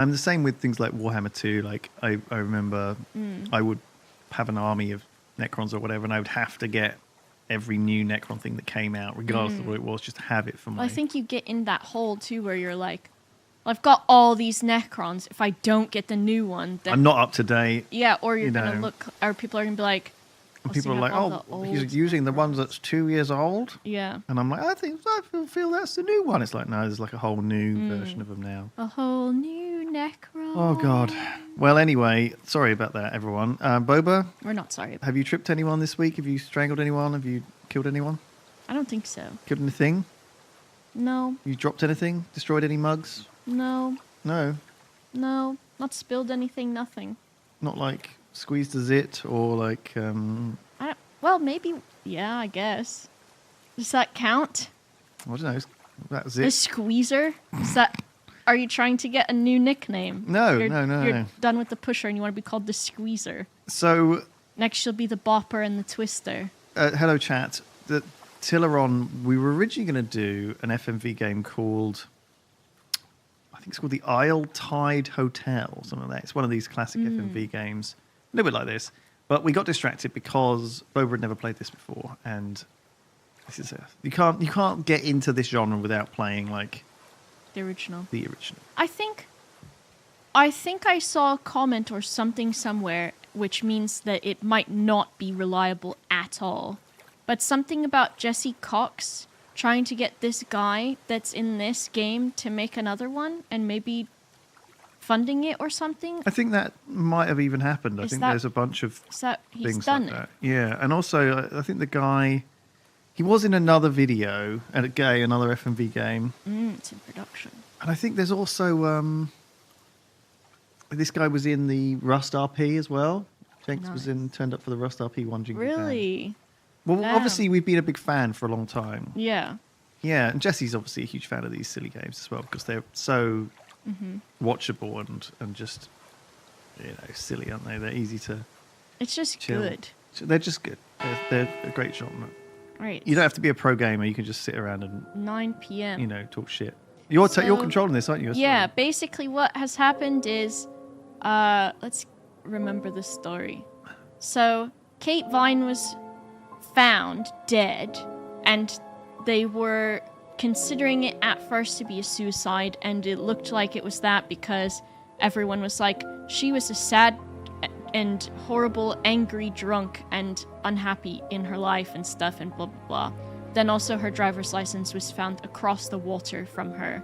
And the same with things like Warhammer 2. Like I remember I would have an army of Necrons or whatever, and I would have to get every new Necron thing that came out, regardless of what it was, just to have it for my... I think you get in that hole too where you're like, I've got all these Necrons. If I don't get the new one, then... I'm not up to date. Yeah, or you're going to look... Or people are going to be like... And people are like, oh, he's using the ones that's 2 years old? Yeah. And I'm like, I feel that's the new one. It's like, no, there's like a whole new version of them now. A whole new Necron. Oh, God. Well, anyway, sorry about that, everyone. Boba? We're not sorry. Have you tripped anyone this week? Have you strangled anyone? Have you killed anyone? I don't think so. Killed anything? No. You dropped anything? Destroyed any mugs? No. No? No. Not spilled anything, nothing. Not like squeezed a zit or like... Well, maybe... Yeah, I guess. Does that count? I don't know. That zit. The squeezer? Is that... Are you trying to get a new nickname? No, You're no. done with the pusher and you want to be called the squeezer. So... Next you'll be the bopper and the twister. Hello, chat. The Tilleron, we were originally going to do an FMV game called... I think it's called the Isle Tide Hotel or something like that. It's one of these classic FMV games. A little bit like this. But we got distracted because Boba had never played this before. And this is you can't get into this genre without playing like... The original. The original. I think I saw a comment or something somewhere which means that it might not be reliable at all. But something about Jesse Cox trying to get this guy that's in this game to make another one and maybe funding it or something. I think that might have even happened. I think there's a bunch of things like that. Yeah, and also I think the guy, he was in another video at another FMV game. It's in production. And I think there's also this guy was in the Rust RP as well. Jenks was turned up for the Rust RP one. Really? Well, obviously we've been a big fan for a long time. Yeah. Yeah, and Jesse's obviously a huge fan of these silly games as well because they're so watchable and just silly, aren't they? They're easy to. It's just chill. Good. They're just good. They're a great genre. Right. You don't have to be a pro gamer. You can just sit around and 9 p.m. Talk shit. You're controlling this, aren't you? Yeah. Basically, what has happened is, let's remember the story. So Kate Vine was found dead, and they were considering it at first to be a suicide, and it looked like it was that because everyone was like, she was a sad and horrible, angry drunk and unhappy in her life and stuff and blah, blah, blah. Then also her driver's license was found across the water from her,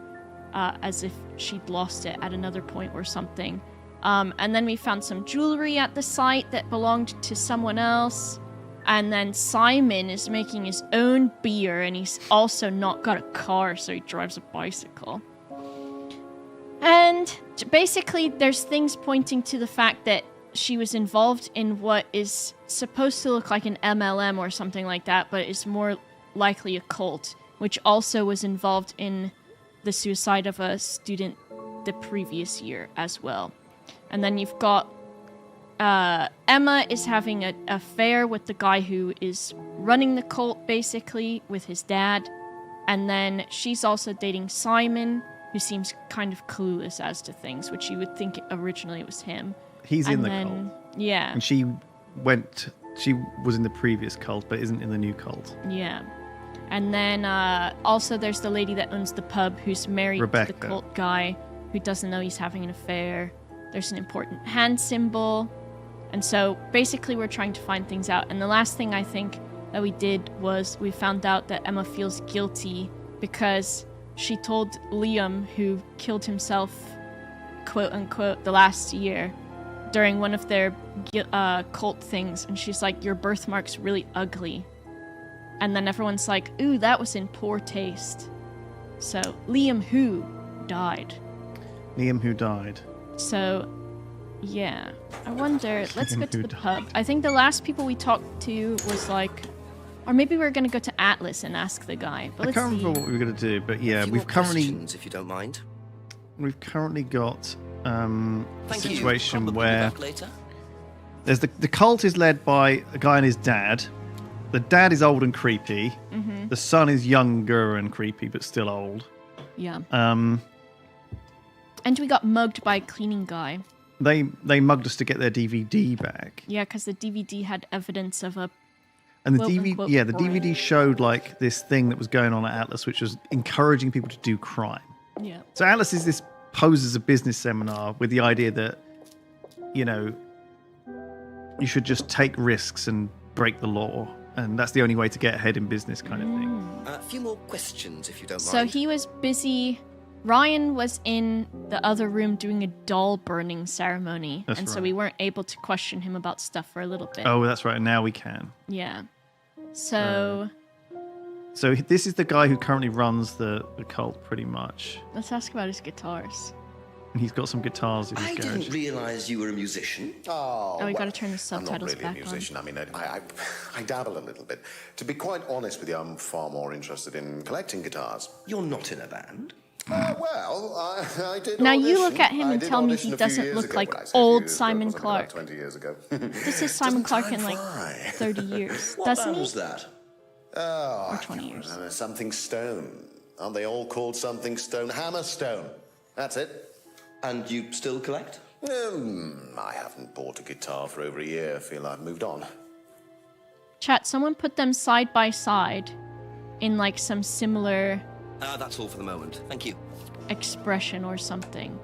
as if she'd lost it at another point or something. And then we found some jewelry at the site that belonged to someone else. And then Simon is making his own beer, and he's also not got a car, so he drives a bicycle. And basically, there's things pointing to the fact that she was involved in what is supposed to look like an MLM or something like that, but is more likely a cult, which also was involved in the suicide of a student the previous year as well. And then you've got Emma is having an affair with the guy who is running the cult, basically, with his dad. And then she's also dating Simon, who seems kind of clueless as to things, which you would think originally it was him. He's in the cult. Yeah. And she was in the previous cult, but isn't in the new cult. Yeah. And then also there's the lady that owns the pub who's married to the cult guy who doesn't know he's having an affair. There's an important hand symbol. And so basically we're trying to find things out. And the last thing I think that we did was we found out that Emma feels guilty because she told Liam, who killed himself, quote unquote, the last year during one of their cult things. And she's like, your birthmark's really ugly. And then everyone's like, ooh, that was in poor taste. So Liam who died. So, yeah. I wonder, let's go to the pub. I think the last people we talked to was like, or maybe we're going to go to Atlas and ask the guy. But I can't remember what we were going to do, but yeah, we've currently... if you don't mind. We've currently got a situation where there's the cult is led by a guy and his dad. The dad is old and creepy. Mm-hmm. The son is younger and creepy, but still old. Yeah. And we got mugged by a cleaning guy. They mugged us to get their DVD back. Yeah, because the DVD had evidence of a... And the quote, DVD, unquote, yeah, the crime. DVD showed like this thing that was going on at Atlas, which was encouraging people to do crime. Yeah. So Atlas is this poses a business seminar with the idea that, you know, you should just take risks and break the law, and that's the only way to get ahead in business, kind of thing. A few more questions, if you don't So mind. he was busy. Ryan was in the other room doing a doll burning ceremony, That's and so right. we weren't able to question him about stuff for a little bit. Oh, that's right. And now we can. Yeah. So So this is the guy who currently runs the cult, pretty much. let's ask about his guitars. And he's got some guitars in his I garage. didn't realize you were a musician. Oh, we gotta turn the subtitles I'm not really back a musician. I mean, I dabble a little bit. To be quite honest with you, I'm far more interested in collecting guitars. You're not in a band. I did Now audition. you look at him I and did tell me audition he a few doesn't years look ago. like When I say a few old years ago, Simon it was about Clark. 20 years ago. This is Simon Doesn't Clark in time like fly? 30 years, What doesn't band he? was that? Oh, Or 20 years. Something Stone. Aren't they all called something Stone? Hammerstone. That's it. And you still collect? I haven't bought a guitar for over a year. I feel I've moved on. Chat, someone put them side by side in like some similar That's all for the moment. Thank you. expression or something.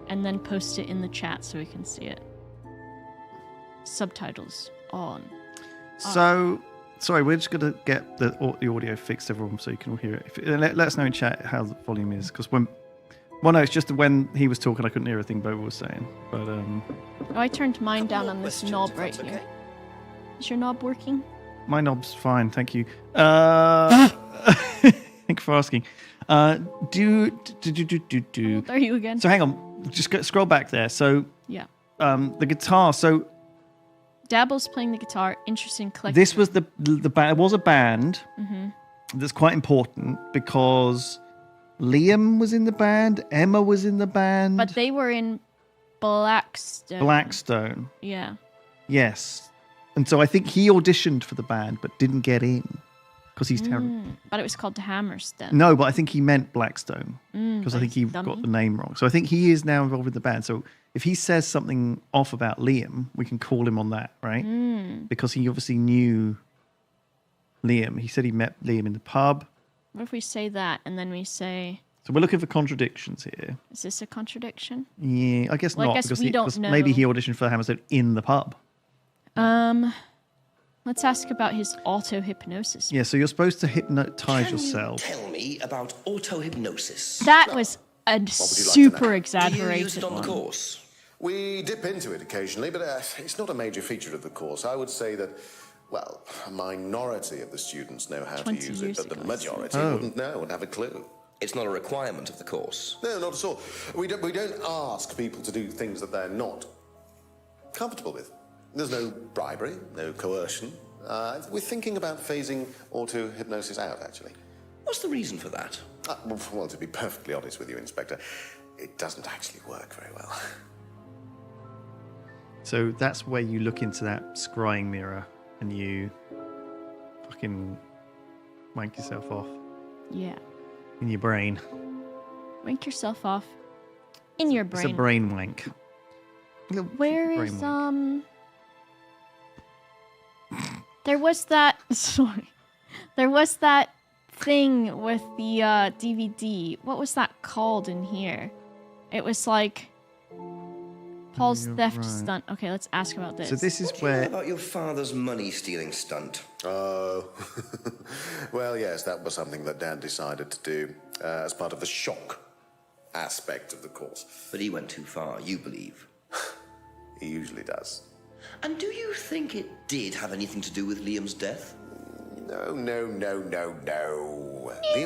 And then post it in the chat so we can see it. Subtitles on. So, sorry, we're just going to get the audio fixed, everyone, so you can all hear it. Let us know in chat how the volume is, because well, no, it's just when he was talking, I couldn't hear a thing Boba was saying. But Oh, I turned mine down Couple on more this questions, knob if right that's here. okay. Is your knob working? my knob's fine, thank you. Thank you for asking. Do. There you again. So hang on, just scroll back there. So Yeah. the guitar. So Dabble's playing the guitar. Interesting collection. this was the band. It was a band that's quite important because Liam was in the band, Emma was in the band, But they were in Blackstone. Blackstone. Yeah. Yes, and so I think he auditioned for the band but didn't get in because he's terrible. But it was called Hammerstone. No, but I think he meant Blackstone because I but think he he's a got dummy. the name wrong. So I think he is now involved with the band. So if he says something off about Liam, we can call him on that, right? Because he obviously knew Liam. He said he met Liam in the pub. What if we say that and then we say, So we're looking for contradictions here. is this a contradiction? Yeah, I guess Well, I not guess because we don't maybe know. he auditioned for Hammerstone in the pub. Let's ask about his auto-hypnosis. Yeah, so you're supposed to hypnotize Can yourself. you tell me about auto-hypnosis? That was a like to super know? Do you exaggerated use it on the one. course? We dip into it occasionally, but it's not a major feature of the course. I would say that, well, a minority of the students know how to 20 use years it, but the ago, I see. majority Oh. wouldn't know and have a clue. It's not a requirement of the course. No, not at all. We don't ask people to do things that they're not comfortable with. There's no bribery, no coercion. We're thinking about phasing auto-hypnosis out, actually. What's the reason for that? Well, to be perfectly honest with you, Inspector, it doesn't actually work very well. So that's where you look into that scrying mirror and you fucking wank yourself off Yeah. in your brain. Wank yourself off in your brain. It's a brain wank. Where brain is, wank. There was that, sorry. There was that thing with the DVD. What was that called in here? It was like Paul's You're theft right. stunt. Okay, let's ask about this. So this is What do you know where about your father's money-stealing stunt? Oh, well, yes, that was something that Dad decided to do as part of the shock aspect of the course. But he went too far, you believe. He usually does. And do you think it did have anything to do with Liam's death? No. Liam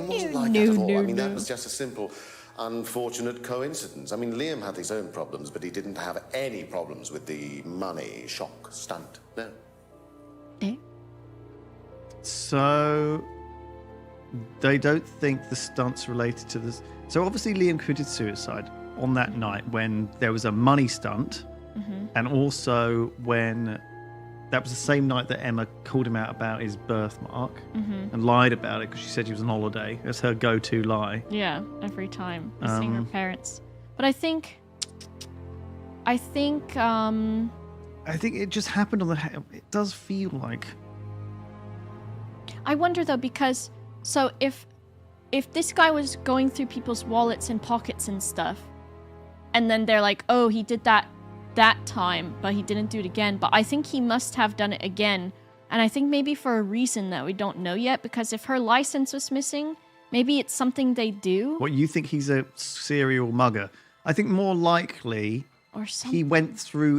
wasn't like no, that at all. no, I mean, that no. was just a simple, unfortunate coincidence. I mean, Liam had his own problems, but he didn't have any problems with the money shock stunt. No. Eh? So they don't think the stunt's related to this. So obviously Liam committed suicide on that night when there was a money stunt, and also when that was the same night that Emma called him out about his birthmark and lied about it because she said she was on holiday. That's her go-to lie. Yeah, every time. Missing her parents. But I think I think it just happened on the... It does feel like... I wonder though, because so if this guy was going through people's wallets and pockets and stuff, and then they're like, oh, he did that time, but he didn't do it again. But I think he must have done it again. And I think maybe for a reason that we don't know yet, because if her license was missing, maybe it's something they do. What, you think he's a serial mugger? I think more likely Or something.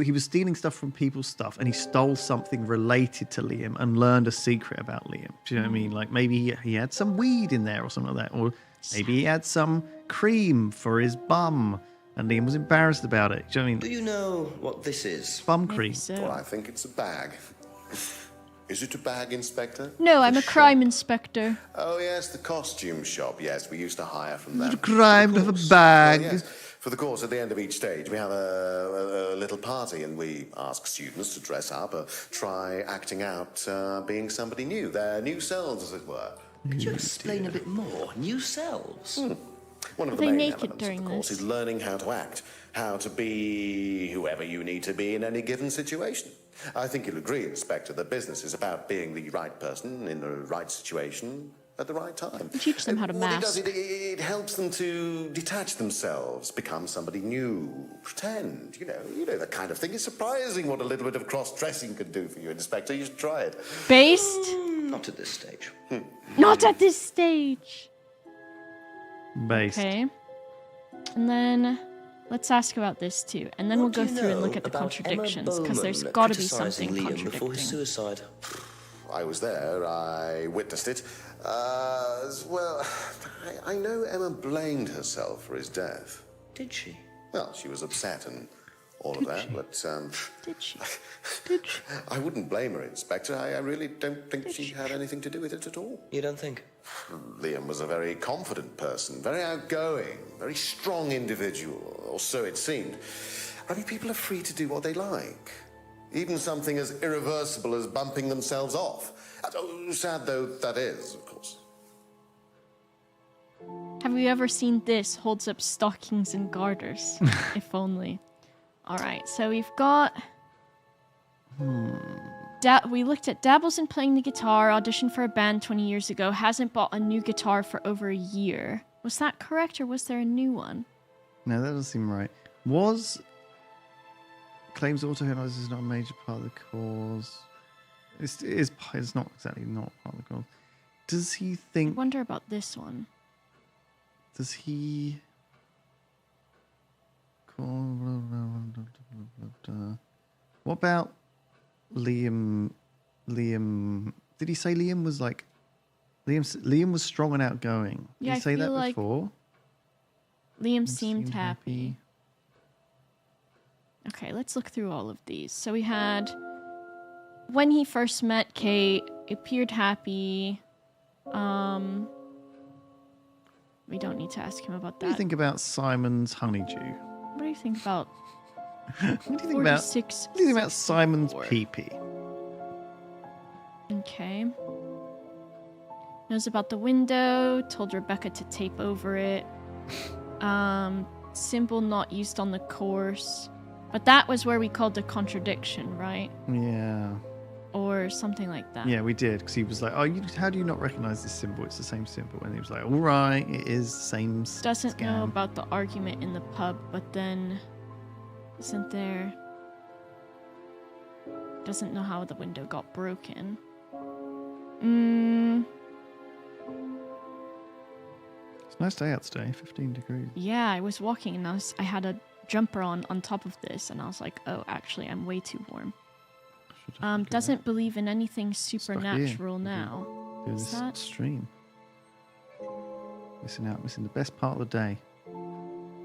he was stealing stuff from people's stuff and he stole something related to Liam and learned a secret about Liam. Do you know what I mean? Like maybe he had some weed in there or something like that. Or maybe he had some cream for his bum and Liam was embarrassed about it. Do you know what I mean? Do you know what this is? Bum Maybe cream. so. Well, I think it's a bag. Is it a bag, Inspector? No, I'm The a crime shop? inspector. Oh, yes, the costume shop. Yes, we used to hire from them. The crime of a Course. bag. Well, yes. For the course, at the end of each stage, we have a little party and we ask students to dress up or try acting out being somebody new, their new selves, as it were. Could you explain a bit more? New selves? One of Are the they main naked elements, during of course, this? is learning how to act, how to be whoever you need to be in any given situation. I think you'll agree, Inspector, that business is about being the right person in the right situation at the right time. You teach them how to What it does, mask. it helps them to detach themselves, become somebody new, pretend, you know, that kind of thing. It's surprising what a little bit of cross-dressing can do for you, Inspector. You should try it. Based? Not at this stage. Not at this stage. Based. Okay. And then let's ask about this too. And then What we'll go do you through and know look at the about contradictions, Emma because there's Bowman got to be criticising something Liam before his contradicting. suicide. I was there. I witnessed it. Well, I know Emma blamed herself for his death. Did she? Well, she was upset and all of that, but Did she? Did she? I wouldn't blame her, Inspector. I really don't think she had anything to do with it at all. You don't think? Liam was a very confident person, very outgoing, very strong individual, or so it seemed. I mean, people are free to do what they like. Even something as irreversible as bumping themselves off. Sad though that is, of course. Have you ever seen this? Holds up stockings and garters. If only. Alright, so we've got... we looked at dabbles in playing the guitar, auditioned for a band 20 years ago, hasn't bought a new guitar for over a year. Was that correct, or was there a new one? No, that doesn't seem right. Claims auto-hypnosis is not a major part of the cause. It's not exactly not part of the cause. Does he I think... wonder about this one. Does he... What about Liam? Did he say Liam was like... Liam was strong and outgoing. Did Yeah, he I say that feel like before? Liam seemed happy. Okay, let's look through all of these. So we had... When he first met Kate, appeared happy. We don't need to ask him about What do you that. think about Simon's honeydew? What do you think about What do you think about? 46? What do you think about Simon's 64? pee-pee? Okay. Knows about the window, told Rebecca to tape over it. Symbol not used on the course. But that was where we called the contradiction, right? Yeah. Or something like that. Yeah, we did, because he was like, "Oh, how do you not recognize this symbol? It's the same symbol." And he was like, "All right, it is the same." Doesn't know scam." about the argument in the pub, but then isn't there... Doesn't know how the window got broken. It's a nice day out today, 15 degrees. Yeah, I was walking and I had a jumper on top of this, and I was like, oh, actually, I'm way too warm. Doesn't believe in anything supernatural now. Do Is this that- stream. Missing the best part of the day.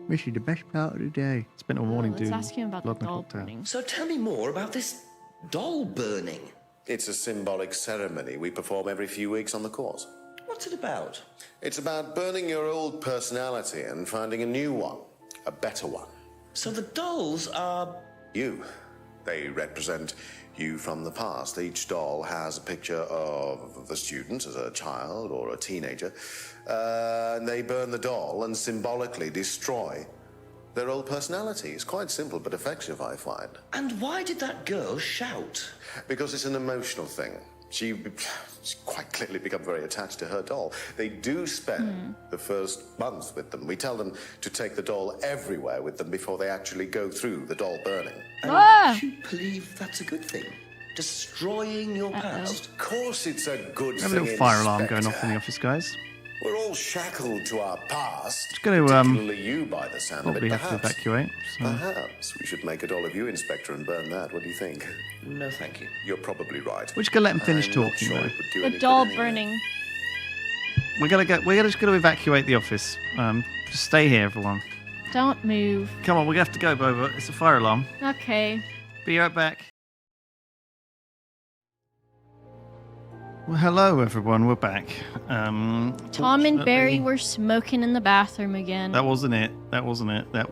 Missing the best part of the day. Spent all morning Let's doing ask him about the blood and doll cocktail. burning. So tell me more about this doll burning. It's a symbolic ceremony we perform every few weeks on the course. What's it about? It's about burning your old personality and finding a new one, a better one. So the dolls are... You. They represent you from the past. Each doll has a picture of the student as a child or a teenager. And they burn the doll and symbolically destroy their old personalities. Quite simple but effective, I find. And why did that girl shout? Because it's an emotional thing. She's quite clearly become very attached to her doll. They do spend the first month with them. We tell them to take the doll everywhere with them before they actually go through the doll burning. And you believe that's a good thing? Destroying your past? Of course it's a good We have thing, a little fire alarm Inspector. going off in the office, guys. We're all shackled to our past. Just going to particularly you, by the sound of it. probably have to Perhaps, evacuate. So. perhaps we should make a doll of you, Inspector, and burn that. What do you think? No, thank you. You're probably right. We're just going to let him finish I'm not talking, sure though. it would do The any good doll anyway. burning. We're just going to evacuate the office. Just stay here, everyone. Don't move. Come on, we have to go, Boba. It's a fire alarm. Okay. Be right back. Well, hello, everyone. We're back. Tom and Barry fortunately- were smoking in the bathroom again. That wasn't it. That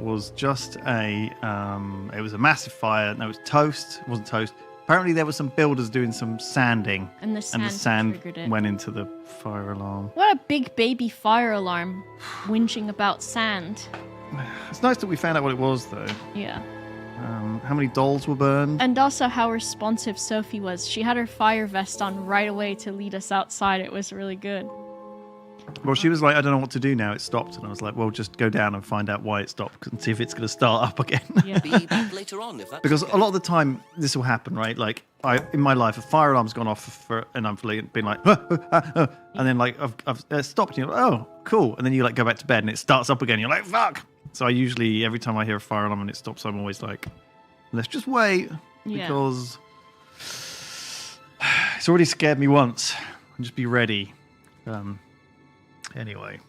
was just a. It was a massive fire. No, it was toast. It wasn't toast. Apparently, there were some builders doing some sanding, And the sand triggered it. went into the fire alarm. What a big baby fire alarm whinging about sand. It's nice that we found out what it was, though. Yeah. How many dolls were burned? And also how responsive Sophie was. She had her fire vest on right away to lead us outside. It was really good. Well, she was like, I don't know what to do now. It stopped. And I was like, well, just go down and find out why it stopped and see if it's going to start up again. Yeah. Be back later on if that's Because okay. a lot of the time, this will happen, right? Like, in my life, a fire alarm's gone off and I've been like, and then like I've stopped. And you're like, oh, cool. And then you like go back to bed and it starts up again. You're like, fuck. So I usually, every time I hear a fire alarm and it stops, I'm always like, let's just wait Yeah. because it's already scared me once. Just be ready. Anyway.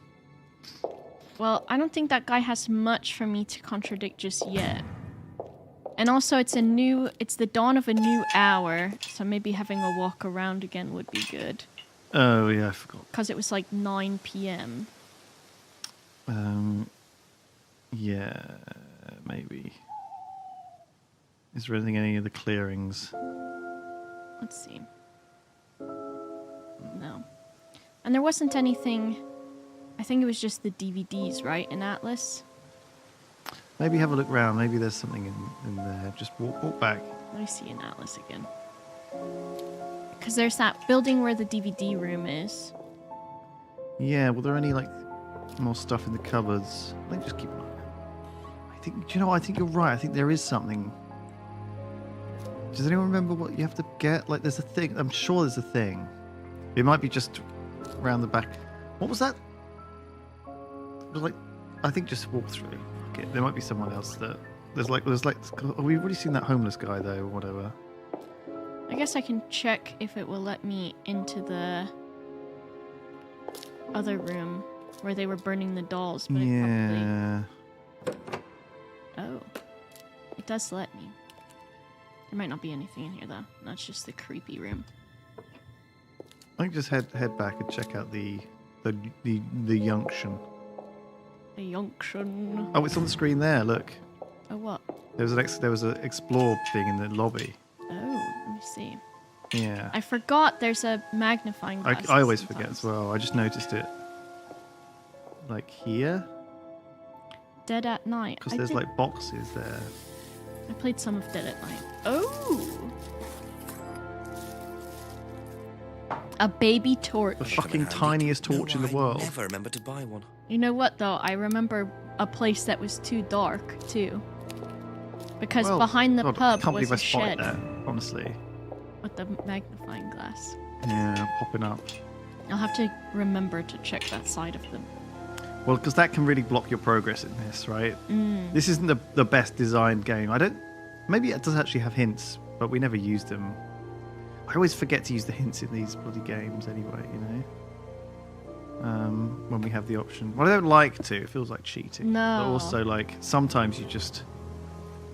Well, I don't think that guy has much for me to contradict just yet. And also, it's the dawn of a new hour, so maybe having a walk around again would be good. Oh yeah, I forgot. Because it was like 9 p.m. Yeah, maybe. Is there anything in any of the clearings? Let's see. No. And there wasn't anything... I think it was just the DVDs, right, in Atlas? Maybe have a look around. Maybe there's something in there. Just walk back. Let me see in Atlas again. Because there's that building where the DVD room is. Yeah, were there any like more stuff in the cupboards? I think just keep an eye. I think, do you know what? I think you're right. I think there is something. Does anyone remember what you have to get? Like, there's a thing. I'm sure there's a thing. It might be just around the back. What was that? It was like, I think just walk through. Okay, there might be someone else that there's like. Oh, we've already seen that homeless guy though, or whatever. I guess I can check if it will let me into the other room where they were burning the dolls, but it Yeah. probably... Oh. It does let me. There might not be anything in here, though. That's just the creepy room. I think just head back and check out the junction. The junction. Oh, it's on the screen there. Look, Oh, what? there was an explore thing in the lobby. Oh, let me see. Yeah, I forgot there's a magnifying glass. I always forget as well. I just noticed it, like here, Dead at Night. because there's like boxes there. I played some of Dead at Night. Oh! A baby torch. The fucking tiniest torch in the world. I never remember to buy one. You know what, though? I remember a place that was too dark, too. Because Well, behind the God, pub I can't was believe I a spotted shed that. Honestly, with the magnifying glass. yeah, popping up. I'll have to remember to check that side of them. Well, because that can really block your progress in this, right? This isn't the best designed game. Maybe it does actually have hints, but we never used them. I always forget to use the hints in these bloody games anyway, you know? When we have the option. Well, I don't like to. It feels like cheating. No. But also, like, sometimes you just...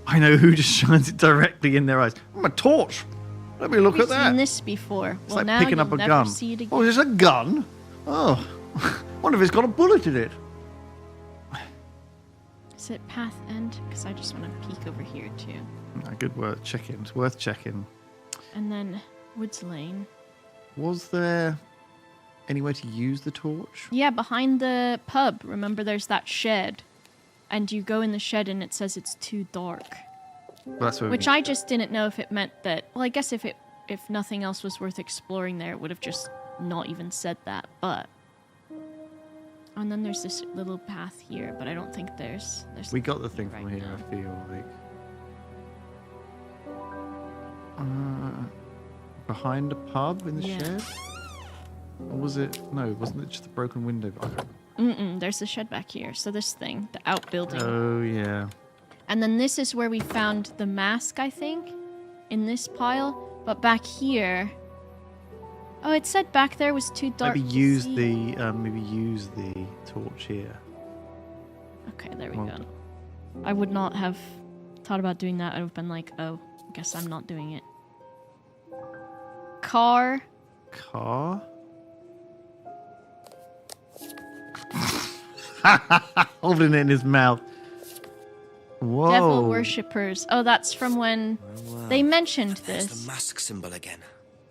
I know who just shines it directly in their eyes. A torch! Let me look We've at that. seen this before. It's Well, like now picking you'll up a never gun. see it again. Oh, there's a gun? Oh. Wonder if it's got a bullet in it. Is it path end? Because I just want to peek over here, too. Good work. Checking. It's worth checking. And then Woods Lane. Was there any way to use the torch? Yeah, behind the pub. Remember, there's that shed. and you go in the shed and it says it's too dark. Well, that's where Which I just didn't know if it meant that. Well, I guess if nothing else was worth exploring there, it would have just not even said that. But and then there's this little path here, but I don't think there's. we got the thing right from here. now. I feel like behind a pub in the Yeah. shed. Or was it? No, wasn't it just a broken window? I can't- There's the shed back here. So this thing, the outbuilding. Oh yeah. And then this is where we found the mask, I think, in this pile. But back here, oh, it said back there was too dark. Maybe to use see. maybe use the torch here. Okay, there we Well go. done. I would not have thought about doing that. I would have been like, oh, I guess I'm not doing it. Car. Car. Holding it in his mouth. Whoa. Devil worshippers. Oh, that's from when Wow. they mentioned There's this. the mask symbol again.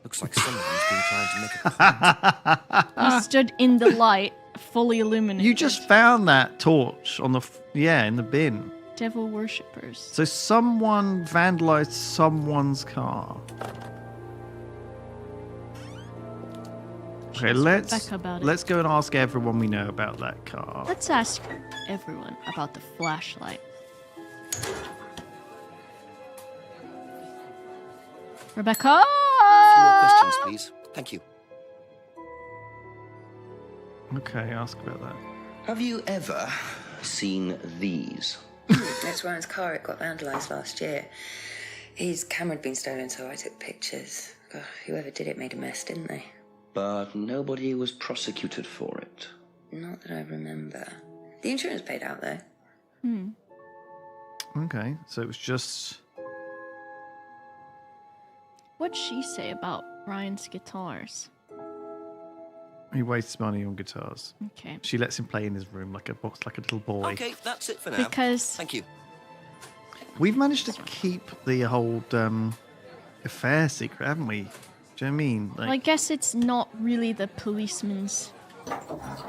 Looks like someone's been trying to make a He stood in the light, fully illuminated. You just found that torch on the in the bin. Devil worshippers. So someone vandalized someone's car. Okay, let's Rebecca about it. let's go and ask everyone we know about that car. Let's ask everyone about the flashlight. Rebecca! few more questions, please. Thank you. Okay, ask about that. Have you ever seen these? That's Ryan's car. It got vandalised last year. His camera had been stolen, so I took pictures. God, whoever did it made a mess, didn't they? But nobody was prosecuted for it. Not that I remember. The insurance paid out, though. Okay, so it was just What'd she say about Ryan's guitars? he wastes money on guitars. Okay. She lets him play in his room like a little boy. Okay, that's it for now. Because Thank you. We've managed to keep the whole affair secret, haven't we? Do you know what I mean? Like, well, I guess it's not really the policeman's.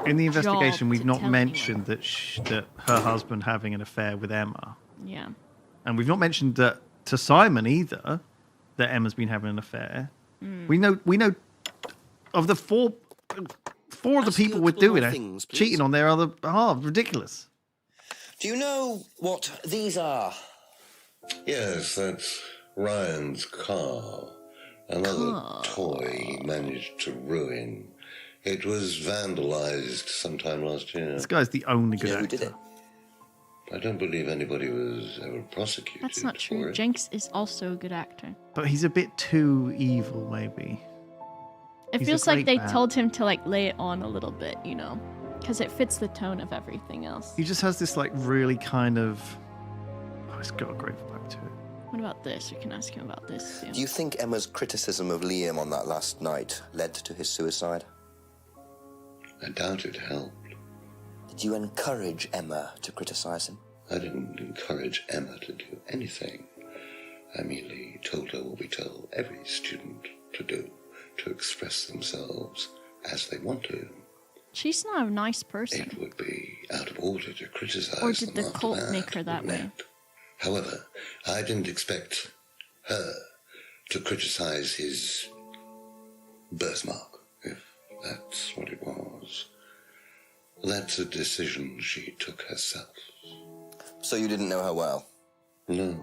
in the investigation, job we've to not tell mentioned that that her husband having an affair with Emma, Yeah. and we've not mentioned that to Simon either that Emma's been having an affair. We know of the four of the Ask you people a we're couple more doing it things, please. cheating on their other half. Ridiculous. Do you know what these are? Yes, that's Ryan's car. Another Car. toy he managed to ruin. It was vandalized sometime last year. This guy's the only good Who actor. did it? I don't believe anybody was ever prosecuted. That's not for true. it. Jenks is also a good actor. But he's a bit too evil, maybe. It He's a feels like great they man. told him to lay it on a little bit, you know, because it fits the tone of everything else. He just has this really kind of. Oh, it's got a great vibe to it. What about this? We can ask him about this too. Do you think Emma's criticism of Liam on that last night led to his suicide? I doubt it helped. Did you encourage Emma to criticize him? I didn't encourage Emma to do anything. I merely told her what we tell every student to do, to express themselves as they want to. She's not a nice person. It would be out of order to criticize Or did them the after cult that, make her that wouldn't way? it? However, I didn't expect her to criticize his birthmark, if that's what it was. That's a decision she took herself. So you didn't know her well? No,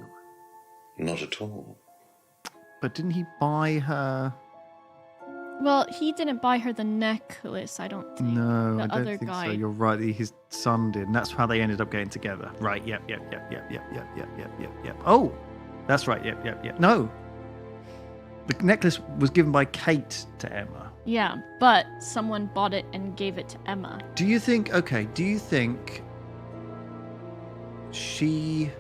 not at all. But didn't he buy her? Well, he didn't buy her the necklace, I don't think. No, the I don't other think guy. so. You're right. His son did, and that's how they ended up getting together. Right? Yep. Oh, that's right. Yep. No, the necklace was given by Kate to Emma. Yeah, but someone bought it and gave it to Emma. Do you think? Okay. Do you think she?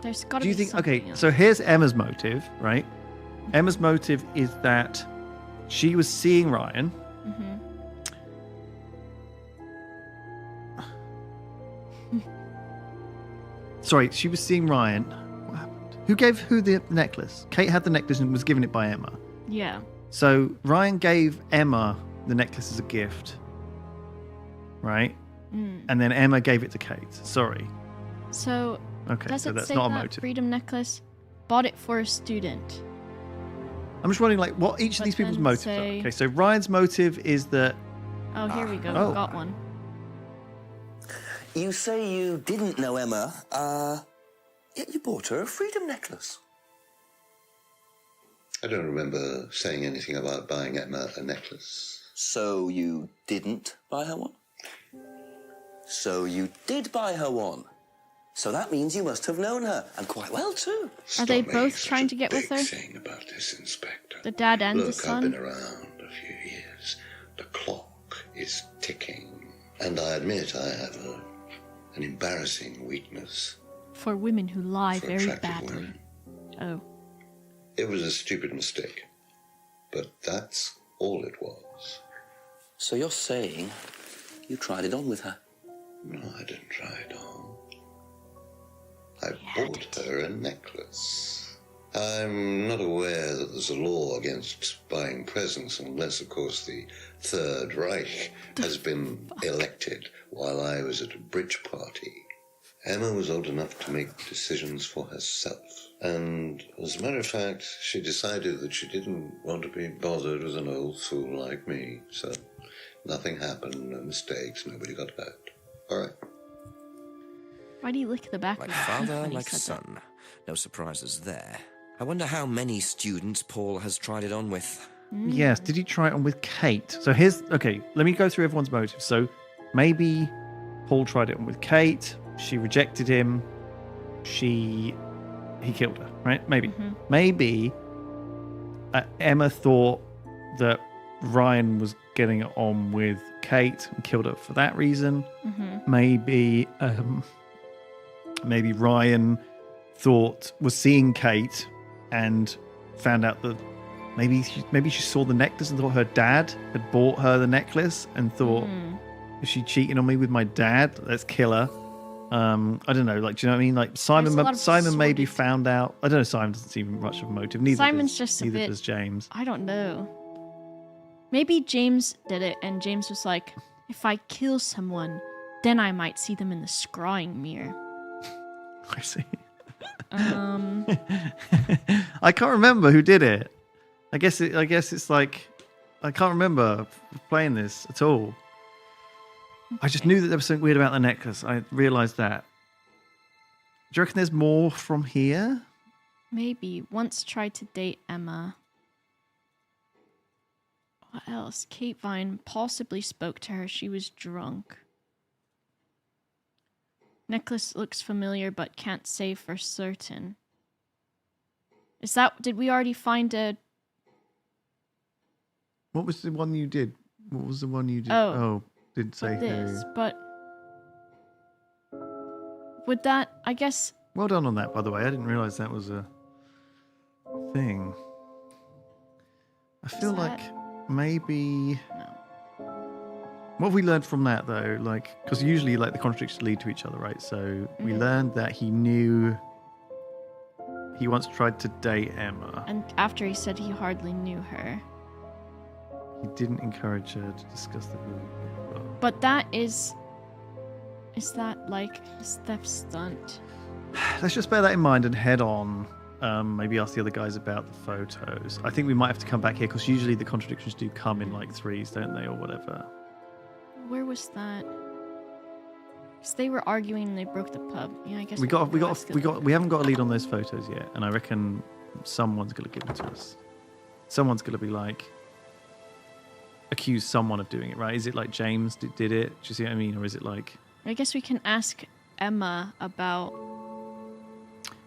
There's got to Do be you think? something Okay. else. So here's Emma's motive, right? Emma's motive is that she was seeing Ryan. Sorry, she was seeing Ryan. What happened? Who gave who the necklace? Kate had the necklace and was given it by Emma. Yeah. So Ryan gave Emma the necklace as a gift. right? And then Emma gave it to Kate. Sorry. So, Okay, does so it that's say not a that motive. Freedom Necklace bought it for a student? I'm just wondering, like, what each of But these people's then motives say- are. Okay, so Ryan's motive is that Oh, here we go. Oh. Got one. You say you didn't know Emma, yet you bought her a freedom necklace. I don't remember saying anything about buying Emma a necklace. So you didn't buy her one? So you did buy her one. So that means you must have known her, and quite well too. Are they Stop both making such trying a to get with big her? thing about this, Inspector. The dad and the Look, son? I've been around a few years. The clock is ticking. And I admit I have an embarrassing weakness For women who lie for very attractive badly. women. Oh. It was a stupid mistake. But that's all it was. So you're saying you tried it on with her? No, I didn't try it on. I bought her a necklace. I'm not aware that there's a law against buying presents unless, of course, the Third Reich has been elected while I was at a bridge party. Emma was old enough to make decisions for herself. And as a matter of fact, she decided that she didn't want to be bothered with an old fool like me. So nothing happened, no mistakes, nobody got hurt. All right. Why do you lick the back Like of your teeth father, when you like said that? son. No surprises there. I wonder how many students Paul has tried it on with. Yes, did he try it on with Kate? So here's okay, let me go through everyone's motives. So maybe Paul tried it on with Kate, she rejected him, he killed her, right? Maybe. Maybe Emma thought that Ryan was getting it on with Kate and killed her for that reason. Maybe Ryan was seeing Kate and found out that maybe she saw the necklace and thought her dad had bought her the necklace and thought, is she cheating on me with my dad? Let's kill her. I don't know. Like, do you know what I mean? Like There's a lot Simon of maybe sordid- found out. I don't know. Simon doesn't seem much of a motive. Simon's just a neither bit- does James. I don't know. Maybe James did it, and James was like, if I kill someone, then I might see them in the scrying mirror. I see. I can't remember who did it. I guess it's like I can't remember playing this at all. I just knew that there was something weird about the necklace. I realised that. Do you reckon there's more from here? Maybe. Once tried to date Emma. What else? Kate Vine possibly spoke to her. She was drunk. Necklace looks familiar, but can't say for certain. Did we already find a... What was the one you did? What was the one you did? Oh, didn't say But this, who. but... Would that... I guess... Well done on that, by the way. I didn't realise that was a thing. I feel like maybe... No. What have we learned from that, though? Like, because usually, like, the contradictions lead to each other, right? So we learned that he knew he once tried to date Emma. And after he said he hardly knew her. He didn't encourage her to discuss the movie. But that is... Is that like a theft stunt? Let's just bear that in mind and head on. Maybe ask the other guys about the photos. I think we might have to come back here because usually the contradictions do come in like threes, don't they, or whatever. Where was that? Because they were arguing and they broke the pub. Yeah, I guess We haven't got a lead on those photos yet, and I reckon someone's gonna give them to us. Someone's gonna be like accuse someone of doing it, right? Is it like James did it? Do you see what I mean? Or is it like I guess we can ask Emma about,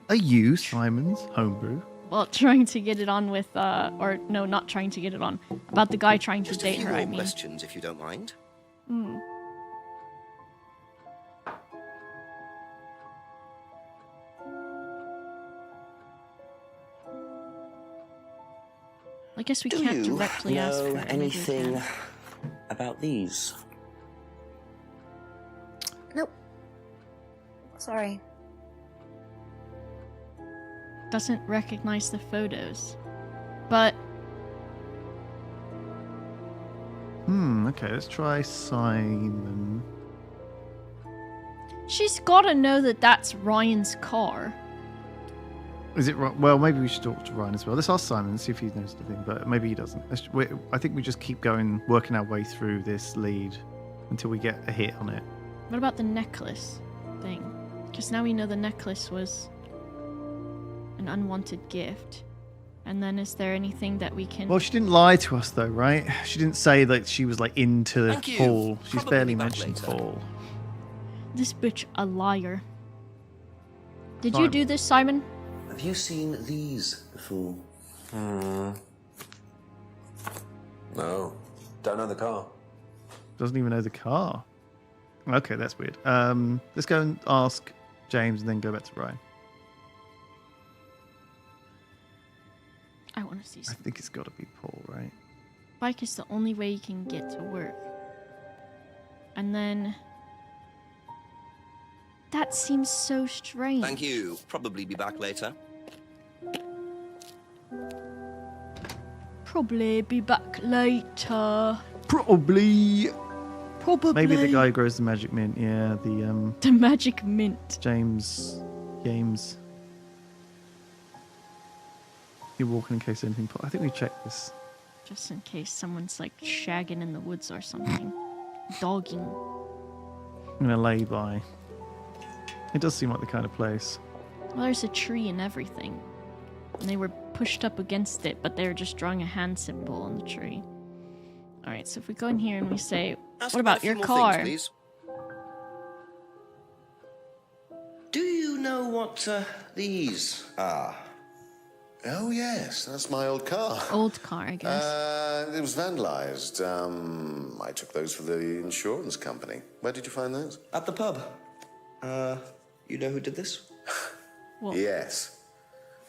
are you Simon's homebrew? well, trying to get it on with, or no, not trying to get it on. About the guy trying to Just a date few her, more I mean. questions, if you don't mind. I guess we Do can't you directly ask her. know maybe we anything can. about these? Nope. Sorry. Doesn't recognize the photos. But Okay, let's try Simon. She's got to know that that's Ryan's car. Is it right? Well, maybe we should talk to Ryan as well. Let's ask Simon and see if he knows anything, but maybe he doesn't. I think we just keep going, working our way through this lead until we get a hit on it. What about the necklace thing? Because now we know the necklace was an unwanted gift. And then is there anything that we can... Well, she didn't lie to us, though, right? She didn't say that she was, like, into Thank you. Paul. She's Probably barely back mentioned later. Paul. This bitch a liar. Did you Simon. do this, Simon? Have you seen these before? No. Don't know the car. Doesn't even know the car. Okay, that's weird. Let's go and ask James and then go back to Ryan. I want to see I something. think it's got to be Paul, right? Bike is the only way you can get to work. And then... That seems so strange. Thank you. Probably be back later. Probably be back later. Probably. Probably. Maybe the guy who grows the magic mint. Yeah, The magic mint. James. You're walking in case anything. I think we checked this. Just in case someone's like shagging in the woods or something. Dogging. I'm gonna lay by. It does seem like the kind of place. Well, there's a tree and everything. And they were pushed up against it, but they were just drawing a hand symbol on the tree. Alright, so if we go in here and we say, Ask what about a few your more car? things, please. Do you know what these are? Oh, yes, that's my old car. Old car, I guess. It was vandalized. I took those for the insurance company. Where did you find those? At the pub. You know who did this? What? Yes.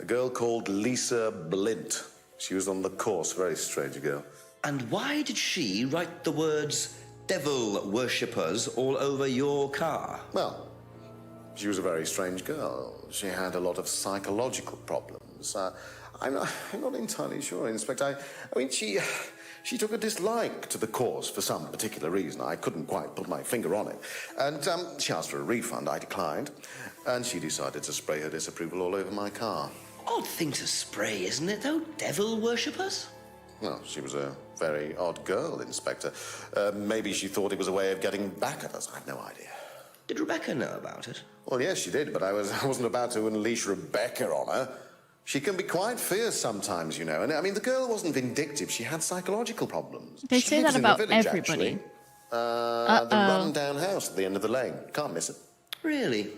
A girl called Lisa Blint. She was on the course. Very strange girl. And why did she write the words devil worshippers all over your car? Well, she was a very strange girl. She had a lot of psychological problems. I'm not entirely sure, Inspector. I mean, she took a dislike to the course for some particular reason. I couldn't quite put my finger on it. And she asked for a refund. I declined. And she decided to spray her disapproval all over my car. Odd thing to spray, isn't it, though? Devil worshippers? Well, she was a very odd girl, Inspector. Maybe she thought it was a way of getting back at us. I've no idea. Did Rebecca know about it? Well, yes, she did, but I wasn't about to unleash Rebecca on her. She can be quite fierce sometimes, you know. And I mean, the girl wasn't vindictive. She had psychological problems. They She say lives that in the about village, everybody. actually. The run-down house at the end of the lane. Can't miss it. Really?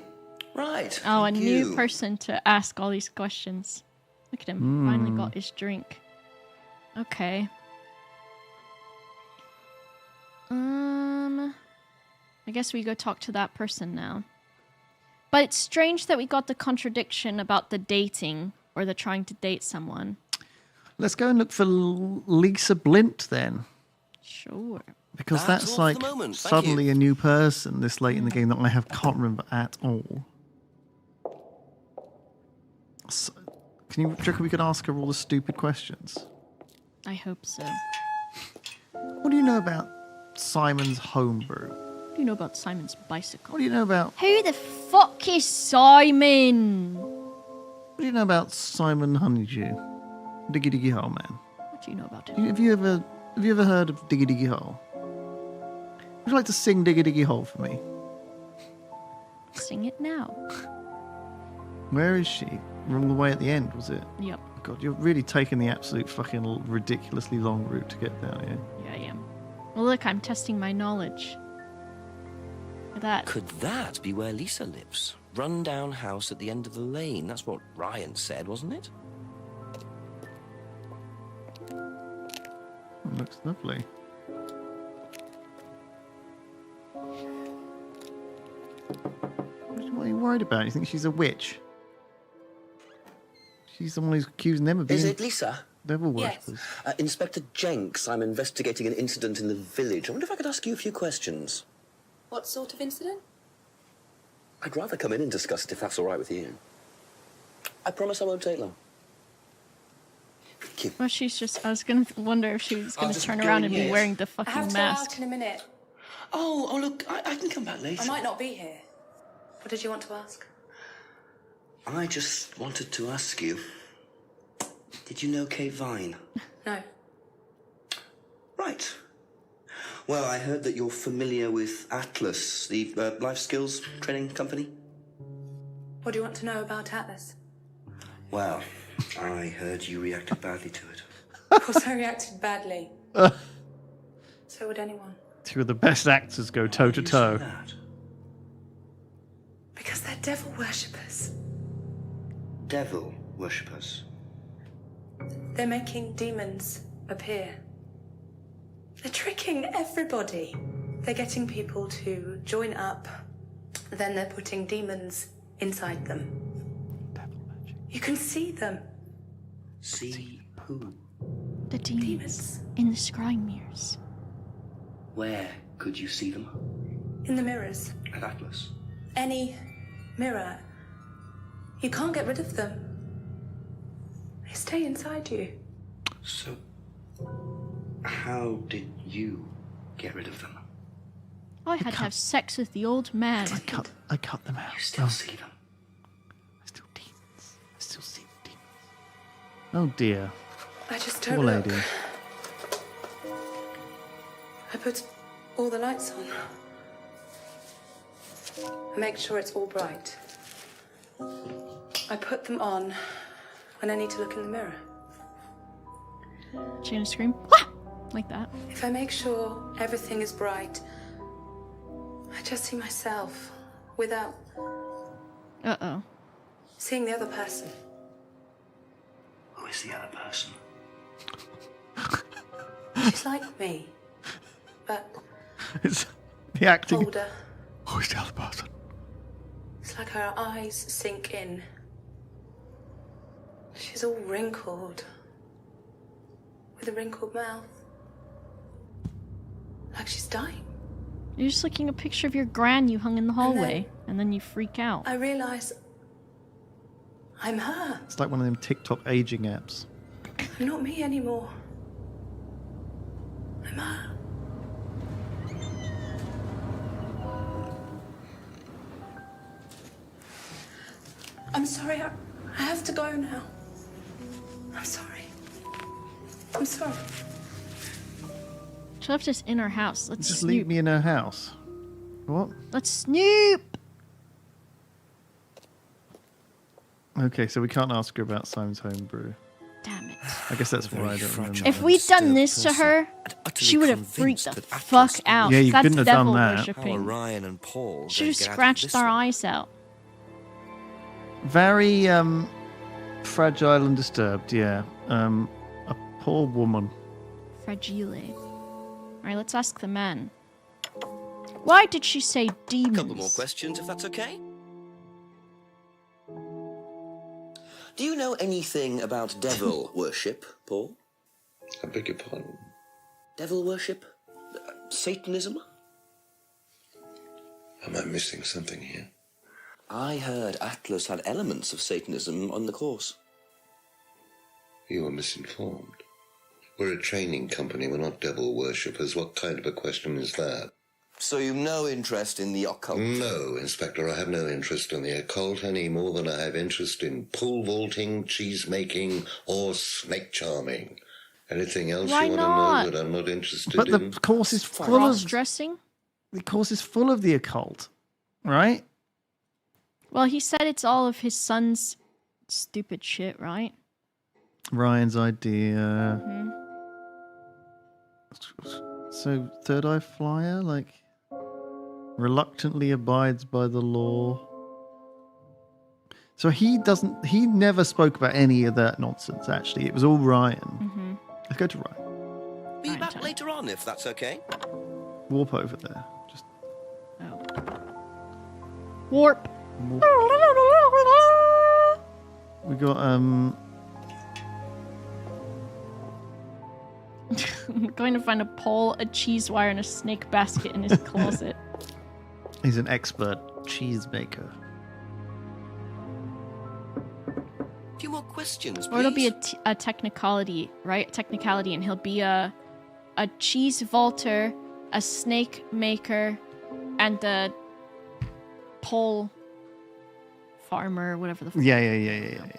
Right. Oh, a thank new you. person to ask all these questions. Look at him. Finally got his drink. Okay. I guess we go talk to that person now. But it's strange that we got the contradiction about the dating or the trying to date someone. Let's go and look for Lisa Blint then. Sure. Because That's that's all for like the moment, thank suddenly you. a new person this late in the game that I can't remember at all. So, do you reckon we could ask her all the stupid questions? I hope so. What do you know about Simon's homebrew? What do you know about Simon's bicycle? What do you know about Who the fuck is Simon? what do you know about Simon Honeydew? Diggy Diggy Hole Man. What do you know about him? Have you ever heard of Diggy Diggy Hole? Would you like to sing Diggy Diggy Hole for me? Sing it now. Where is she? All the way at the end, was it? Yep. God, you're really taking the absolute fucking ridiculously long route to get down here. Yeah, I am. Well, look, I'm testing my knowledge. Look at that. Could that be where Lisa lives? Run-down house at the end of the lane. That's what Ryan said, wasn't it? It looks lovely. What are you worried about? You think she's a witch? She's the one who's accusing them of being Is it Lisa? devil worshippers. Inspector Jenks, I'm investigating an incident in the village. I wonder if I could ask you a few questions. What sort of incident? I'd rather come in and discuss it if that's all right with you. I promise I won't take long. Thank you. Well, she's just. I was gonna wonder if she was I'll gonna just turn go around in and be here. wearing the I fucking have to go mask. out in a minute. Oh, look, I can come back later. I might not be here. What did you want to ask? I just wanted to ask you, did you know Kate Vine? No. Right. Well, I heard that you're familiar with Atlas, the life skills training company. What do you want to know about Atlas? Well, I heard you reacted badly to it. Of course I reacted badly. So would anyone. Two of the best actors go toe to toe. Because they're devil worshippers. Devil worshippers. They're making demons appear. They're tricking everybody. They're getting people to join up. Then they're putting demons inside them. You can see them. See who? The demons in the scrying mirrors. Where could you see them? In the mirrors. At Atlas. Any mirror. You can't get rid of them. They stay inside you. So, how did you get rid of them? I had to have sex with the old man. I cut them out. You still see them? I still see the demons. Oh dear. I just Poor don't look. lady. I put all the lights on. I make sure it's all bright. I put them on when I need to look in the mirror. She's gonna scream, "Ah!" like that. If I make sure everything is bright, I just see myself without Uh-oh. seeing the other person. Who is the other person? She's like me, but It's the acting. older. Who's the other person? It's like her eyes sink in. She's all wrinkled, with a wrinkled mouth. Like she's dying. You're just looking at a picture of your gran you hung in the hallway, and then you freak out. I realise I'm her. It's like one of them TikTok aging apps. I'm not me anymore. I'm her. I'm sorry, I have to go now. I'm sorry. I'm sorry. She left us in her house. Let's Just snoop. leave me in her house. What? Let's snoop! Okay, so we can't ask her about Simon's homebrew. Damn it. I guess that's why I don't remember. If we'd done this to her, she would have freaked the fuck out. Yeah, you That's couldn't have done devil that. worshipping. How are Ryan and Paul Should going have to get out of scratched this our one? eyes out. Very fragile and disturbed, yeah. A poor woman. Fragile. Alright, let's ask the man. Why did she say demons? A couple more questions, if that's okay. Do you know anything about devil worship, Paul? I beg your pardon. Devil worship? Satanism? Am I missing something here? I heard Atlas had elements of Satanism on the course. You are misinformed. We're a training company, we're not devil worshippers. What kind of a question is that? So you've no interest in the occult? No, Inspector, I have no interest in the occult any more than I have interest in pole vaulting, cheese making, or snake charming. Anything else Why you want not? to know that I'm not interested But in? the course is full of Cross-dressing? the course is full of the occult, right? Well, he said it's all of his son's stupid shit, right? Ryan's idea. Mhm. So Third Eye Flyer, like, reluctantly abides by the law. So he never spoke about any of that nonsense, actually. It was all Ryan. Mhm. Let's go to Ryan. Be back later on, if that's okay. Warp over there. Just Warp. we got I'm going to find a pole, a cheese wire, and a snake basket in his closet. he's an expert cheese maker. A few more questions, please. Or it'll be a technicality, right? Technicality, and he'll be a cheese vaulter, a snake maker, and a pole farmer, whatever the fuck. Yeah.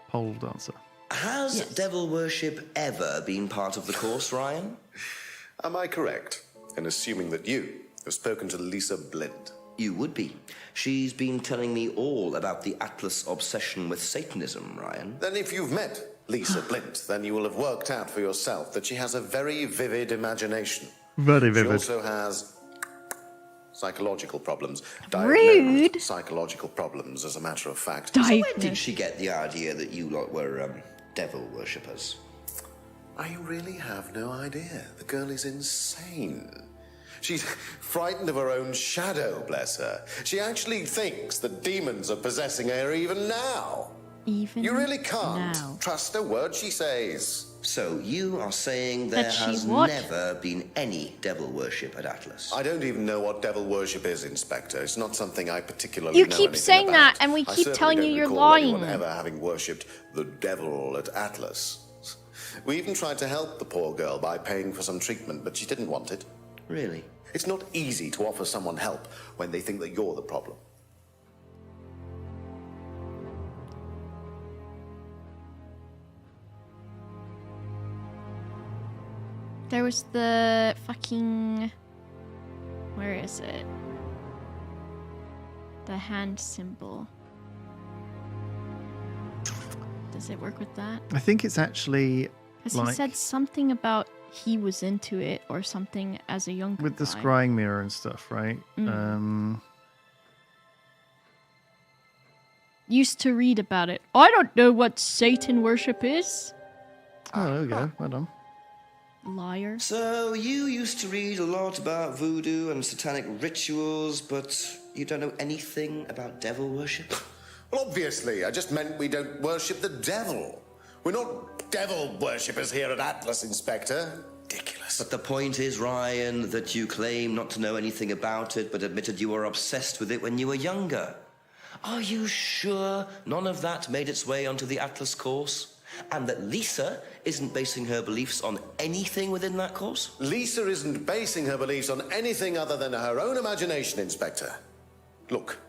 Pole dancer. Has devil worship ever been part of the course, Ryan? Am I correct in assuming that you have spoken to Lisa Blind? You would be. She's been telling me all about the Atlas obsession with Satanism, Ryan. Then if you've met Lisa Blind, then you will have worked out for yourself that she has a very vivid imagination. Very vivid. She also has psychological problems. Rude. Diagnosed psychological problems, as a matter of fact. So where did she get the idea that you lot were devil worshippers? I really have no idea. The girl is insane. She's frightened of her own shadow, bless her. She actually thinks that demons are possessing her even now. You really can't trust a word she says. So you are saying there has never been any devil worship at Atlas? I don't even know what devil worship is, Inspector. It's not something I particularly know keep saying about. that, and we keep telling you you're lying. I certainly don't recall anyone ever having worshipped the devil at Atlas. We even tried to help the poor girl by paying for some treatment, but she didn't want it. Really? It's not easy to offer someone help when they think that you're the problem. There was the fucking... Where is it? The hand symbol. Does it work with that? I think it's actually Because like he said something about he was into it or something as a younger with the guy. scrying mirror and stuff, right? Used to read about it. I don't know what Satan worship is. Oh, there we go. Well done. Liar. So you used to read a lot about voodoo and satanic rituals, but you don't know anything about devil worship? Well, obviously, I just meant we don't worship the devil. We're not devil worshippers here at Atlas, Inspector. Ridiculous. But the point is, Ryan, that you claim not to know anything about it, but admitted you were obsessed with it when you were younger. Are you sure none of that made its way onto the Atlas course? And that Lisa isn't basing her beliefs on anything within that course? Lisa isn't basing her beliefs on anything other than her own imagination, Inspector. Look,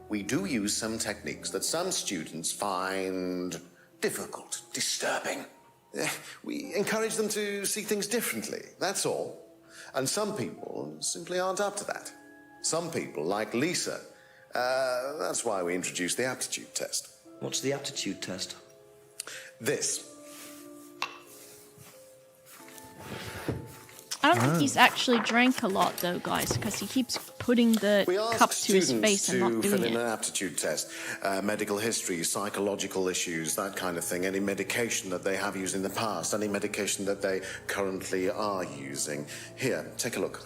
we do use some techniques that some students find difficult, disturbing. We encourage them to see things differently, that's all. And some people simply aren't up to that. Some people, like Lisa, that's why we introduced the aptitude test. What's the aptitude test? This. I don't think he's actually drank a lot, though, guys, because he keeps putting the cup to his face and not to doing fill in it. an aptitude test, medical history, psychological issues, that kind of thing, any medication that they have used in the past, any medication that they currently are using. Here, take a look.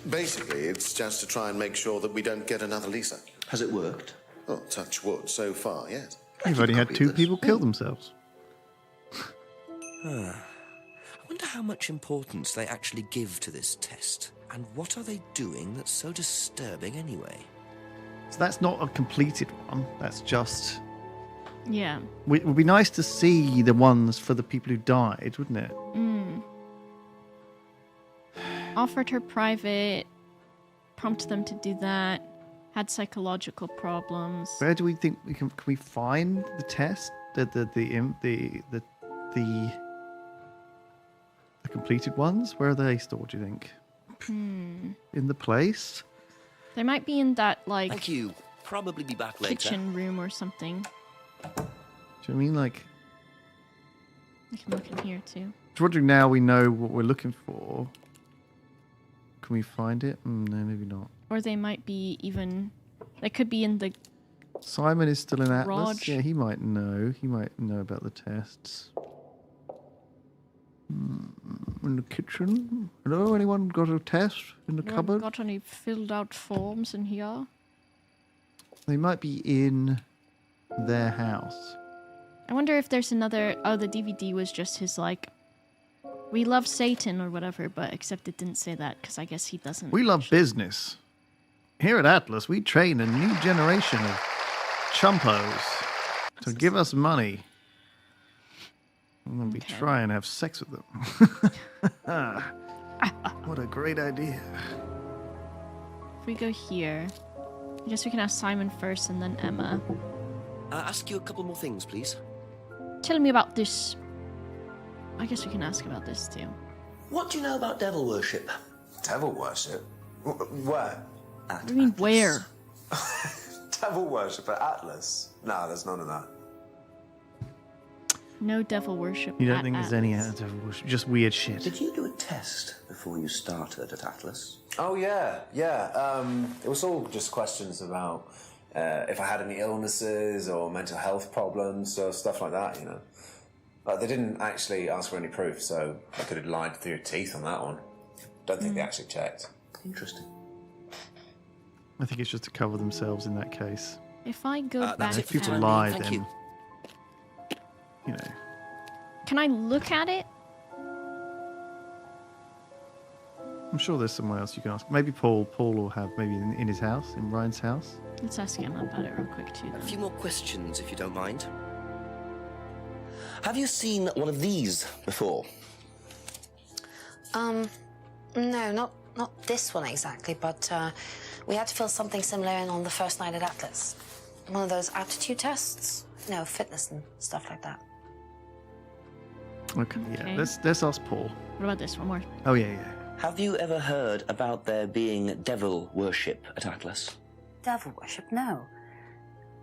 Basically, it's just to try and make sure that we don't get another Lisa. Has it worked? Oh, touch wood, so far, yes. You've already had 2 people kill themselves. I wonder how much importance they actually give to this test. And what are they doing that's so disturbing anyway? So that's not a completed one. That's just... Yeah. It would be nice to see the ones for the people who died, wouldn't it? Offered her private, prompted them to do that, had psychological problems. Where do we think we can we find the test? The completed ones? Where are they stored, do you think? In the place? They might be in that, like, Thank you. Probably be back later. kitchen room or something. Do you know what I mean? Like, I can look in here, too. just wondering now we know what we're looking for. Can we find it? No, maybe not. Or they might be even... They could be in the... Simon is still in Atlas. Raj. Yeah, he might know. He might know about the tests. In the kitchen? Hello, anyone got a test in the cupboard? Got any filled out forms in here? They might be in their house. I wonder if there's another... Oh, the DVD was just his, like... We love Satan or whatever, but except it didn't say that, because I guess he doesn't... We love business. Here at Atlas, we train a new generation of chumpos to give us money. I'm going to be trying to have sex with them. What a great idea. If we go here, I guess we can ask Simon first and then Emma. Ask you a couple more things, please. Tell me about this. I guess we can ask about this too. What do you know about devil worship? Devil worship? Where? What do you mean, where? Devil worship at Atlas? No, there's none of that. No devil worship. You don't at think there's Atlas. any devil worship? Just weird shit. Did you do a test before you started at Atlas? Oh, yeah. It was all just questions about if I had any illnesses or mental health problems or stuff like that, you know. Like, they didn't actually ask for any proof, so I could have lied through your teeth on that one. Don't think they actually checked. Interesting. I think it's just to cover themselves in that case. If I go back, If people down- lie, Thank then you. you know. Can I look at it? I'm sure there's somewhere else you can ask. Maybe Paul. Paul will have maybe in his house, in Ryan's house. Let's ask Emma about it real quick too. A Then. few more questions, if you don't mind. Have you seen one of these before? No, not this one exactly, but we had to fill something similar in on the first night at Atlas. One of those aptitude tests. No, fitness and stuff like that. Okay, Okay. yeah. Let's ask Paul. What about this one more? Oh yeah. Have you ever heard about there being devil worship at Atlas? Devil worship? No.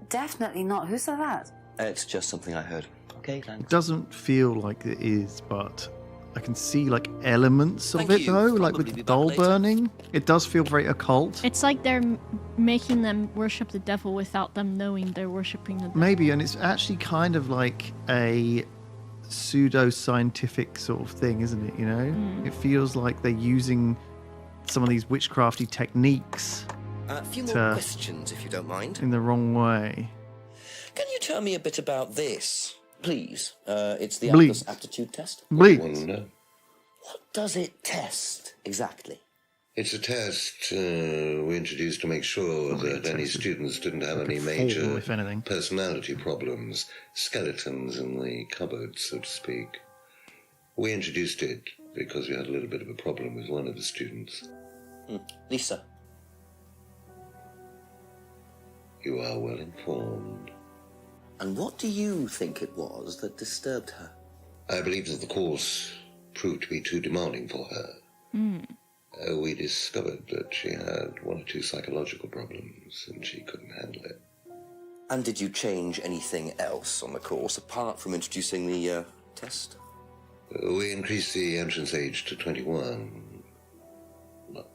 Definitely not. Who said that? It's just something I heard. Okay, It thanks. doesn't feel like it is, but I can see like elements of Thank it you. though, like Probably with be the back doll later. burning. It does feel very occult. It's like they're making them worship the devil without them knowing they're worshiping the devil. Maybe, and it's actually kind of like a pseudo-scientific sort of thing, isn't it? You know, It feels like they're using some of these witchcrafty techniques A few more to- questions, if you don't mind. in the wrong way. Can you tell me a bit about this, please? It's the Please. Atlas aptitude test. Bleed. Wonder. What does it test exactly? It's a test we introduced to make sure that any students didn't have any major if anything. personality problems, skeletons in the cupboard, so to speak. We introduced it because we had a little bit of a problem with one of the students. Lisa. You are well informed. And what do you think it was that disturbed her? I believe that the course proved to be too demanding for her. We discovered that she had one or two psychological problems and she couldn't handle it. And did you change anything else on the course apart from introducing the test? We increased the entrance age to 21. Well,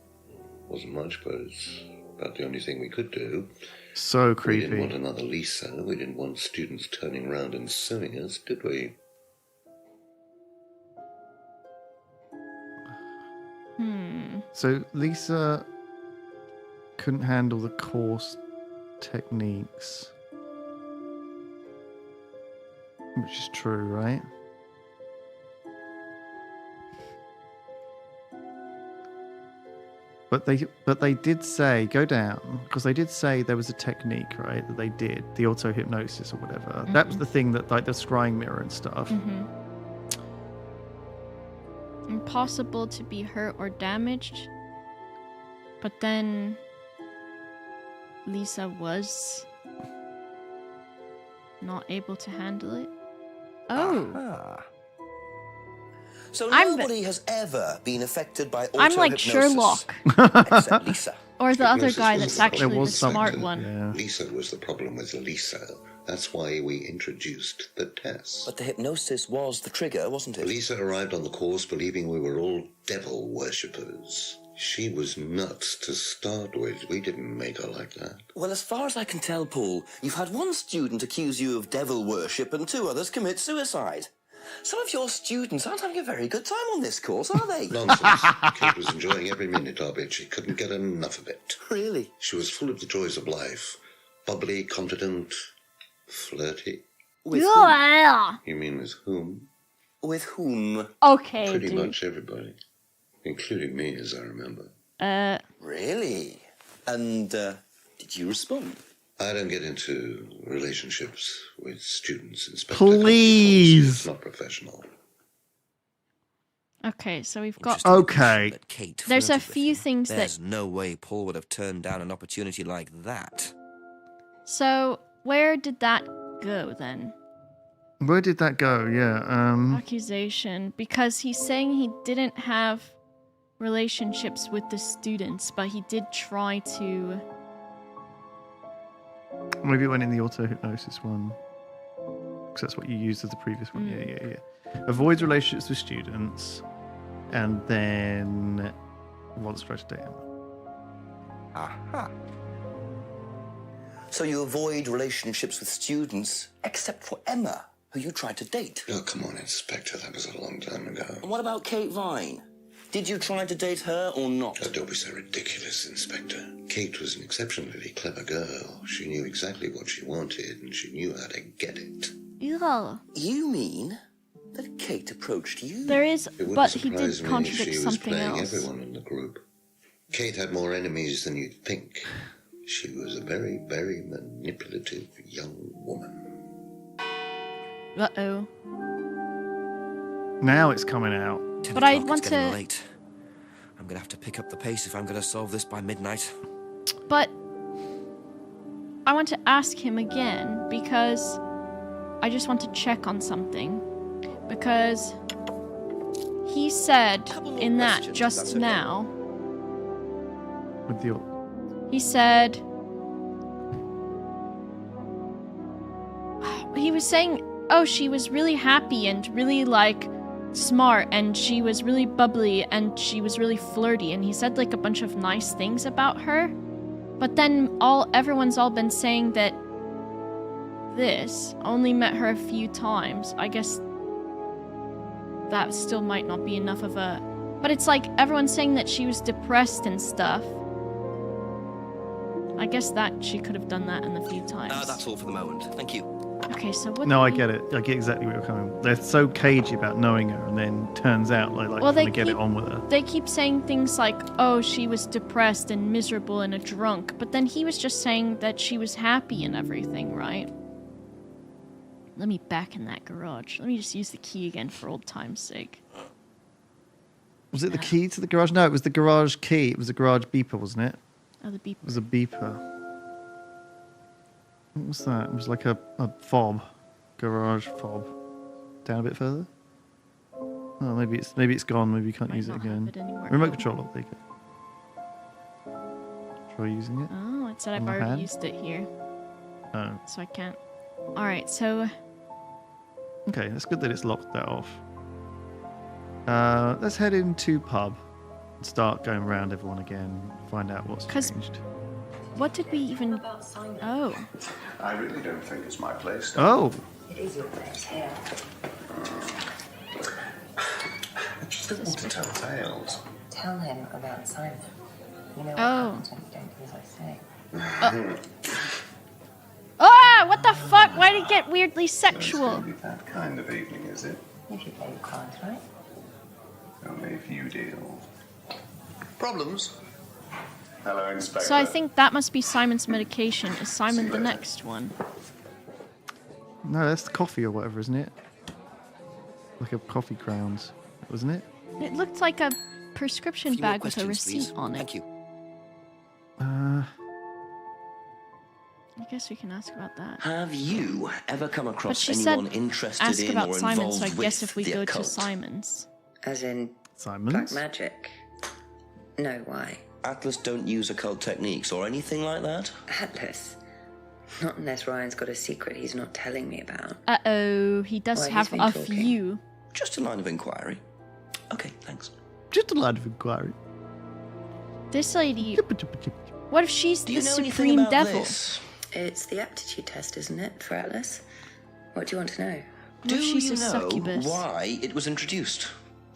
wasn't much, but it's about the only thing we could do. So We creepy. didn't want another Lisa. We didn't want students turning around and suing us, did we? So Lisa couldn't handle the course techniques, which is true, right? But they did say go down, because they did say there was a technique, right, that they did, the auto hypnosis or whatever. That was the thing that, like, the scrying mirror and stuff. Impossible to be hurt or damaged. But then Lisa was not able to handle it. Oh. So I'm- nobody has ever been affected by I'm like auto-hypnosis, Sherlock. except Lisa. Or the other Hypnosis guy was that's the actually problem. the was smart something, one. yeah. Lisa was the problem with Lisa. That's why we introduced the test. But the hypnosis was the trigger, wasn't it? Lisa arrived on the course believing we were all devil worshippers. She was nuts to start with. We didn't make her like that. Well, as far as I can tell, Paul, you've had one student accuse you of devil worship and two others commit suicide. Some of your students aren't having a very good time on this course, are they? Nonsense. Kate was enjoying every minute of it. She couldn't get enough of it. Really? She was full of the joys of life. Bubbly, confident, flirty. With Yeah. You mean with whom? With whom? Okay, Pretty dude. much everybody. Including me, as I remember. Really? And did you respond? I don't get into relationships with students, Inspector. Please. It's not professional. Okay, so we've got... Okay. Kate There's a flirted with few you. things There's no way Paul would have turned down an opportunity like that. So, where did that go, then? Where did that go? Yeah. Accusation. Because he's saying he didn't have relationships with the students, but he did try to... Maybe it went in the auto-hypnosis one. Because that's what you used as the previous one. Yeah. Avoids relationships with students. And then wants to try to date him. Aha. So you avoid relationships with students, except for Emma, who you tried to date. Oh, come on, Inspector. That was a long time ago. And what about Kate Vine? Did you try to date her or not? Oh, don't be so ridiculous, Inspector. Kate was an exceptionally clever girl. She knew exactly what she wanted, and she knew how to get it. Yeah. You mean that Kate approached you? There is, It but wouldn't he did surprise me if contradict she was something playing else. everyone in the group. Kate had more enemies than you'd think. She was a very, very manipulative young woman. Uh-oh. Now it's coming out. But I 10 o'clock, want it's getting to... late. I'm gonna have to pick up the pace if I'm gonna solve this by midnight. But I want to ask him again because I just want to check on something. Because he said in that questions, just if that's okay. now, With the... he said... He was saying, oh, she was really happy and really, like, smart, and she was really bubbly, and she was really flirty, and he said, like, a bunch of nice things about her. But then everyone's all been saying that this only met her a few times. I guess that still might not be enough of a... But it's like, everyone's saying that she was depressed and stuff. I guess that she could have done that in a few times. That's all for the moment. Thank you. Okay, so what... No, I get it. I get exactly where you're coming from. They're so cagey about knowing her, and then turns out like Well, trying they to get it on with her. They keep saying things like, oh, she was depressed and miserable and a drunk, but then he was just saying that she was happy and everything, right? Let me back in that garage. Let me just use the key again for old time's sake. Was it the key to the garage? No, it was the garage key. It was the garage beeper, wasn't it? Oh, the beeper. It was a beeper. What was that? It was like a fob. Garage fob. Down a bit further? Oh, maybe it's gone. Maybe you can't Might use it not again. have it anymore. Remote control. There you go. Try using it. Oh, it said On I've the already hand? used it here, Oh. so I can't. Alright, so... Okay, that's good that it's locked that off. Let's head into pub and start going around everyone again. Find out what's 'Cause- changed. What did we even... Oh. I really don't think it's my place. Oh! It is your place here. I just don't want to tell tales. Tell him about Simon. You know what Oh. happens when you don't do as I say. Ah! What the fuck? Why did it get weirdly sexual? Maybe that kind of evening, is it? If you play your cards right. Only if you deal. Problems? Hello, Inspector. So I think that must be Simon's medication. Is Simon the next one? No, that's the coffee or whatever, isn't it? Like a coffee grounds, wasn't it? It looked like a prescription Few more bag with a questions, receipt please. on it. Thank you. I guess we can ask about that. Have you ever come But across she anyone said interested ask in about or Simon, involved so I with guess if we the go occult? to Simon's. As in Simon's? black magic. No, why? Atlas don't use occult techniques or anything like that? Atlas. Not unless Ryan's got a secret he's not telling me about. Uh-oh, he does Why, he's have been a talking. few. Just a line of inquiry. Okay, thanks. Just a line of inquiry. This lady... What if she's Do the you know anything supreme about devil? this? It's the aptitude test, isn't it, for Atlas? What do you want to know? What if she's you a know succubus? why it was introduced?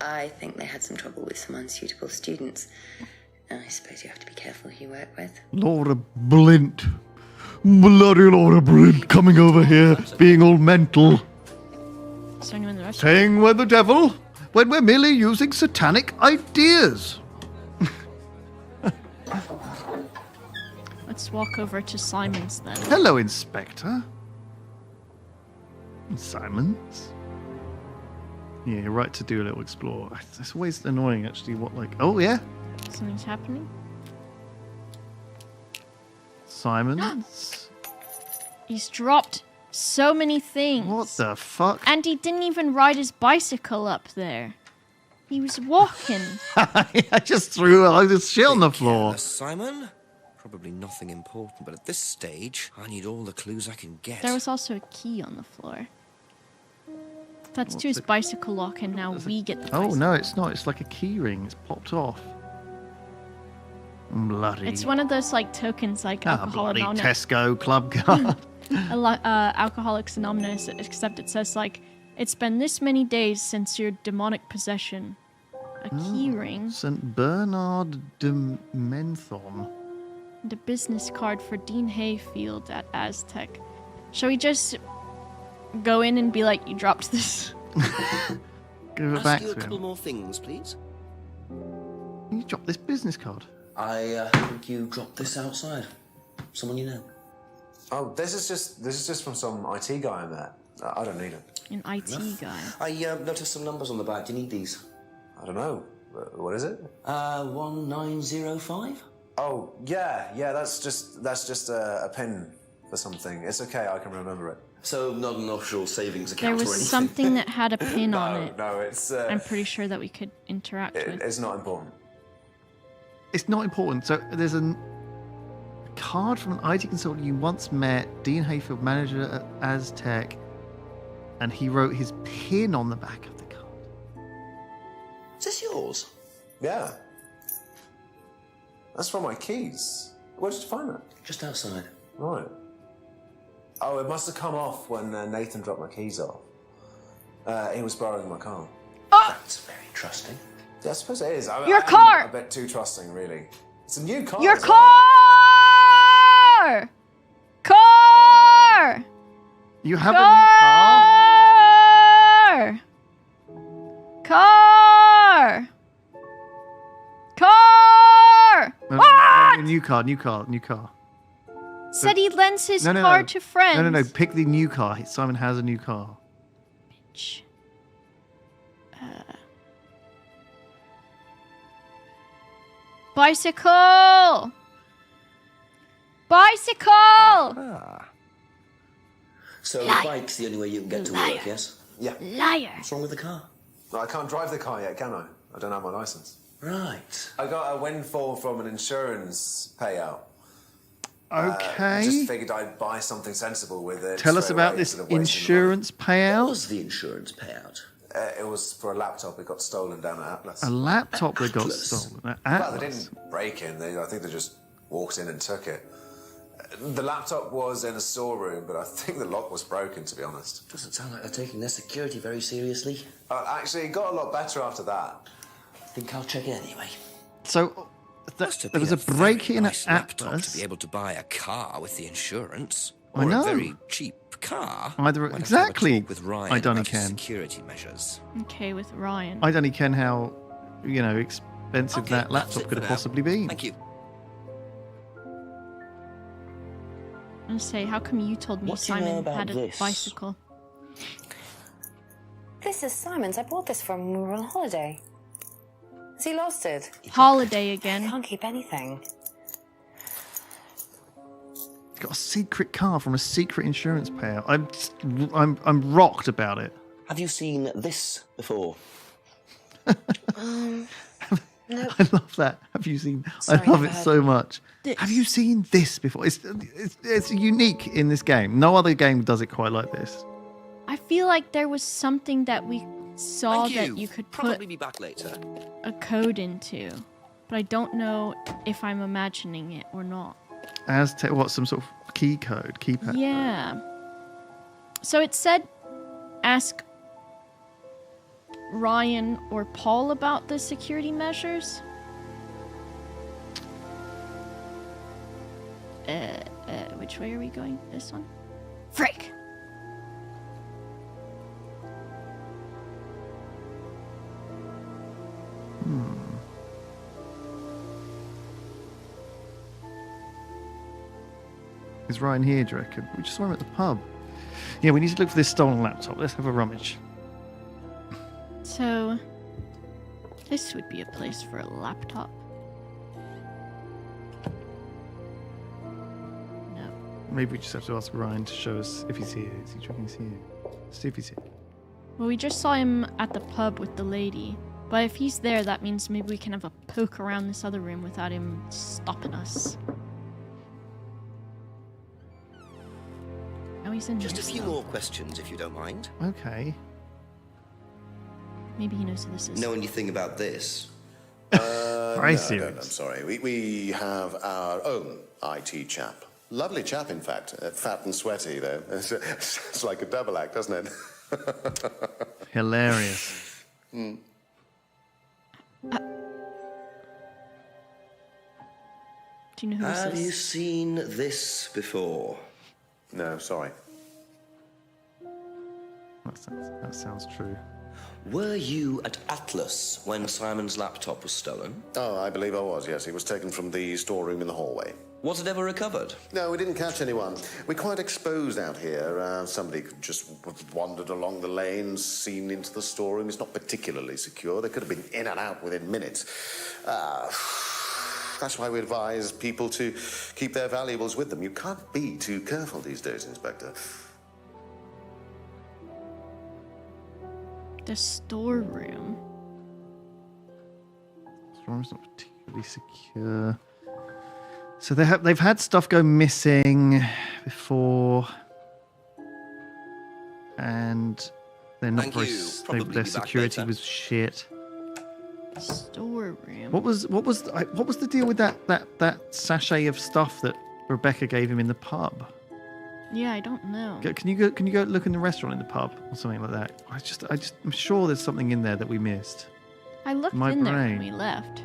I think they had some trouble with some unsuitable students. I suppose you have to be careful who you work with. Laura Blint. Bloody Laura Blint coming over here, being all mental. Is there anyone in the restaurant? Saying we're the devil when we're merely using satanic ideas. Let's walk over to Simon's then. Hello, Inspector. Simons. Yeah, you're right to do a little explore. It's always annoying, actually. What, like? Oh yeah. Something's happening. Simons. He's dropped so many things. What the fuck? And he didn't even ride his bicycle up there. He was walking. I just threw all this shit on the floor. Careless, Simon. Probably nothing important, but at this stage, I need all the clues I can get. There was also a key on the floor. That's What's to his it? bicycle lock, and now we get the Oh bicycle. no, it's not. It's like a key ring. It's popped off. Bloody. It's one of those like tokens, like Alcohol bloody Anonymous. Tesco club card. Alcoholics Anonymous, except it says like, it's been this many days since your demonic possession. A key ring. St. Bernard de Menthon. And a business card for Dean Hayfield at Aztec. Shall we just go in and be like, you dropped this? Give it Ask back you a to couple him. more things, please. You dropped this business card. I think you dropped this outside. Someone you know. Oh, this is just from some IT guy I met. I don't need it. An IT guy. I noticed some numbers on the back. Do you need these? I don't know. What is it? 1905. Oh yeah. That's just a pin for something. It's okay. I can remember it. So not an offshore savings There account or was anything. something that had a pin on it. No, it's. I'm pretty sure that we could interact with. It's not important. It's not important. So there's a card from an IT consultant you once met, Dean Hayfield, manager at Aztec, and he wrote his pin on the back of the card. Is this yours? Yeah. That's from my keys. Where did you find that? Just outside. Right. Oh, it must have come off when Nathan dropped my keys off. He was borrowing my car. That's very trusting. Yeah, I suppose it is. Your car! I'm a bit too trusting, really. It's a new car. Your as well. car! Car! You have a new car? Car! Car! No, What? New car. Said he lends his No. car to friends. No. Pick the new car. Simon has a new car. Bitch. Bicycle! Bicycle! So Liar. the bike's the only way you can get to work, yes? Yeah. Liar. What's wrong with the car? No, I can't drive the car yet, can I? I don't have my license. Right. I got a windfall from an insurance payout. Okay. Just figured I'd buy something sensible with it. Tell us straight about away this instead of wasting insurance What payout. was the insurance payout? It was for a laptop. It got stolen down at Atlas. A laptop that got Atlas. stolen. Well, Atlas. they didn't break in. I think they just walked in and took it. The laptop was in a storeroom, but I think the lock was broken, to be honest. Doesn't sound like they're taking their security very seriously. Actually, it got a lot better after that. I think I'll check it anyway. So Must have there was a been break-in very at nice laptop Atlas. to be able to buy a car with the insurance. I Or know. a very cheap car. Either Might have to have a exactly. talk with Ryan I don't about his can. security measures. Okay, with Ryan. I don't ken how, expensive that that's laptop it could for have now. possibly been. Thank you. I'm gonna say, how come you told me What do you know Simon about had a this? bicycle? This is Simon's. I bought this from when we were on holiday. Has he lost it? Holiday I again. can't keep anything. Got a secret car from a secret insurance payout. I'm rocked about it. Have you seen this before? No. I love that. Have you seen? Sorry, I love go it ahead. so much. This. Have you seen this before? It's unique in this game. No other game does it quite like this. I feel like there was something that we saw Thank that you could Probably put be back later. a code into, but I don't know if I'm imagining it or not. What, some sort of key code, keypad? Yeah. So it said, ask Ryan or Paul about the security measures. Which way are we going? This one? Frick! Is Ryan here, do you reckon? We just saw him at the pub. Yeah, we need to look for this stolen laptop. Let's have a rummage. So, this would be a place for a laptop. No. Maybe we just have to ask Ryan to show us if he's here. Is he trying to see here? See if he's here. Well, we just saw him at the pub with the lady. But if he's there, that means maybe we can have a poke around this other room without him stopping us. Oh, he's in Just a here few still. more questions, if you don't mind. Okay. Maybe he knows who this is. Know anything about this? Very No, serious. I'm sorry. We have our own IT chap. Lovely chap, in fact. Fat and sweaty, though. It's like a double act, doesn't it? Hilarious. Do you know who this Have is? you seen this before? No, sorry. That sounds true. Were you at Atlas when Simon's laptop was stolen? Oh, I believe I was, yes. It was taken from the storeroom in the hallway. Was it ever recovered? No, we didn't catch anyone. We're quite exposed out here. Somebody could just wandered along the lanes, seen into the storeroom. It's not particularly secure. They could have been in and out within minutes. That's why we advise people to keep their valuables with them. You can't be too careful these days, Inspector. The storeroom. Storeroom's not particularly secure. So they've had stuff go missing before, and they're not Thank very. you. Probably Their be back security later. was shit. Storeroom. What was the deal with that sachet of stuff that Rebecca gave him in the pub? Yeah, I don't know. Can you go look in the restaurant in the pub or something like that? I'm sure there's something in there that we missed. I looked My in there when brain. we left.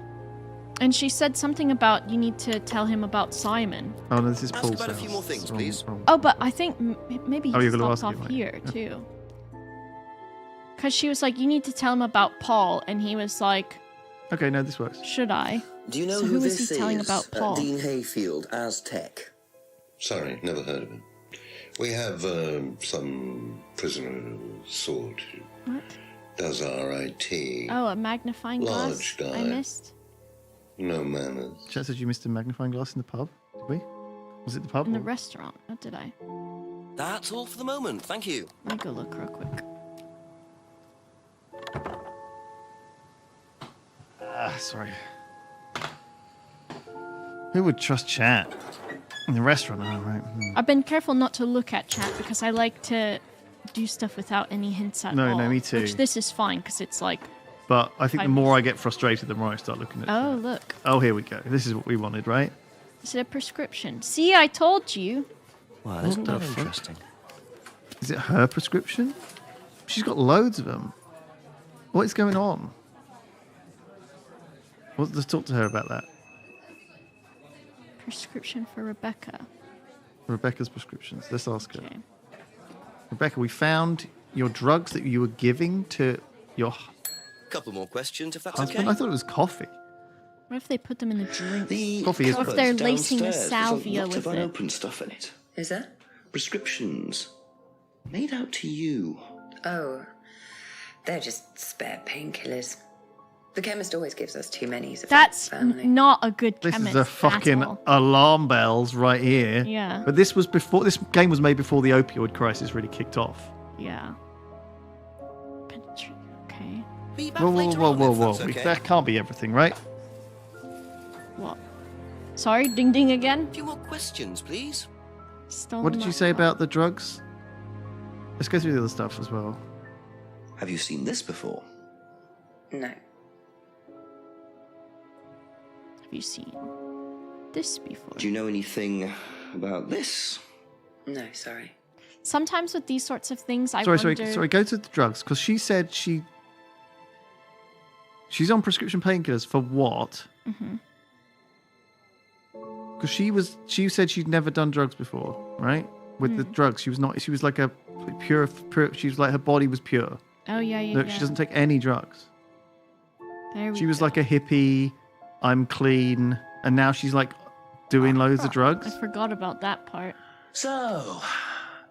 And she said something about you need to tell him about Simon. Oh no, this is Ask Paul's about a house. few more things, Wrong- please. wrong. Oh, but I think maybe Oh, he you're gonna stopped ask off him, right? here too. Because she was like, you need to tell him about Paul. And he was like, Okay, no, this works. should I? Do you know So who who is this he telling is? about Paul? Dean Hayfield, Aztec. Sorry, never heard of him. We have some prisoner sort who What? does our IT. Oh, a magnifying glass Large guy. I missed No manners. Chat said you missed a magnifying glass in the pub. Did we? Was it the pub? in the or- restaurant. What did I? That's all for the moment. Thank you. Let me go look real quick. Sorry. Who would trust chat in the restaurant? Oh, right. I've been careful not to look at chat because I like to do stuff without any hints at No, all. no, me too. Which this is fine because it's like, But I think the I'm- more I get frustrated, the more I start looking at. oh look, Oh, here we go. This is what we wanted, right? is it a prescription? See, I told you. Wow, isn't that interesting? Is it her prescription? She's got loads of them. What is going on? Let's talk to her about that. Prescription for Rebecca. Rebecca's prescriptions. Let's ask her. Okay. Rebecca, we found your drugs that you were giving to your Couple more questions, if that's husband. okay. I thought it was coffee. What if they put them in the drinks? The Coffee is- Or if they're cupboard lacing the downstairs, salvia there's a lot with of it. unopened stuff in it. Is there? Prescriptions. Made out to you. Oh, they're just spare painkillers. The chemist always gives us too many. He's a That's family. not a good This chemist is a fucking at all. alarm bells right here. Yeah. But this was before. This game was made before the opioid crisis really kicked off. Yeah. Okay. Be back Whoa, later whoa, on, whoa, if whoa! that's okay. That can't be everything, right? What? Sorry, ding ding again. A few more questions, please. Stolen What did you say laptop. about the drugs? Let's go through the other stuff as well. Have you seen this before? No. Have you seen this before? Do you know anything about this? No, sorry. Sometimes with these sorts of things, I Sorry. wonder... Go to the drugs because she said she's on prescription painkillers for what? Mm-hmm. Because she said she'd never done drugs before, right? With the drugs, she was not. She was like a pure. She was like her body was pure. Oh yeah, yeah. Look, yeah. she doesn't take any drugs. There we She was go. like a hippie. I'm clean, and now she's like doing loads of drugs. I forgot about that part. So,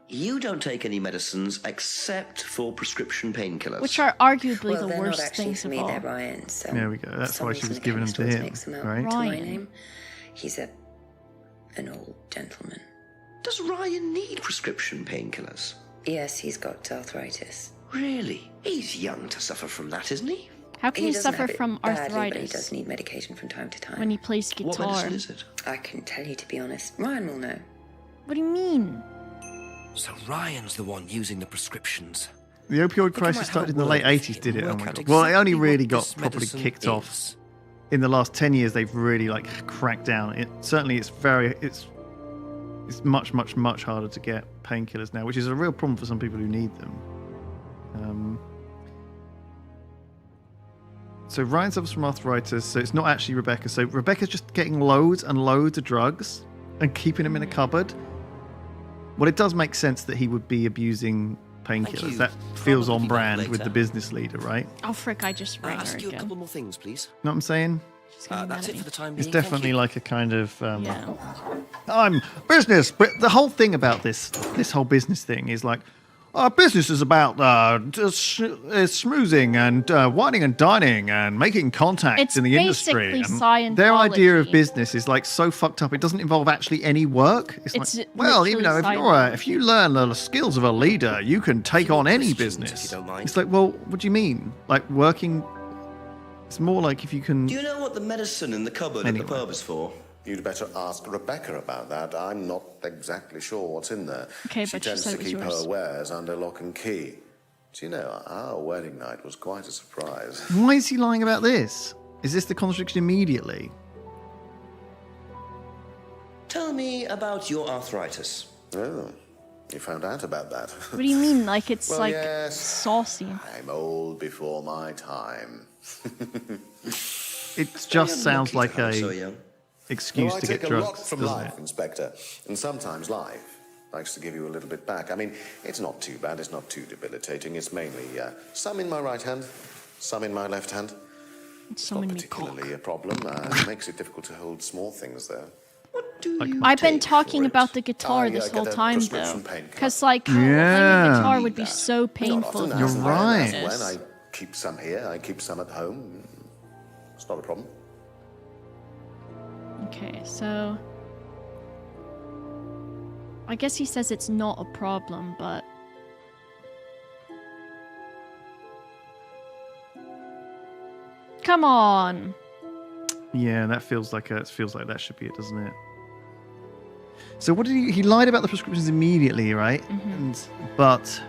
you don't take any medicines except for prescription painkillers. Which are arguably Well, the they're worst not actually things for of me, all. they're Ryan's. There we go. That's why she was giving them to him, right? To my Ryan. name. He's an old gentleman. Does Ryan need prescription painkillers? Yes, he's got arthritis. Really? He's young to suffer from that, isn't he? How can He you doesn't suffer have it from badly, but he arthritis does need medication from time to time. when he plays What guitar? medicine is it? I couldn't tell you, to be honest. Ryan will know. What do you mean? So Ryan's the one using the prescriptions. The opioid crisis started in the late 80s, did it? Oh my god. Well, it only really got properly kicked off in the last 10 years. They've really like cracked down. It certainly it's much harder to get painkillers now, which is a real problem for some people who need them. So Ryan suffers from arthritis, so it's not actually Rebecca. So Rebecca's just getting loads and loads of drugs and keeping them in a cupboard. Well, it does make sense that he would be abusing painkillers. That feels on brand with the business leader, right? Oh, frick, I just rang her Ask you a again. couple more things, please. Know what I'm saying? She's getting mad That's at it me. for the time being. It's Thank definitely you. like a kind of Yeah. I'm business, but the whole thing about this whole business thing is like, business is about schmoozing and whining and dining and making contacts It's in the industry. basically And their idea of Scientology. business is like so fucked up. It doesn't involve actually any work. It's It's like, well, you know, literally if you learn the skills of a leader, you can take on any Questions, business. if you don't mind. It's like, well, what do you mean? Like working? It's more like if you can. Do you know what the medicine in the cupboard Anyway. at the pub is for? You'd better ask Rebecca about that. I'm not exactly sure what's in there. Okay, she but she tends said to it was keep yours. her wares under lock and key. Do you know, our wedding night was quite a surprise. Why is he lying about this? Is this the contradiction immediately? Tell me about your arthritis. Oh, you found out about that. What do you mean? Like it's Well, like yes. saucy. I'm old before my time. It just sounds like So a young. excuse Well, I to take get a lot drugs, from doesn't life, it? Inspector. And sometimes life likes to give you a little bit back. I mean, it's not too bad, it's not too debilitating. It's mainly some in my right hand, some in my left hand. Some in Not me cock. particularly a problem. Makes it difficult to hold small things, though. What do you I've been take talking for it? about the guitar I, this get whole a time though, prescription painkiller. because like playing Yeah. the guitar would be so Not painful. often, for You're as and right. when. As when I keep some here, I keep some at home. It's not a problem. Okay, so I guess he says it's not a problem, but come on. Yeah, that feels like that should be it, doesn't it? So what did he lied about the prescriptions immediately, right? But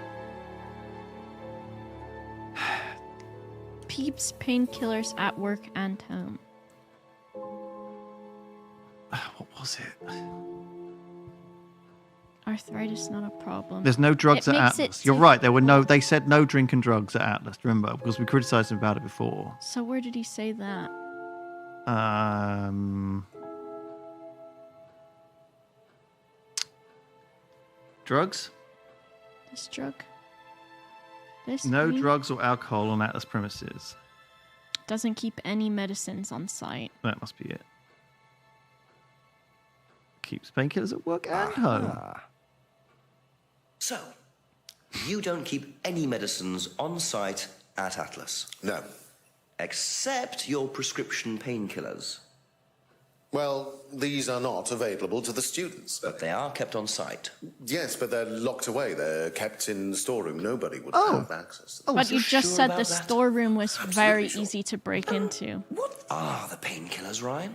Peeps painkillers at work and home. what was it? Arthritis not a problem. There's no drugs It at makes it Atlas. You're seem- right. They said no drinking drugs at Atlas. Remember, because we criticized him about it before. So where did he say that? Drugs? This drug? This No green drugs or alcohol on Atlas premises. doesn't keep any medicines on site. That must be it. Keeps painkillers at work and home. So, you don't keep any medicines on site at Atlas, No. except your prescription painkillers. Well, these are not available to the students. But they are kept on site. Yes, but they're locked away. They're kept in the storeroom. Nobody would Oh. have access to them. But you just sure said about the that? storeroom was very Absolutely sure. easy to break into. What are the painkillers, Ryan?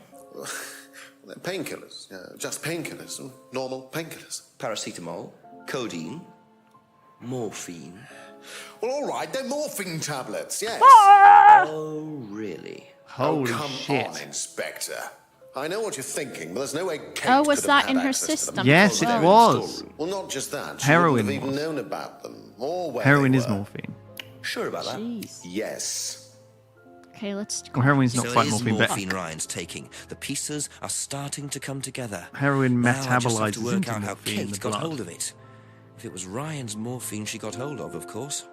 They're painkillers. Just painkillers. Normal painkillers. Paracetamol, codeine, morphine. Well, all right, they're morphine tablets, yes. Oh, really? Holy come shit. on, Inspector. I know what you're thinking, but there's no way Kate Oh, was could have that in had her access to them. system? Yes, it Oh. was. Well, not just that. She Heroin wouldn't have was. even known about them or where Heroin they is were. morphine. Sure about that? Jeez. Yes. Okay, let's. Well, heroin's not So quite it is morphine, morphine but Ryan's taking. The pieces are starting to come together. heroin Now I just have metabolizes to work into out how morphine in the Kate got blood. hold of it. If it was Ryan's morphine she got hold of course.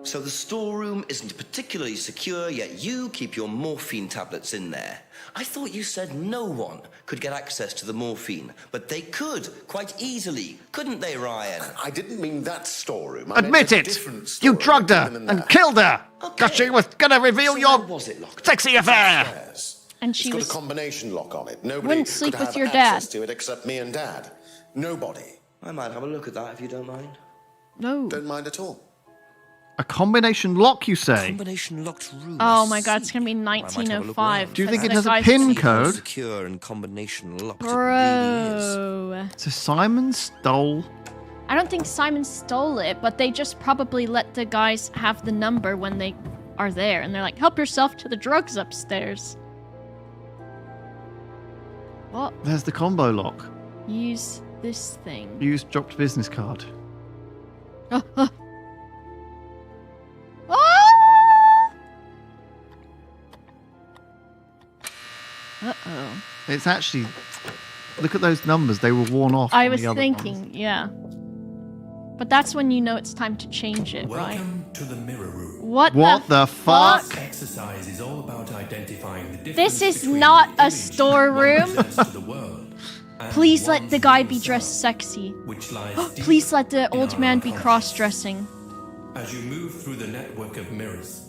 So the storeroom isn't particularly secure, yet you keep your morphine tablets in there. I thought you said no one could get access to the morphine, but they could, quite easily, couldn't they, Ryan? I didn't mean that storeroom. Admit it! You drugged her and killed her! Because she was going to reveal your sexy affair! And It's she got was... a combination lock on it. Nobody wouldn't sleep could with have your access dad. to it except me and Dad. Nobody. I might have a look at that if you don't mind. No. Don't mind at all. A combination lock, you say? Combination locked room. Oh my god, it's going to be 1905. Do you think it That's has the a guy's PIN sleep. code? Secure and combination locked. Bro. So Simon stole... I don't think Simon stole it, but they just probably let the guys have the number when they are there. And they're like, help yourself to the drugs upstairs. What? There's the combo lock. Use this thing. Use dropped business card. Ah! Uh-oh. It's actually... Look at those numbers. They were worn off. I on was the other thinking, ones. yeah. But that's when you know it's time to change it, right? Welcome to the mirror room. What the fuck? This exercise is all about identifying the difference This is between not the a image storeroom. one presents to the world and Please one let the guy be yourself, dressed sexy. which lies deep Please let the in old our man be unconscious. cross-dressing. As you move through the network of mirrors,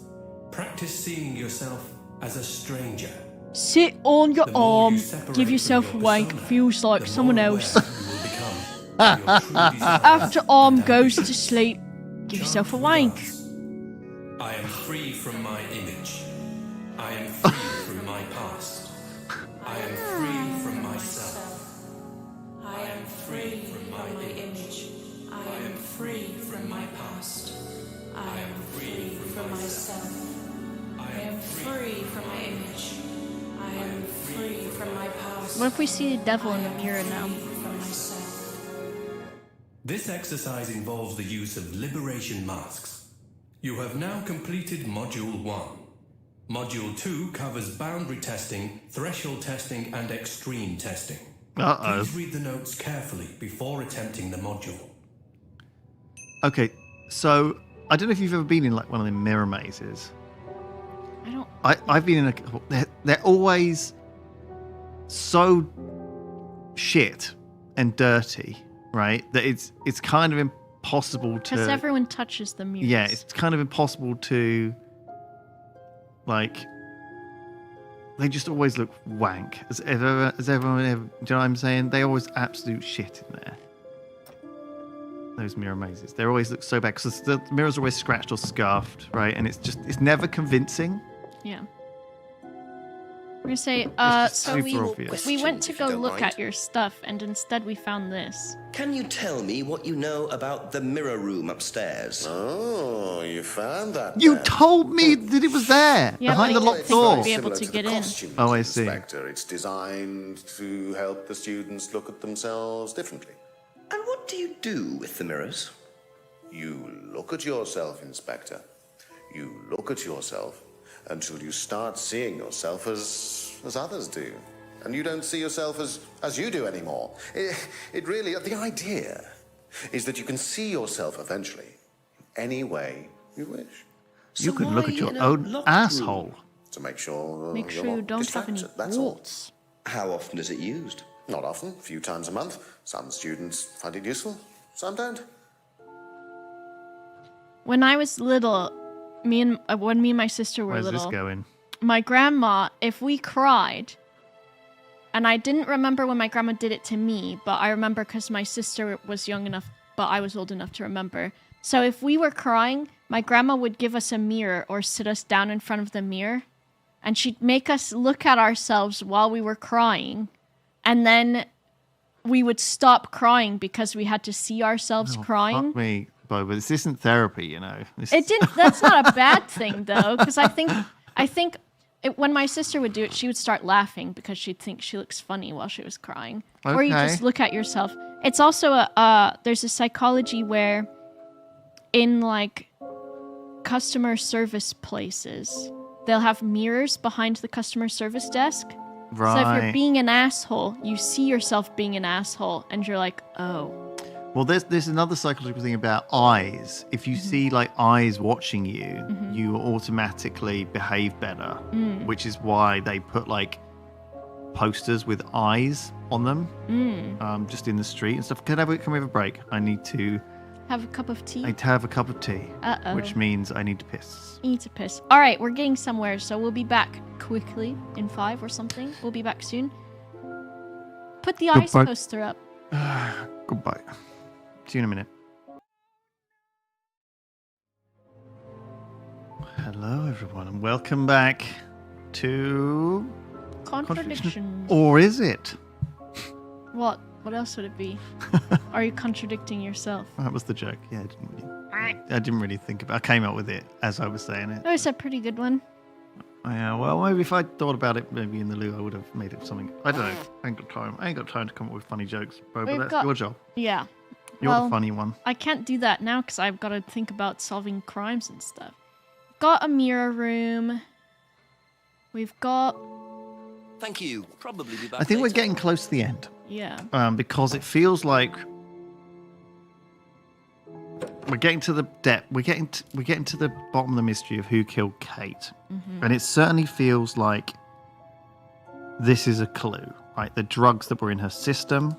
practice seeing yourself as a stranger. Sit on your The more you arm, separate give from yourself a your wank, persona, feels like the someone more else. aware you will become of your true desires After arm and goes to ambitions. sleep, give yourself a wank. I am free from my image. I am free from my past. I am free from myself. I am free from my image. I am free from my past. I am free from myself. I am free from my image. I am free from my past. What if we see the devil in the mirror now? From myself. This exercise involves the use of liberation masks. You have now completed Module 1. Module 2 covers boundary testing, threshold testing, and extreme testing. Uh-oh. Please read the notes carefully before attempting the module. Okay, so I don't know if you've ever been in like one of the mirror mazes. I don't... I've been in a couple. They're always so shit and dirty, right? That it's kind of impossible to... Because everyone touches the mirrors. Yeah, it's kind of impossible to, like, they just always look wank. Has everyone ever, do you know what I'm saying? They always absolute shit in there. Those mirror mazes. They always look so bad because the mirrors are always scratched or scuffed, right? And it's never convincing. Yeah. We're gonna say, just so super obvious. we went to if you go don't look mind. at your stuff, and instead we found this. Can you tell me what you know about the mirror room upstairs? Oh, you found that. You then. told me that it was there, Yeah, behind but the I locked think we'll door. be able to Similar get the in. costumes Oh, I see. inspector. It's designed to help the students look at themselves differently. And what do you do with the mirrors? You look at yourself, Inspector. You look at yourself until you start seeing yourself as others do. And you don't see yourself as you do anymore. It really, the idea is that you can see yourself eventually any way you wish. You could look at your why in a own locked asshole. room? To make sure Make you're sure you not don't have any distracted, that's all. warts. How often is it used? Not often, a few times a month. Some students find it useful, some don't. When I was little, when me and my sister were Where's little, this going? my grandma, if we cried, and I didn't remember when my grandma did it to me, but I remember because my sister was young enough, but I was old enough to remember. So if we were crying, my grandma would give us a mirror or sit us down in front of the mirror, and she'd make us look at ourselves while we were crying, and then we would stop crying because we had to see ourselves crying. Fuck me, Boba. This isn't therapy, you know. It didn't. That's not a bad thing though, because I think when my sister would do it, she would start laughing because she'd think she looks funny while she was crying. Or you Okay. just look at yourself. It's also there's a psychology where in like customer service places, they'll have mirrors behind the customer service desk. So if you're Right. being an asshole, you see yourself being an asshole, and you're like, oh. Well, there's another psychological thing about eyes. If you see like eyes watching you, you automatically behave better, which is why they put like posters with eyes on them, just in the street and stuff. Can we have a break? I need to have a cup of tea. I need to have a cup of tea, Uh-oh. which means I need to piss. You need to piss. All right, we're getting somewhere, so we'll be back quickly in 5 or something. We'll be back soon. Put the ice Goodbye. poster up. Goodbye. See you in a minute. Hello, everyone, and welcome back to Contradiction. Or is it? What? What else would it be? Are you contradicting yourself? That was the joke. Yeah, I didn't really think about it. I came up with it as I was saying it. That was a pretty good one. Yeah, well, maybe if I'd thought about it maybe in the loo, I would have made it something. I don't know. I ain't got time. I ain't got time to come up with funny jokes, bro, but that's your job. Yeah. You're well, the funny one. I can't do that now because I've got to think about solving crimes and stuff. Got a mirror room. We've got... Thank you. Probably be back I think we're later. getting close to the end. Yeah. Because it feels like we're getting to the depth. We're getting to the bottom of the mystery of who killed Kate, and it certainly feels like this is a clue. Like the drugs that were in her system,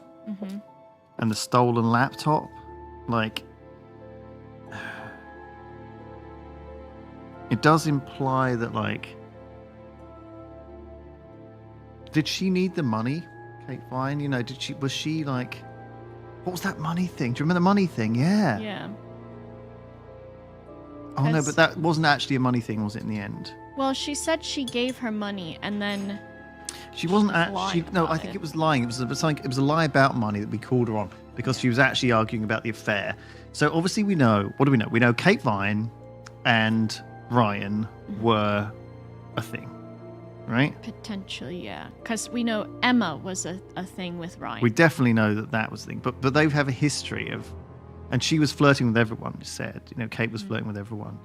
and the stolen laptop. Like it does imply that like. Did she need the money, Kate Vine? You know, was she like, what was that money thing? Do you remember the money thing? Yeah. Yeah. Oh no, but that wasn't actually a money thing, was it, in the end? Well, she said she gave her money and then... She wasn't actually... lied No, about I think it. it was lying. It was a lie about money that we called her on because she was actually arguing about the affair. So obviously we know... What do we know? We know Kate Vine and Ryan were a thing. Right? Potentially, yeah. Because we know Emma was a thing with Ryan. We definitely know that was the thing. But they have a history of... And she was flirting with everyone, you said. You know, Kate was flirting with everyone.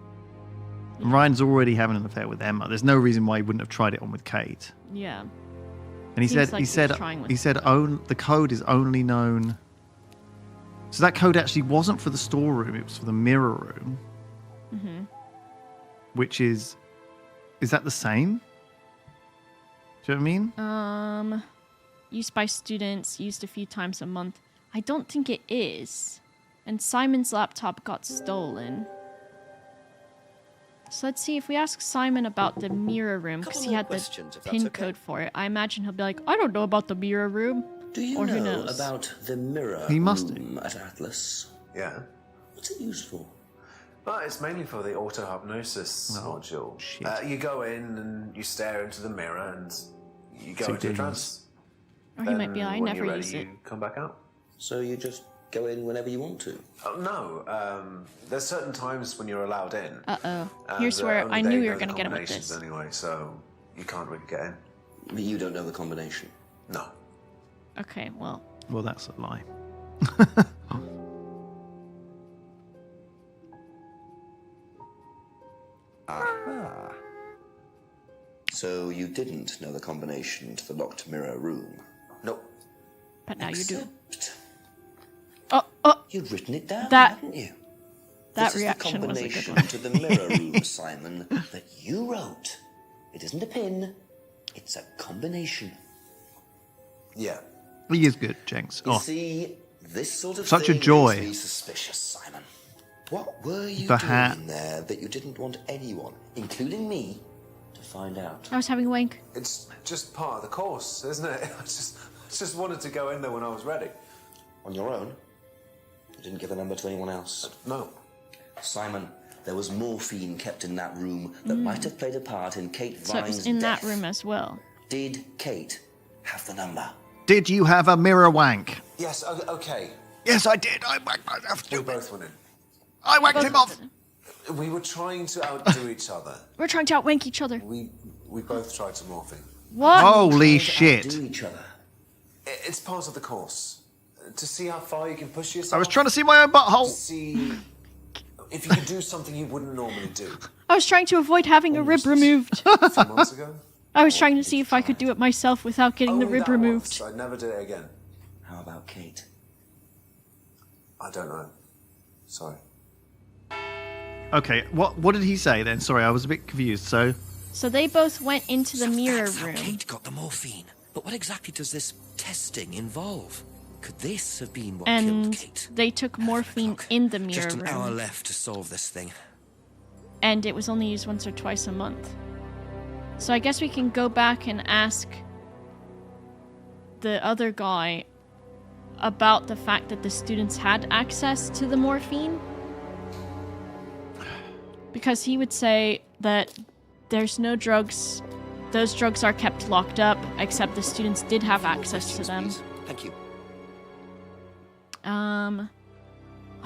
And Ryan's already having an affair with Emma. There's no reason why he wouldn't have tried it on with Kate. Yeah. And he Seems said, like he said, trying with he said, the code is only known. So that code actually wasn't for the storeroom; it was for the mirror room. Which is that the same? Do you know what I mean? Used by students, used a few times a month. I don't think it is. And Simon's laptop got stolen. So let's see if we ask Simon about the mirror room because he had the questions, if that's pin okay. code for it. I imagine he'll be like, I don't know about the mirror room. Do you or who know knows? about the mirror He must room at Atlas? Yeah. What's it used for? Well, it's mainly for the auto-hypnosis module. Shit. You go in and you stare into the mirror and you go So into a goodness. trance. Or he might be like, I When never you're ready, use it. you come back out. So you just go in whenever you want to? Oh, no. There's certain times when you're allowed in. Uh-oh. and, Here's where only I they knew we know were the going to get him with combinations this. Anyway, so you can't really get in. But you don't know the combination? No. Okay, well. Well, that's a lie. Aha. So you didn't know the combination to the locked mirror room? Nope. But now you do. Except Oh, you'd written it down, That- hadn't you? that This reaction was is a the good combination one. to the mirror room, Simon, that you wrote. It isn't a pin. It's a combination. Yeah. He is good, Jenks. You Oh, see, this sort of Such a thing joy. makes me suspicious, Simon. What were you The doing hat. there that you didn't want anyone, including me, to find out? I was having a wank. It's just part of the course, isn't it? I just wanted to go in there when I was ready. On your own? You didn't give the number to anyone else? No. Simon, there was morphine kept in that room that might have played a part in Kate Vine's So it was in death. that room as well. Did Kate have the number? did you have a mirror wank? Yes, okay. Yes, I did. I wanked myself. We both went in. I wanked him off. We were trying to outdo each other. We're trying to outwank each other. We both tried to morphine. What? Holy Trying to shit! outdo each other. It's part of the course. To see how far you can push yourself. I was trying to see my own butthole. To see if you could do something you wouldn't normally do. I was trying to avoid having a rib removed. A few months ago. I was trying to see if I could do it myself without getting the Only rib that removed. once. I'd never do it again. How about Kate? I don't know. Sorry. Okay, what did he say then? Sorry, I was a bit confused. So they both went into the mirror That's how room. Kate got the morphine. But what exactly does this testing involve? Could this have been what And killed Kate? they took morphine in the mirror Just an room. hour left to solve this thing. And it was only used once or twice a month. So I guess we can go back and ask the other guy about the fact that the students had access to the morphine. Because he would say that there's no drugs, those drugs are kept locked up, except the students did have access to them. Thank you.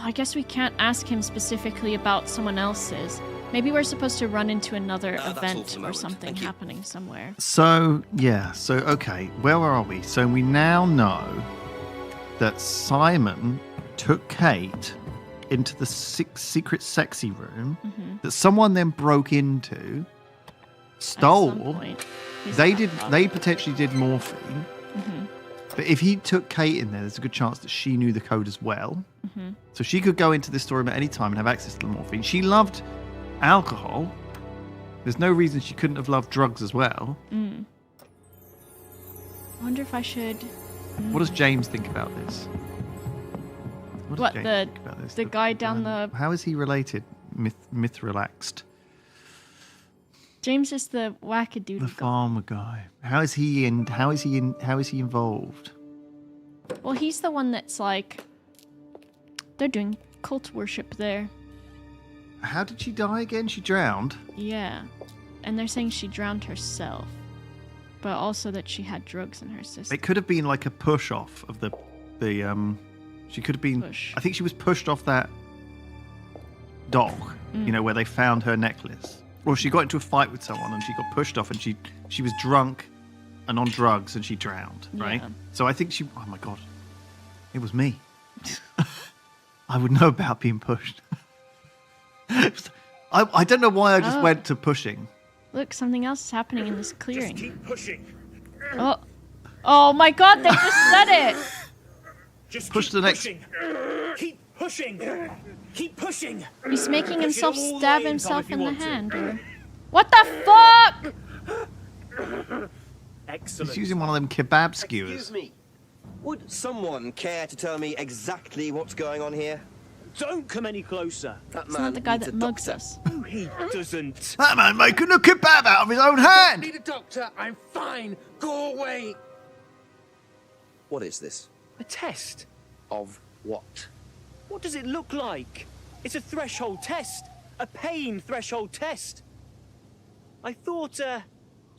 I guess we can't ask him specifically about someone else's. Maybe we're supposed to run into another that's all for event the or moment. something Thank you. happening somewhere. Okay, where are we? So we now know that Simon took Kate into the secret sexy room that someone then broke into, stole. They potentially did morphine. But if he took Kate in there, there's a good chance that she knew the code as well. So she could go into this storeroom at any time and have access to the morphine. She loved alcohol. There's no reason she couldn't have loved drugs as well. I wonder if I should... What does James think about this? What, the guy down the... How is he related? Myth relaxed. James is the wackadoodle The farmer guy. How is he involved? Well, he's the one that's like... They're doing cult worship there. How did she die again? She drowned? Yeah. And they're saying she drowned herself. But also that she had drugs in her system. It could have been like a push off of the she could have been I think she was pushed off that dock, where they found her necklace. Or she got into a fight with someone and she got pushed off and she was drunk and on drugs and she drowned, right? Yeah. So I think oh my god. It was me. I would know about being pushed. I don't know why I just went to pushing. Look, something else is happening in this clearing. Just keep pushing. Oh my god, they just said it! Just push keep the next. pushing. Keep pushing. Keep pushing. He's making himself Push it all the stab way in, Tom, himself if you in the want to. hand. Or... What the fuck? Excellent. He's using one of them kebab skewers. Excuse me. Would someone care to tell me exactly what's going on here? Don't come any closer. That It's man not the guy needs that a mugs doctor. us. No, he doesn't. That man making a kebab out of his own hand! Need a doctor. I'm fine. Go away. What is this? A test. Of what? What does it look like? It's a threshold test. A pain threshold test. I thought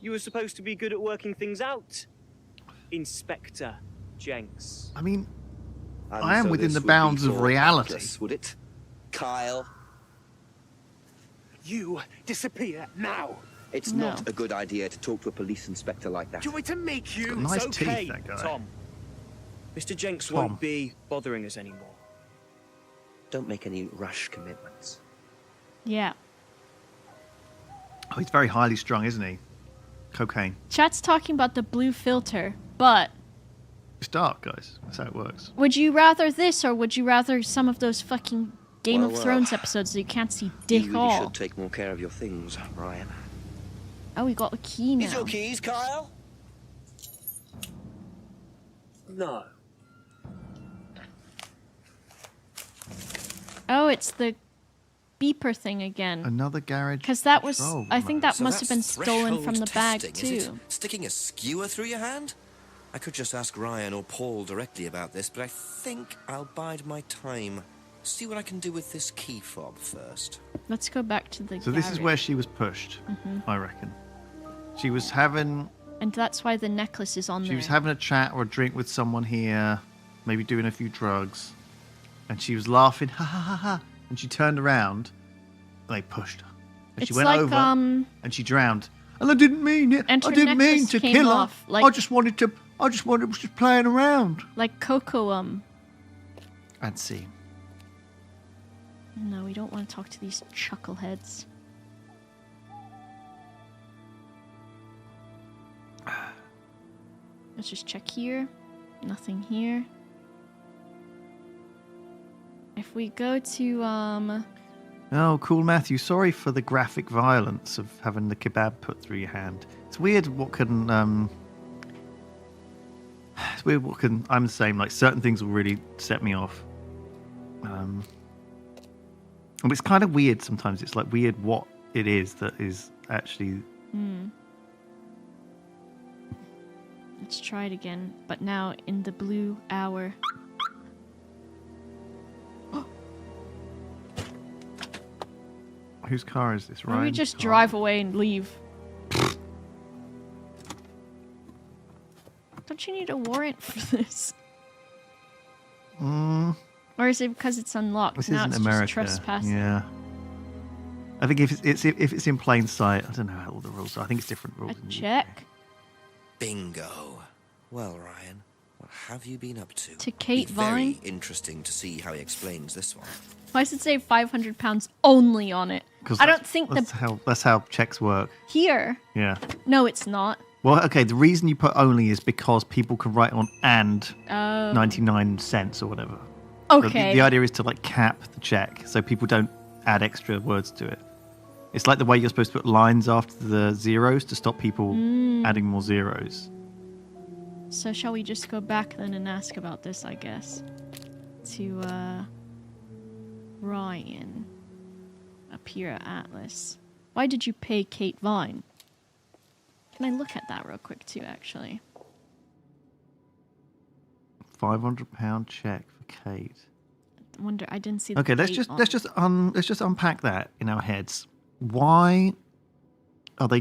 you were supposed to be good at working things out, Inspector Jenks. I mean, And I am so within this the would be bounds of for reality. Atlas, would it? Kyle? You disappear now. It's No. not a good idea to talk to a police inspector like that. Do you want me to make you? got nice It's okay, teeth, that guy. Tom. Mr. Jenks Tom. won't be bothering us anymore. Don't make any rash commitments. Yeah. Oh, he's very highly strung, isn't he? Cocaine. Chat's talking about the blue filter, but It's dark, guys. That's how it works. would you rather this or would you rather some of those fucking Game Well, of Thrones episodes that you can't see dick You really all? should take more care of your things, Ryan. Oh, we got a key now. Is your keys, Kyle? No. Oh, it's the beeper thing again. Another garage. Because that was, control I think that So must have been that's stolen from the threshold bag testing, is too. it? Sticking a skewer through your hand? I could just ask Ryan or Paul directly about this, but I think I'll bide my time. See what I can do with this key fob first. Let's go back to the So this is garage. where she was pushed, Mhm. I reckon. She was having And that's why the necklace is on she there. was having a chat or a drink with someone here, maybe doing a few drugs, and she was laughing, ha ha ha ha. And she turned around, and they pushed her. And she It's went like, over, um, and she drowned. And I didn't mean it. And I her didn't mean necklace to came kill her. off, like- I just wanted, was just playing around. Like Coco, And see. No, we don't want to talk to these chuckleheads. Let's just check here. Nothing here. if we go to Oh, cool, Matthew. Sorry for the graphic violence of having the kebab put through your hand. It's weird what can I'm the same, like certain things will really set me off. And it's kind of weird sometimes. It's like weird what it is that is actually Let's try it again, but now in the blue hour. Whose car is this? Why don't we Ryan's just car? drive away and leave? Don't you need a warrant for this? Mm, Or is it because it's unlocked? this now isn't it's America. just trespassing. Yeah. I think if it's in plain sight, I don't know how all the rules are. I think it's different rules. in the Check. Bingo. Well, Ryan, what have you been up to? To Kate Be Vine? Very interesting to see how he explains this one. Why does it say 500 pounds only on it? 'Cause I don't think that's how checks work. here. Yeah. No, it's not. Well, okay. The reason you put only is because people can write on and Oh. 99 cents or whatever. So Okay. the idea is to like cap the check so people don't add extra words to it. It's like the way you're supposed to put lines after the zeros to stop people adding more zeros. So shall we just go back then and ask about this, I guess? To, Ryan. Up here at Atlas. Why did you pay Kate Vine? Can I look at that real quick too, actually? £500 check for Kate. I wonder, I didn't see the Okay, let's date just on let's it. just unpack that in our heads. Why are they?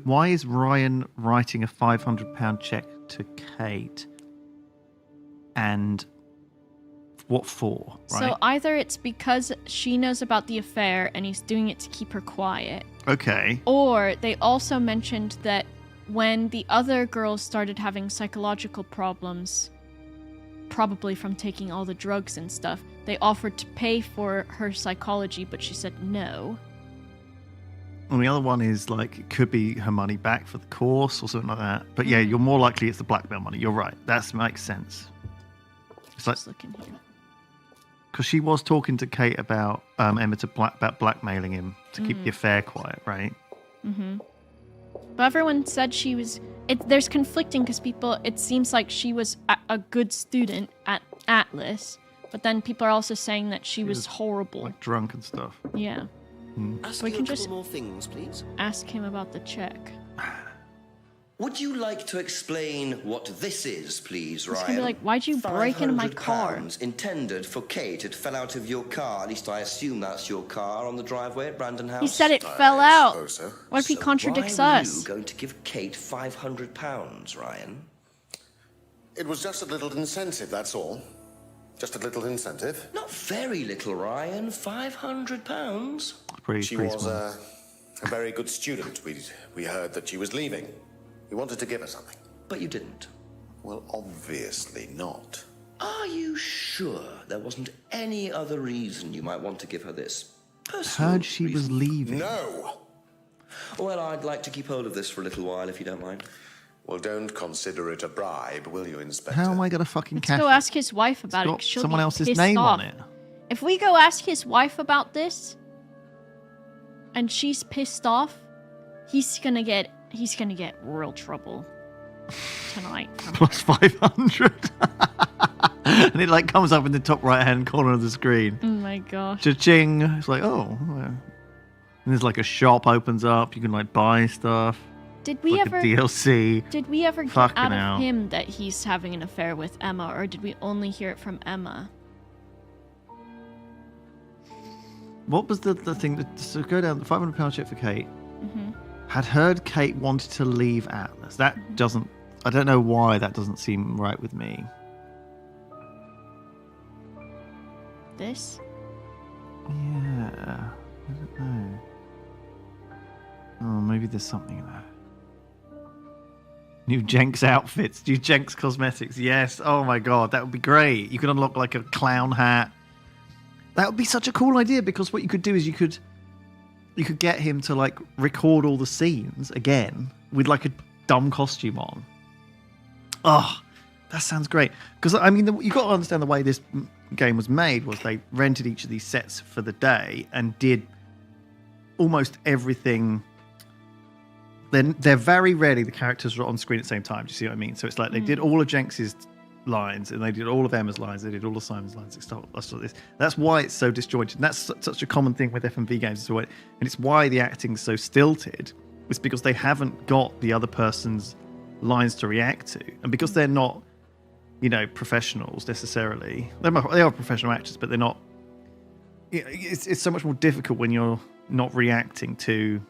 Why is Ryan writing a £500 check to Kate? And what for? Right? So either it's because she knows about the affair and he's doing it to keep her quiet, Okay. or they also mentioned that when the other girls started having psychological problems, probably from taking all the drugs and stuff, they offered to pay for her psychology, but she said no. And the other one is like it could be her money back for the course or something like that. But yeah, you're more likely it's the blackmail money. You're right. That makes sense. It's like looking here. Because she was talking to Kate about Emma about blackmailing him to keep the affair quiet, right? Mm-hmm. But everyone said she was... There's conflicting because people... It seems like she was a good student at Atlas, but then people are also saying that she was horrible. Like drunk and stuff. Yeah. Ask We you can a just couple more things, please. ask him about the check. Would you like to explain what this is, please, He's Ryan? gonna be like, why'd you break into my car? £500 intended for Kate. It fell out of your car. At least I assume that's your car on the driveway at Brandon House. He said it fell out. suppose so. What if he So contradicts why were us? you going to give Kate £500, Ryan? It was just a little incentive, that's all. Just a little incentive. Not very little, Ryan. £500. She was a very good student. We heard that she was leaving. We wanted to give her something. But you didn't. Well, obviously not. Are you sure there wasn't any other reason you might want to give her this? Heard she was leaving. No! Well, I'd like to keep hold of this for a little while, if you don't mind. Well, don't consider it a bribe, will you, Inspector? How am I going to fucking Let's cash go it? ask his wife about it. got 'Cause she'll someone be else's pissed name off. on it. If we go ask his wife about this, and she's pissed off, he's gonna get real trouble tonight. Plus 500. And it like comes up in the top right hand corner of the screen. Oh my gosh. Cha-ching. It's like, oh. And there's like a shop opens up. You can like buy stuff. Did we like ever a DLC. Did we ever get Fucking out of hell. him that he's having an affair with Emma, or did we only hear it from Emma? What was the thing that so go down the £500 check for Kate? Mm-hmm. Had heard Kate wanted to leave Atlas. That doesn't. I don't know why that doesn't seem right with me. This? Yeah. I don't know. Oh, maybe there's something there. New Jenks outfits, new Jenks cosmetics. Yes. Oh my god, that would be great. You could unlock like a clown hat. That would be such a cool idea because what you could do is you could get him to like record all the scenes again with like a dumb costume on. Oh, that sounds great. Because I mean, you got to understand the way this game was made was they rented each of these sets for the day and did almost everything. They're very rarely the characters are on screen at the same time. Do you see what I mean? So it's like they did all of Jenks's lines and they did all of Emma's lines. They did all of Simon's lines. That's why it's so disjointed. And that's such a common thing with FMV games. And it's why the acting's so stilted. It's because they haven't got the other person's lines to react to, and because they're not, professionals necessarily. They are professional actors, but they're not. It's so much more difficult when you're not reacting to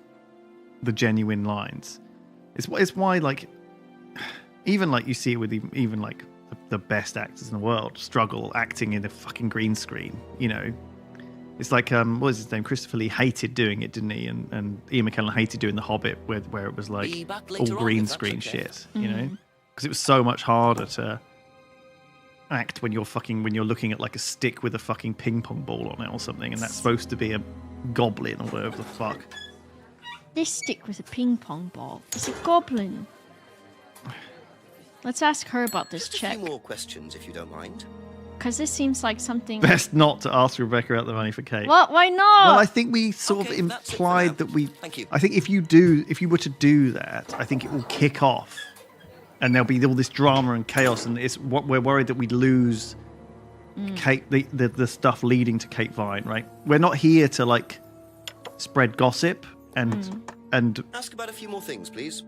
the genuine lines. It's why even you see it with even the best actors in the world struggle acting in a fucking green screen. It's like what was his name? Christopher Lee hated doing it, didn't he? And Ian McKellen hated doing The Hobbit, where it was like all green screen shit. Because it was so much harder to act when you're looking at like a stick with a fucking ping pong ball on it or something, and that's supposed to be a goblin or whatever the fuck. This stick with a ping pong ball is a goblin. Let's ask her about this check. A few more questions, if you don't mind. Because this seems like something... Best not to ask Rebecca about the money for Kate. What? Why not? Well, I think we sort of implied that we... Thank you. I think if you were to do that, I think it will kick off. And there'll be all this drama and chaos. And it's what we're worried that we'd lose Kate, the stuff leading to Kate Vine, right? We're not here to, spread gossip and... Ask about a few more things, please.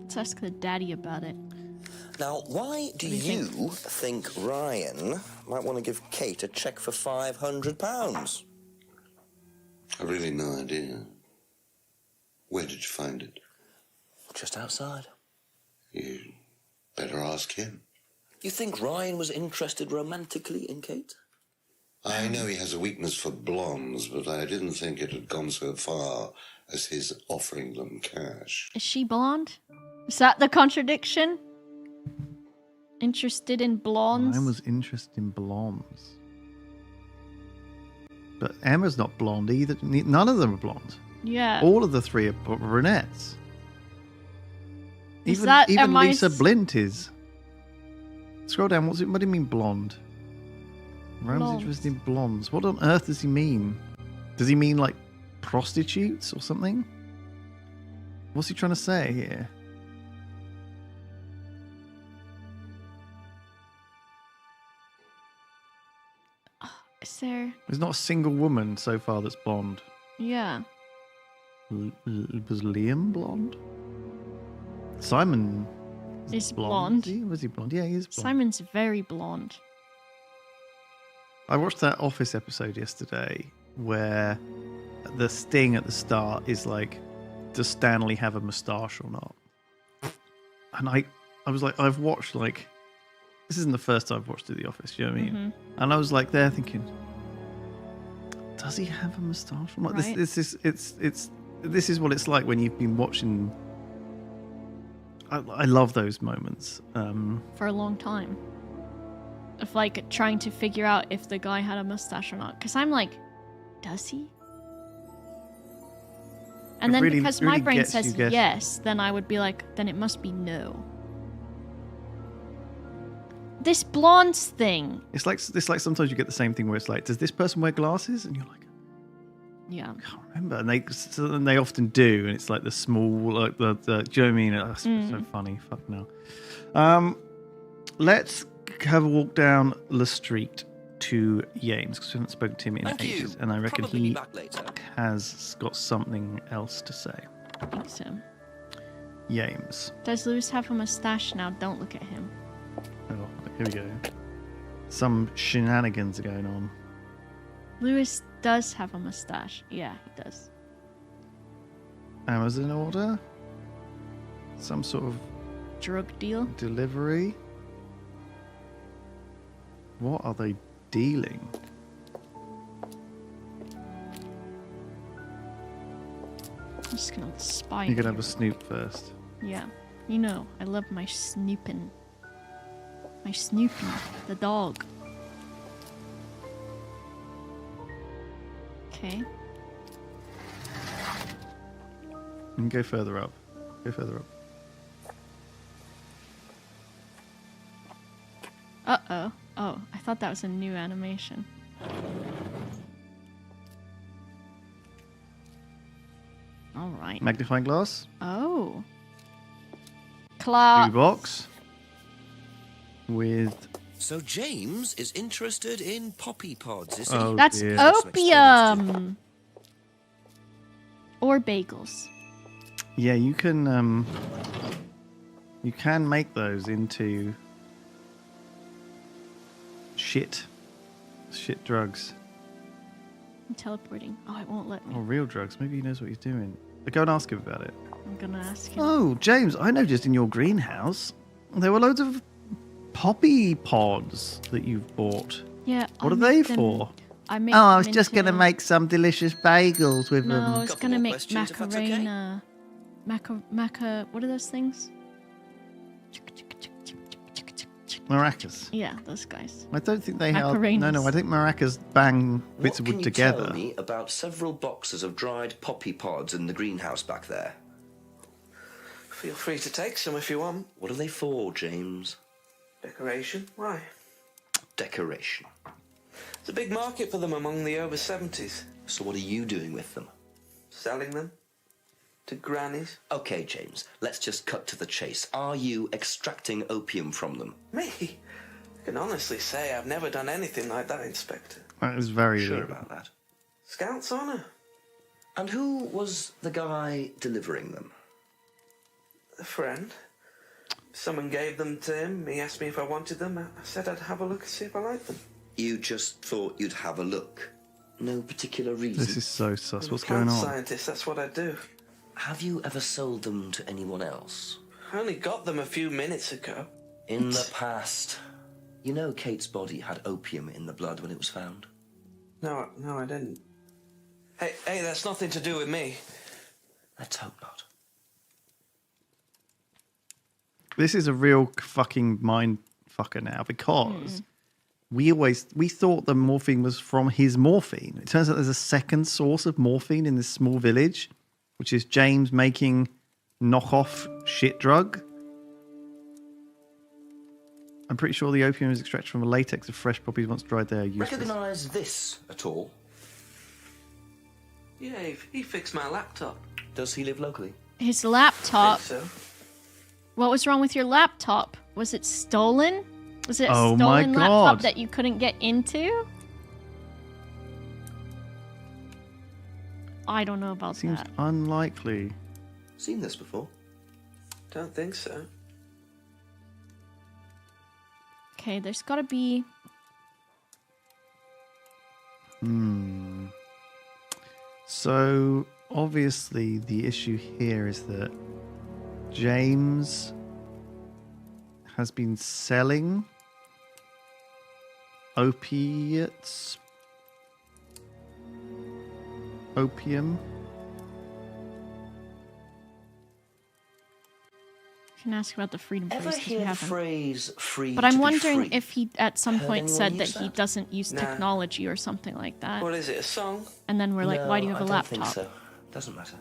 Let's ask the daddy about it. Now, why do you think Ryan might want to give Kate a cheque for £500? I've really no idea. Where did you find it? Just outside. You better ask him. You think Ryan was interested romantically in Kate? I know he has a weakness for blondes, but I didn't think it had gone so far as his offering them cash. Is she blonde? Is that the contradiction? Interested in blondes? Ryan was interested in blondes. But Emma's not blonde either. None of them are blonde. Yeah. All of the three are brunettes. Even am Lisa Blint is. Scroll down. What do you mean blonde? Ryan's interested in blondes. What on earth does he mean? Does he mean prostitutes or something? What's he trying to say here? Is there... There's not a single woman so far that's blonde. Yeah. Was Liam blonde? Simon is blonde. Was he blonde? Yeah, he is blonde. Simon's very blonde. I watched that Office episode yesterday where the sting at the start is does Stanley have a moustache or not? And I was like, I've watched this isn't the first time I've watched The Office, you know what I mean? Mm-hmm. And I was there thinking, does he have a moustache or not? Right. This is what it's like when you've been watching. I love those moments. For a long time. Of trying to figure out if the guy had a mustache or not. Because I'm does he? And then because my brain says yes, then I would be then it must be no. This blondes thing. It's like sometimes you get the same thing where it's does this person wear glasses? And you're yeah, I can't remember. And they often do, and it's the small, do you know what I mean? It's so funny. Fuck no. Let's have a walk down the street to James because we haven't spoken to him in ages, and I reckon he has got something else to say. I think so. James. Does Lewis have a mustache now? Don't look at him. Oh, here we go. Some shenanigans are going on. Lewis does have a mustache. Yeah, he does. Amazon order? Some sort of drug deal? Delivery? What are they dealing? I'm just gonna spy. You're gonna have a snoop first. Yeah. I love my snooping. My Snoopy, the dog. Okay. You can go further up. Go further up. Uh-oh. Oh, I thought that was a new animation. All right. Magnifying glass. Oh. Claw. Box. With. So James is interested in poppy pods, is he? Oh, That's dear. opium. Or bagels. Yeah, you can make those into shit drugs. I'm teleporting. Oh, it won't let me. Or real drugs. Maybe he knows what he's doing. But go and ask him about it. I'm gonna ask him. Oh, James, I noticed in your greenhouse there were loads of poppy pods that you've bought. Yeah. What are they for? I make I was them just going to into- make some delicious bagels with No, them. I was gonna make macarena. What are those things? Maracas. Yeah, those guys. I don't think they have. Macarenas. No, I think maracas bang bits of What wood can you together. tell me about several boxes of dried poppy pods in the greenhouse back there? Feel free to take some if you want. What are they for, James? Decoration? Why? Decoration. There's a big market for them among the over 70s. So what are you doing with them? Selling them to grannies. Okay, James, let's just cut to the chase. Are you extracting opium from them? Me? I can honestly say I've never done anything like that, Inspector. That is very Sure legal. about that. Scout's honour. And who was the guy delivering them? A friend. Someone gave them to him. He asked me if I wanted them. I said I'd have a look and see if I liked them. You just thought you'd have a look. No particular reason. This is so sus. I'm What's a going plant on? scientist, that's what I do. Have you ever sold them to anyone else? I only got them a few minutes ago. In the past. You know Kate's body had opium in the blood when it was found? No, I didn't. Hey, that's nothing to do with me. Let's hope not. This is a real fucking mind fucker now because we thought the morphine was from his morphine. It turns out there's a second source of morphine in this small village, which is James making knockoff shit drug. I'm pretty sure the opium is extracted from a latex of fresh poppies once dried. They are useless. Recognise this at all? Yeah, he fixed my laptop. Does he live locally? His laptop. Think so. What was wrong with your laptop? Was it stolen? Was it a Oh my stolen God. laptop that you couldn't get into? I don't know about Seems that. unlikely. Seen this before? Don't think so. Okay, there's gotta be... So, obviously, the issue here is that James has been selling opiates. Opium. I can ask about the freedom Ever phrase 'cause we hear the haven't. phrase free But to I'm be wondering free? if he at some Heard point anyone said that use he that? doesn't use Nah. technology or something like that. What is it, a song? And then we're like, why do you No, have a I laptop? don't think so. Doesn't matter.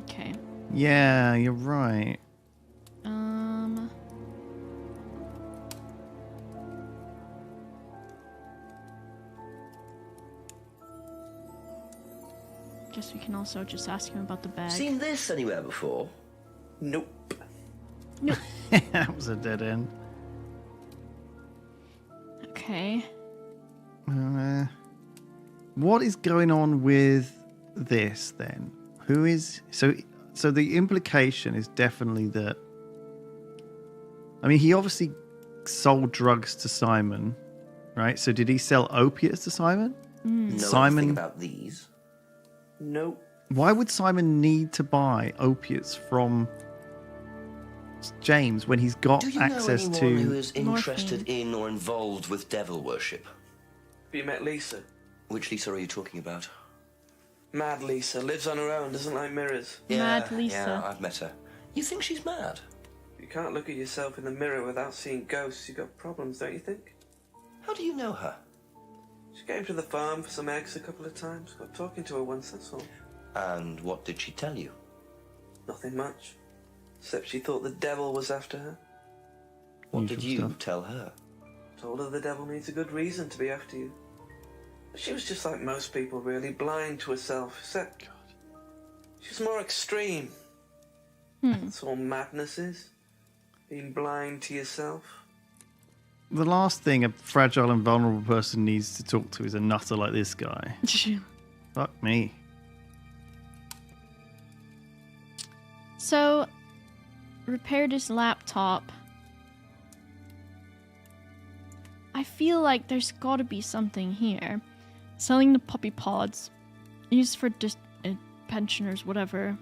Okay. Yeah, you're right. Guess we can also just ask him about the bag. Seen this anywhere before? Nope. Nope. That was a dead end. Okay. What is going on with this then? Who is so the implication is definitely that, I mean, he obviously sold drugs to Simon, right? So did he sell opiates to Simon? Know Simon, anything about these? Nope. why would Simon need to buy opiates from James when he's got Do you access know to anyone who is interested in or involved with devil worship? Have you met Lisa? Which Lisa are you talking about? Mad Lisa. Lives on her own, doesn't like mirrors. Mad Lisa. Yeah, I've met her. You think she's mad? You can't look at yourself in the mirror without seeing ghosts. You've got problems, don't you think? How do you know her? She came to the farm for some eggs a couple of times. Got talking to her once, that's all. And what did she tell you? Nothing much. Except she thought the devil was after her. What did you tell her? Told her the devil needs a good reason to be after you. But she was just like most people, really, blind to herself. Except she's more extreme. That's all madness is. Being blind to yourself. The last thing a fragile and vulnerable person needs to talk to is a nutter like this guy. Fuck me. So, repaired his laptop. I feel like there's gotta be something here. Selling the puppy pods. Used for pensioners, whatever.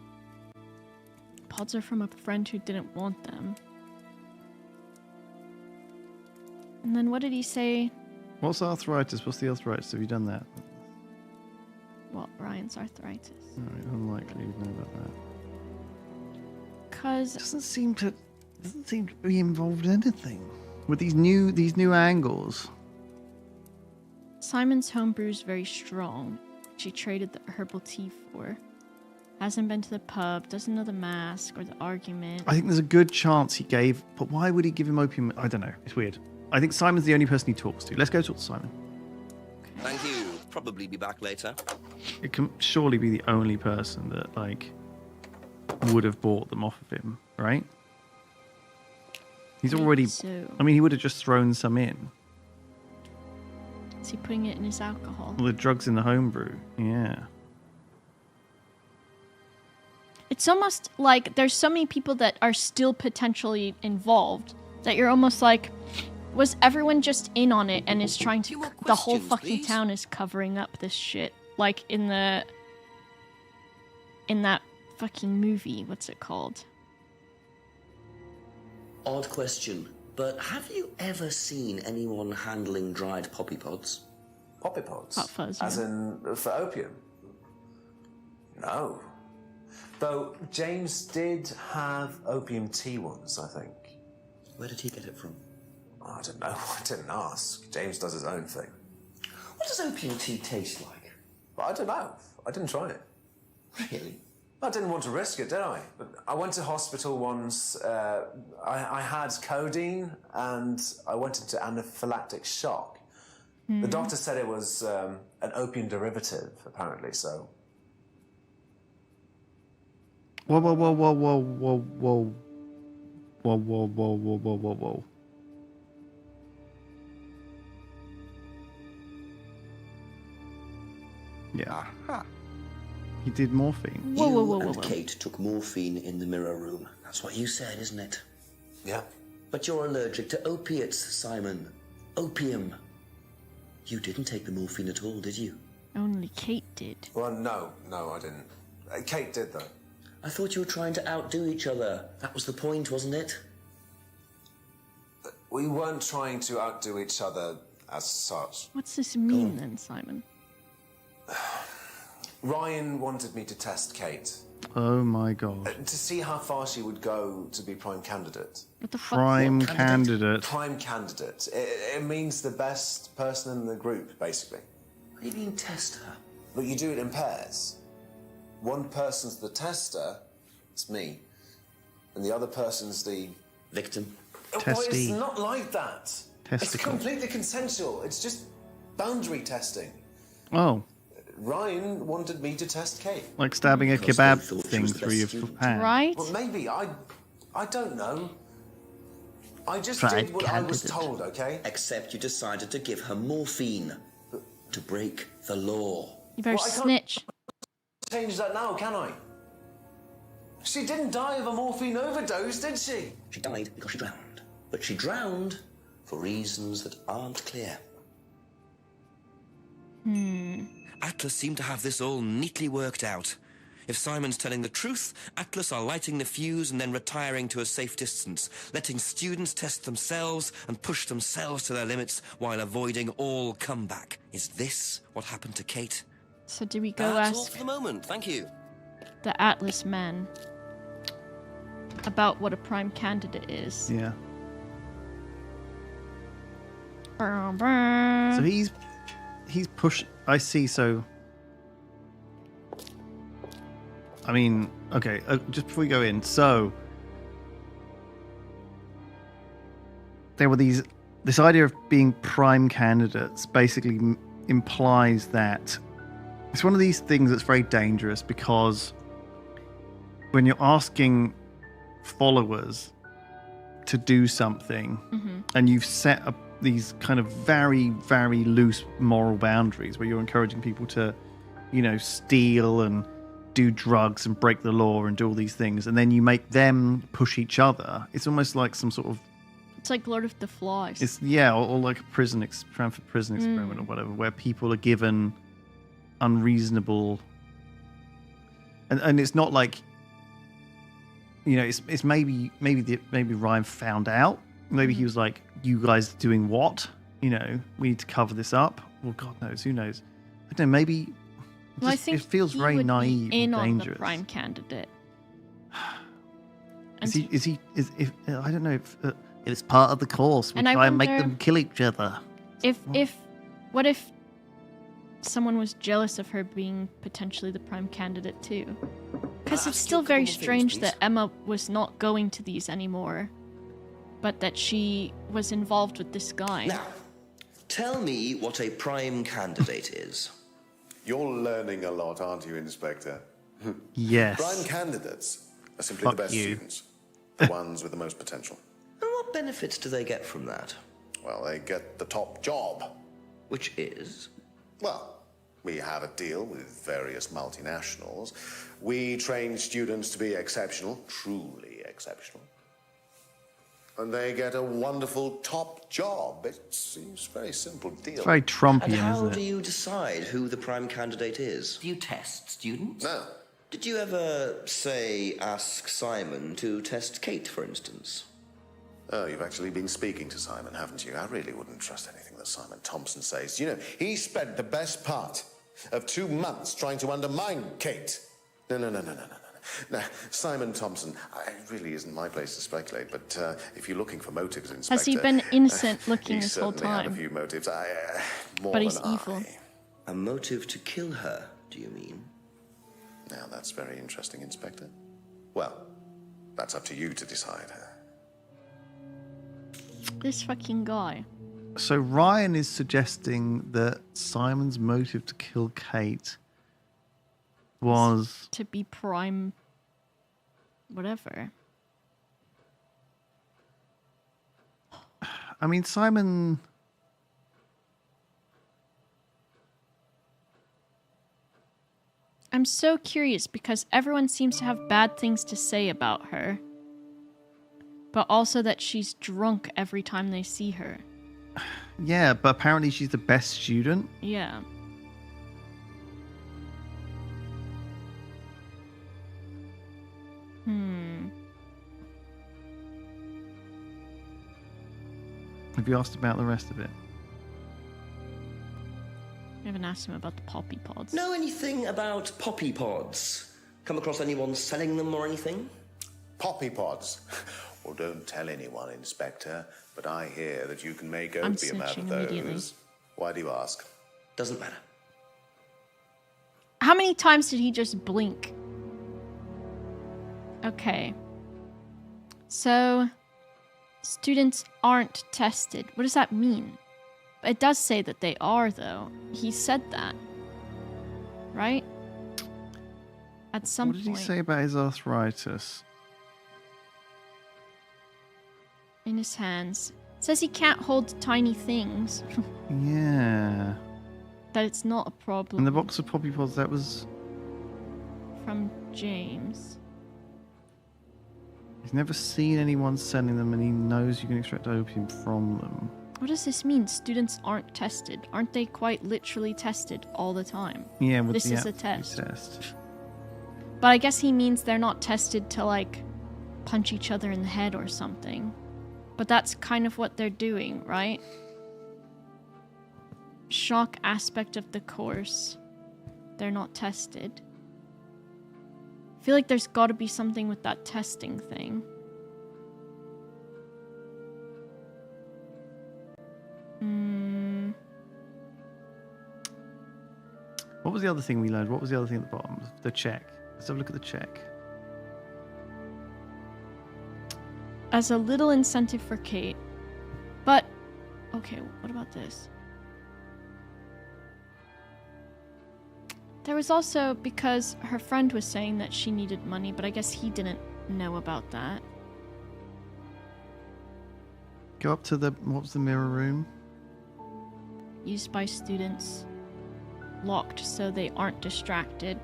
Pods are from a friend who didn't want them. And then what did he say? What's arthritis? What's the arthritis? Have you done that? What, Ryan's arthritis? Alright, unlikely you'd know about that. Because doesn't seem to be involved in anything with these new angles. Simon's homebrew is very strong. She traded the herbal tea for. Hasn't been to the pub, doesn't know the mask or the argument. I think there's a good chance he gave, but why would he give him opium? I don't know. It's weird. I think Simon's the only person he talks to. Let's go talk to Simon. Thank you. Probably be back later. It can surely be the only person that would have bought them off of him, right? He's already. So. I mean, he would have just thrown some in. Is he putting it in his alcohol? Well, the drugs in the homebrew, yeah. It's almost like there's so many people that are still potentially involved that you're almost like, was everyone just in on it and is trying to? The whole fucking town is covering up this shit, like in that fucking movie. What's it called? Odd question, but have you ever seen anyone handling dried poppy pods? Poppy pods? Hot fuzz, As yeah. in, for opium? No. Though James did have opium tea once, I think. Where did he get it from? I don't know. I didn't ask. James does his own thing. What does opium tea taste like? But I don't know. I didn't try it. Really? I didn't want to risk it, did I? But I went to hospital once. I had codeine and I went into anaphylactic shock. The doctor said it was an opium derivative, apparently, so... Whoa, whoa, whoa, whoa, whoa, whoa, whoa. Whoa, whoa, whoa, whoa, whoa, whoa, whoa. Yeah. He did morphine. You and Kate took morphine in the mirror room. That's what you said, isn't it? Yeah. But you're allergic to opiates, Simon. Opium. You didn't take the morphine at all, did you? Only Kate did. Well, no, I didn't. Kate did, though. I thought you were trying to outdo each other. That was the point, wasn't it? We weren't trying to outdo each other as such. What's this mean then, Simon? Ryan wanted me to test Kate. Oh my god. To see how far she would go to be prime candidate. What the fuck? Prime candidate. Prime candidate. It means the best person in the group, basically. What do you mean test her? But you do it in pairs. One person's the tester, it's me, and the other person's the... victim. Well, it's not like that. It's Testicle. completely consensual. It's just boundary testing. Oh, Ryan wanted me to test Kate. like stabbing a kebab thing through your hand. Right? Well, maybe. I don't know. I just Prime did what I was candidate. told, okay? Except you decided to give her morphine. To break the law. You better Well, I can't- snitch. Change that now, can I? She didn't die of a morphine overdose, did she? She died because she drowned. But she drowned for reasons that aren't clear. Atlas seemed to have this all neatly worked out. If Simon's telling the truth, Atlas are lighting the fuse and then retiring to a safe distance, letting students test themselves and push themselves to their limits while avoiding all comeback. Is this what happened to Kate? So do we go That's all ask for the moment, thank you. the Atlas men about what a prime candidate is? Yeah. So So he's pushed. I see. So, I mean, okay. Just before we go in, so there were these this idea of being prime candidates basically implies that it's one of these things that's very dangerous, because when you're asking followers to do something and you've set up these kind of very, very loose moral boundaries where you're encouraging people to, steal and do drugs and break the law and do all these things, and then you make them push each other, it's almost like some sort of... It's like Lord of the Flies. It's or like a prison experiment or whatever, where people are given unreasonable... And it's not like... it's maybe Ryan found out. Maybe he was like, "You guys are doing what? We need to cover this up." Well, God knows, who knows? I don't know. Maybe I think it feels he very would naive be in and on dangerous. the prime candidate. Is if I don't know if it's part of the course. We And I try and make wonder them kill each other. What if someone was jealous of her being potentially the prime candidate too? Because it's still very strange that Emma was not going to these anymore, but that she was involved with this guy. Now, tell me what a prime candidate is. You're learning a lot, aren't you, Inspector? Yes. Prime candidates are simply Fuck the best you. students, the ones with the most potential. And what benefits do they get from that? Well, they get the top job. Which is? Well, we have a deal with various multinationals. We train students to be exceptional, truly exceptional. And they get a wonderful top job. It's a very simple deal. It's very Trumpian, And how isn't do it? you decide who the prime candidate is? Do you test students? No. Did you ever, say, ask Simon to test Kate, for instance? Oh, you've actually been speaking to Simon, haven't you? I really wouldn't trust anything that Simon Thompson says. He spent the best part of 2 months trying to undermine Kate. No. Now, Simon Thompson, it really isn't my place to speculate, but if you're looking for motives, Inspector... Has he been innocent looking he this whole certainly had time? a few motives. More But he's than evil. A motive to kill her, do you mean? Now, that's very interesting, Inspector. Well, that's up to you to decide. This fucking guy. So Ryan is suggesting that Simon's motive to kill Kate was... To be prime... whatever. I mean, Simon... I'm so curious because everyone seems to have bad things to say about her. But also that she's drunk every time they see her. Yeah, but apparently she's the best student. Yeah. Have you asked about the rest of it? I haven't asked him about the poppy pods. Know anything about poppy pods? Come across anyone selling them or anything? Poppy pods? Well, don't tell anyone, Inspector, but I hear that you can make I'm opium out of searching immediately. those. Why do you ask? Doesn't matter. How many times did he just blink? Okay. So, students aren't tested. What does that mean? It does say that they are, though. He said that. Right? At some What did he point. say about his arthritis? In his hands. It says he can't hold tiny things. Yeah. That it's not a problem. And the box of poppy pods, that was... From James. He's never seen anyone selling them, and he knows you can extract opium from them. What does this mean? Students aren't tested. Aren't they quite literally tested all the time? Yeah, with This the is a aptitude test. test. But I guess he means they're not tested to, like, punch each other in the head or something. But that's kind of what they're doing, right? Shock aspect of the course. They're not tested. I feel like there's got to be something with that testing thing. What was the other thing we learned? What was the other thing at the bottom? The check. Let's have a look at the check. As a little incentive for Kate. But Okay, what about this? There was also, because her friend was saying that she needed money, but I guess he didn't know about that. Go up to the, what was the mirror room? Used by students. Locked so they aren't distracted.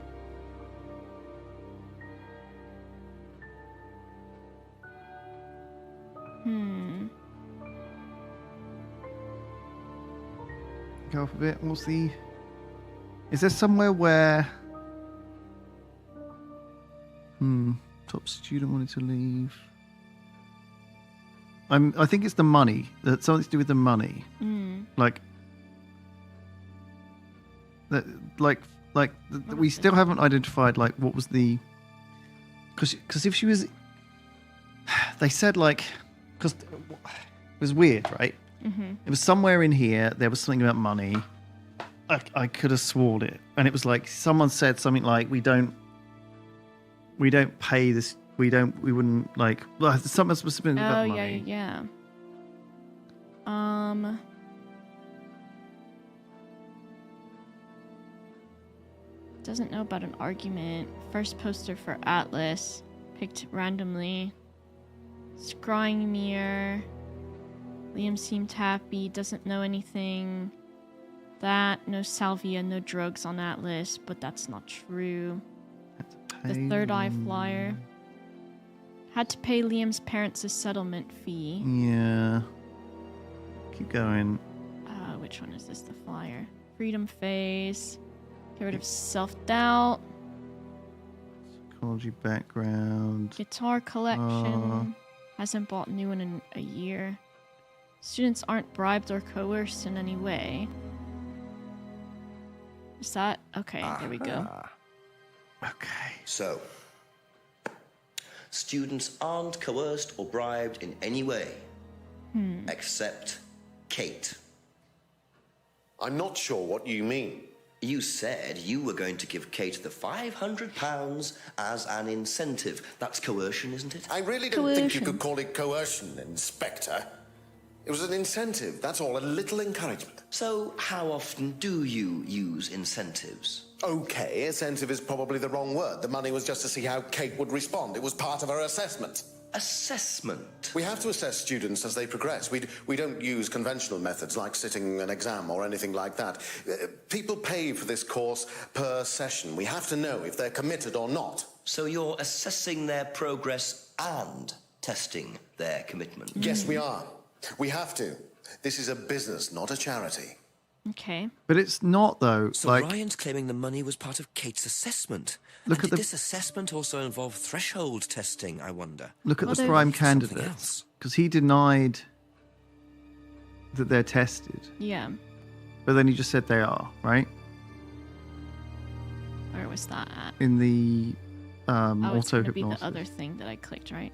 Go up a bit. What's the... Is there somewhere where... Top student wanted to leave. I think it's the money. That's something to do with the money. Like... we still haven't identified, like, what was the... Because if she was... They said, like... Because it was weird, right? It was somewhere in here, there was something about money. I could have sworn it. And it was like, someone said something like, we don't pay this, we wouldn't, like... Something must have been about money. Yeah. Doesn't know about an argument. First poster for Atlas. Picked randomly. Scrying mirror. Liam seemed happy. Doesn't know anything. That. No salvia, no drugs on Atlas. But that's not true. The third eye flyer. Had to pay Liam's parents a settlement fee. Yeah. Keep going. Which one is this? The flyer. Freedom phase. Get rid of self-doubt. Psychology background. Guitar collection. Hasn't bought new one in a year. Students aren't bribed or coerced in any way. Is that? Okay, there we go. Okay. So, students aren't coerced or bribed in any way. Except Kate. I'm not sure what you mean. You said you were going to give Kate the £500 as an incentive. That's coercion, isn't it? I really don't think you could call it coercion, Inspector. It was an incentive, that's all, a little encouragement. So, how often do you use incentives? Okay, incentive is probably the wrong word. The money was just to see how Kate would respond. It was part of her assessment. Assessment? We have to assess students as they progress. We don't use conventional methods like sitting an exam or anything like that. People pay for this course per session. We have to know if they're committed or not. So you're assessing their progress and testing their commitment? Yes, we are. We have to. This is a business, not a charity. Okay. But it's not, though. So like, Ryan's claiming the money was part of Kate's assessment. Look and at did this assessment also involve threshold testing, I wonder? Look at the prime candidates. Because he denied that they're tested. Yeah. But then he just said they are, right? Where was that at? In the it's going to be auto-hypnosis. the other thing that I clicked, right?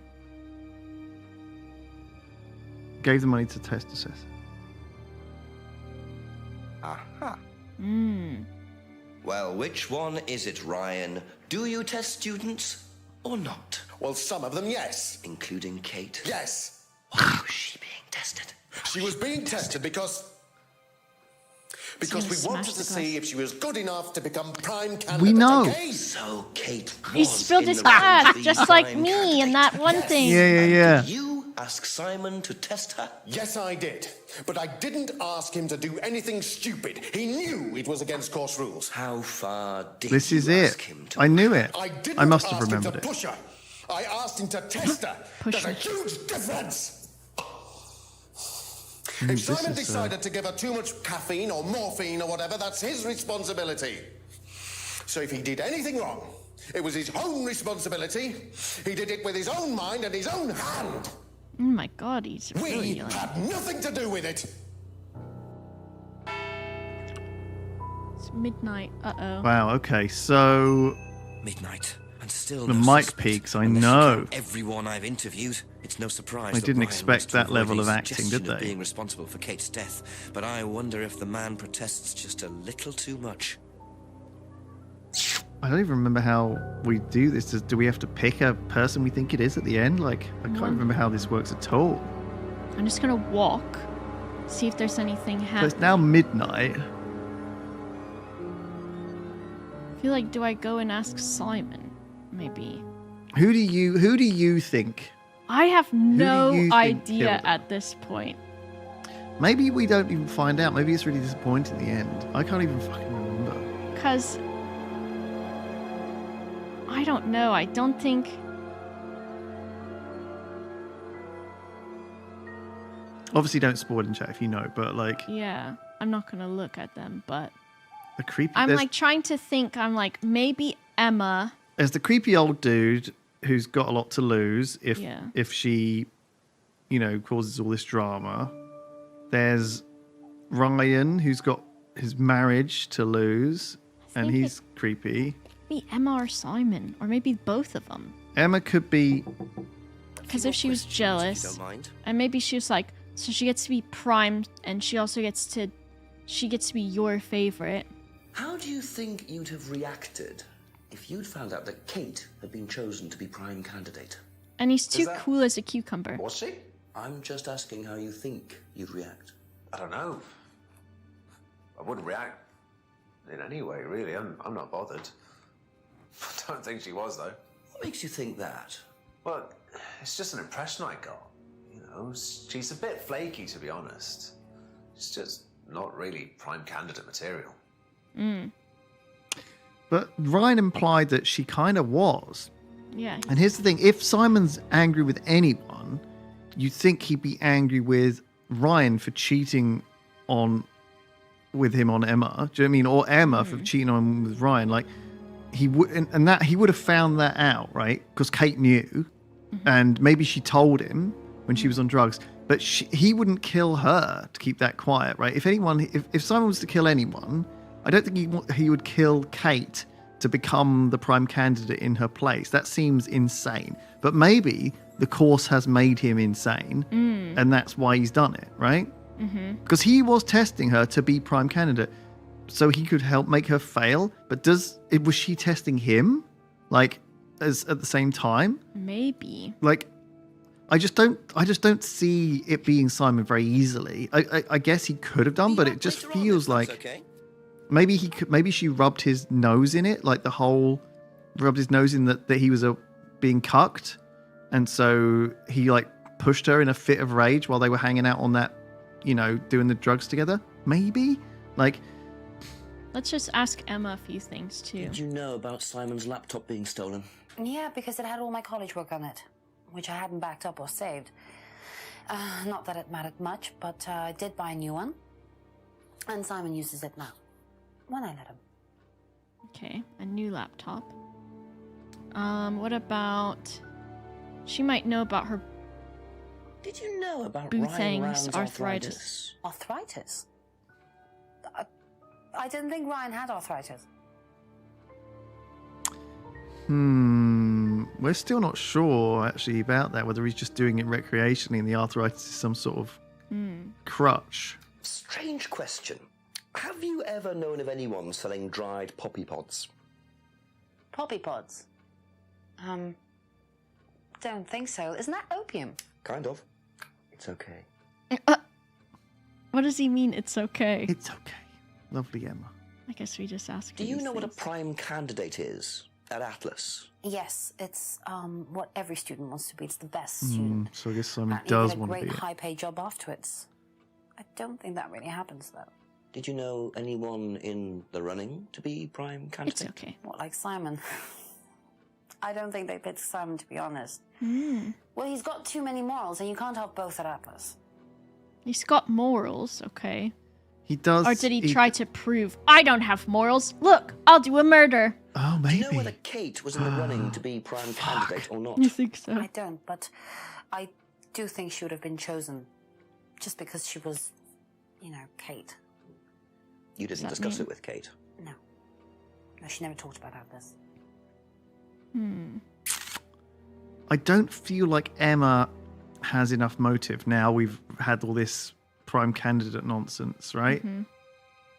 Gave the money to test assessor. Aha. Hmm. Well, which one is it, Ryan? Do you test students or not? Well, some of them, yes. Including Kate? Yes. Why was she being tested? She was being tested because we wanted to see if she was good enough to become prime candidate. We know. Okay? So Kate was He spilled in his the glass, room to be just like prime me in that one thing. Yeah. Did you ask Simon to test her? Yes, I did. But I didn't ask him to do anything stupid. He knew it was against course rules. How far did This you is ask it. him to I knew it. I didn't I must have ask him remembered to it. push her. I asked him to test her. There's a huge difference. If Simon decided to give her too much caffeine or morphine or whatever, that's his responsibility. So if he did anything wrong, it was his own responsibility. He did it with his own mind and his own hand. Oh my god, he's We really like... had nothing to do with it. It's midnight. Uh-oh. Wow, okay, so... Midnight. And still the no mic suspect. peaks, I Unless you know. count everyone I've interviewed. It's no surprise I that didn't Ryan expect wants to that avoid level any of acting, did suggestion of they? being responsible for Kate's death, but I wonder if the man protests just a little too much. I don't even remember how we do this. Do we have to pick a person we think it is at the end? Like, I can't remember how this works at all. I'm just gonna walk See if there's anything So happening. it's now midnight. I feel like, do I go and ask Simon? Maybe. Who do you think? I have no you think idea killed him? at this point. Maybe we don't even find out. Maybe it's really disappointing in the end. I can't even fucking remember. Because I don't know. I don't think. Obviously, don't spoil in chat if you know, but like Yeah, I'm not gonna look at them, but the creepy. I'm there's- like trying to think. I'm like, maybe Emma. There's the creepy old dude who's got a lot to lose Yeah. if she, causes all this drama. There's Ryan who's got his marriage to lose, and think he's creepy. Maybe Emma or Simon, or maybe both of them. Emma could be. Because if she was jealous, don't mind. and maybe she was like, so she gets to be primed, and she also gets to be your favorite. How do you think you'd have reacted if you'd found out that Kate had been chosen to be prime candidate? And he's too that- cool as a cucumber. Was she? I'm just asking how you think you'd react. I don't know. I wouldn't react in any way, really. I'm not bothered. I don't think she was, though. What makes you think that? Well, it's just an impression I got. She's a bit flaky, to be honest. She's just not really prime candidate material. But Ryan implied that she kind of was. Yeah. And here's the thing: if Simon's angry with anyone, you'd think he'd be angry with Ryan for cheating with him on Emma. Do you know what I mean? Or Emma for cheating on with Ryan. Like he would, and that he would have found that out, right? Because Kate knew, and maybe she told him when she was on drugs. But he wouldn't kill her to keep that quiet, right? If Simon was to kill anyone, I don't think he would kill Kate to become the prime candidate in her place. That seems insane. But maybe the course has made him insane, and that's why he's done it, right? Because he was testing her to be prime candidate, so he could help make her fail. But was she testing him, like, as at the same time? Maybe. Like, I just don't see it being Simon very easily. I guess he could have done, but it just feels like Okay. maybe she rubbed his nose in it, like rubbed his nose in that he was being cucked, and so he like pushed her in a fit of rage while they were hanging out on that, doing the drugs together. Maybe like. Let's just ask Emma a few things too. Did you know about Simon's laptop being stolen? Yeah, because it had all my college work on it, which I hadn't backed up or saved. Not that it mattered much, but I did buy a new one. And Simon uses it now. When I let him. Okay, a new laptop. What about... She might know about her Did you know about Boothang's Ryan Rand's arthritis. Arthritis? I didn't think Ryan had arthritis. We're still not sure actually about that, whether he's just doing it recreationally and the arthritis is some sort of crutch. Strange question. Have you ever known of anyone selling dried poppy pods? Poppy pods? Don't think so. Isn't that opium? Kind of. It's okay. What does he mean it's okay? It's okay. Lovely Emma. I guess we just ask Do her you these know what a things. prime candidate is at Atlas? Yes, it's what every student wants to be. It's the best student. So I guess Simon And you does get a want to great be it. high-paid job afterwards. I don't think that really happens, though. Did you know anyone in the running to be prime candidate? It's okay. What, like Simon? I don't think they picked Simon, to be honest. Well, he's got too many morals, and you can't have both at Atlas. He's got morals, okay. He does. Or did he try to prove, I don't have morals? Look, I'll do a murder. Oh, Do you maybe. know whether Kate was in the running to be prime candidate or not? You think so? I don't, but I do think she would have been chosen just because she was, Kate. You didn't that discuss mean? it with Kate. No, she never talked about Atlas. I don't feel like Emma has enough motive. Now we've had all this prime candidate nonsense, right?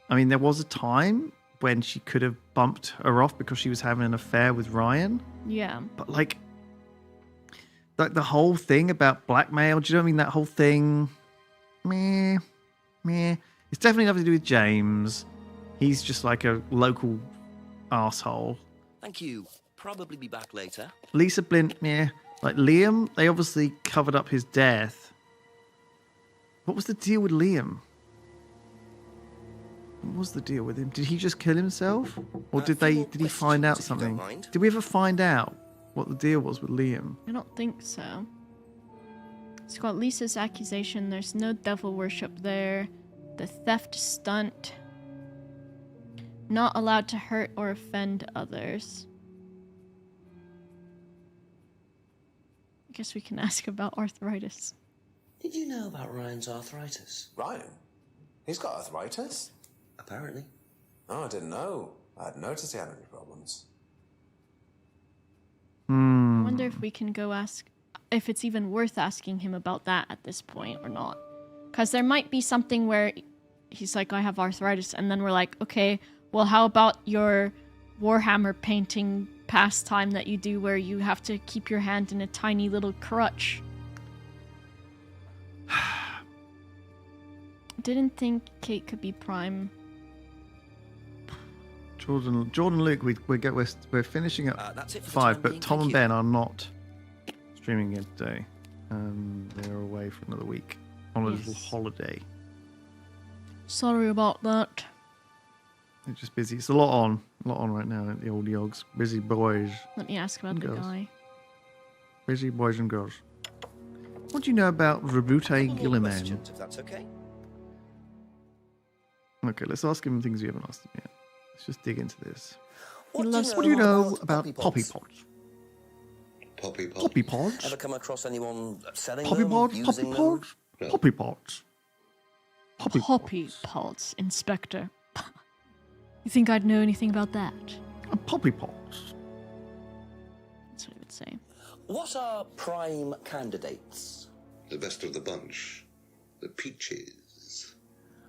I mean, there was a time when she could have bumped her off because she was having an affair with Ryan. Yeah. But like the whole thing about blackmail, do you know what I mean? That whole thing, meh. meh. It's definitely nothing to do with James. He's just like a local asshole. Thank you. Probably be back later. Lisa Blint, meh. Like Liam, they obviously covered up his death. What was the deal with Liam? What was the deal with him? Did he just kill himself? Or did he find out something? Did we ever find out what the deal was with Liam? I don't think so. It's got Lisa's accusation. There's no devil worship there. The theft stunt. Not allowed to hurt or offend others. I guess we can ask about arthritis. Did you know about Ryan's arthritis? Ryan? He's got arthritis? Apparently. Oh, I didn't know. I hadn't noticed he had any problems. I wonder if we can go ask if it's even worth asking him about that at this point or not. Because there might be something where he's like, I have arthritis, and then we're like, okay, well, how about your Warhammer painting pastime that you do where you have to keep your hand in a tiny little crutch? Didn't think Kate could be Prime. Jordan Luke, we're finishing at 5, but Tom and Ben are not streaming again today. They're away for another week on a little holiday. Sorry about that. They're just busy. It's a lot on right now at the old Yogs. Busy boys. Let me ask about the girls. guy. Busy boys and girls. What do you know about Rabute Gilliman? If that's okay. Okay, let's ask him things we haven't asked him yet. Let's just dig into this. He loves What do you know about poppy pods? Poppy pods? Poppy pods? Ever come across anyone selling Poppy them? pods? Using Poppy them? pods? Poppy pods. Poppy pods, Inspector. You think I'd know anything about that? Poppy pods. That's what I would say. What are prime candidates? The best of the bunch. The peaches.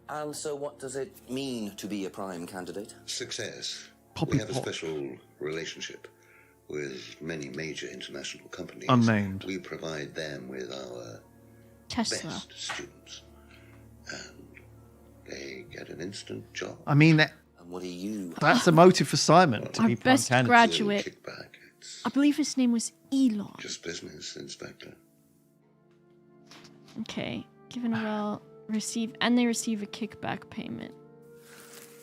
And so what does it mean to be a prime candidate? Success. Poppy we have a pods. special relationship with many major international companies. Unnamed. We provide them with our Tesla. best students. And they get an instant job. I mean, And what do you... that's a motive for Simon to Our be prime best candidate. graduate. Kickback. It's I believe his name was Elon. just business, Inspector. Okay. Given a they receive a kickback payment.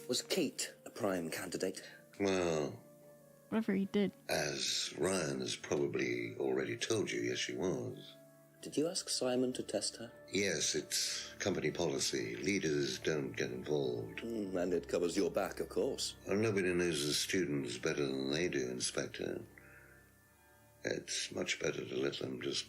Was Kate a prime candidate? Well, Whatever he did. as Ryan has probably already told you, yes, she was. Did you ask Simon to test her? Yes, it's company policy. Leaders don't get involved. And it covers your back, of course. Well, nobody knows the students better than they do, Inspector. It's much better to let them just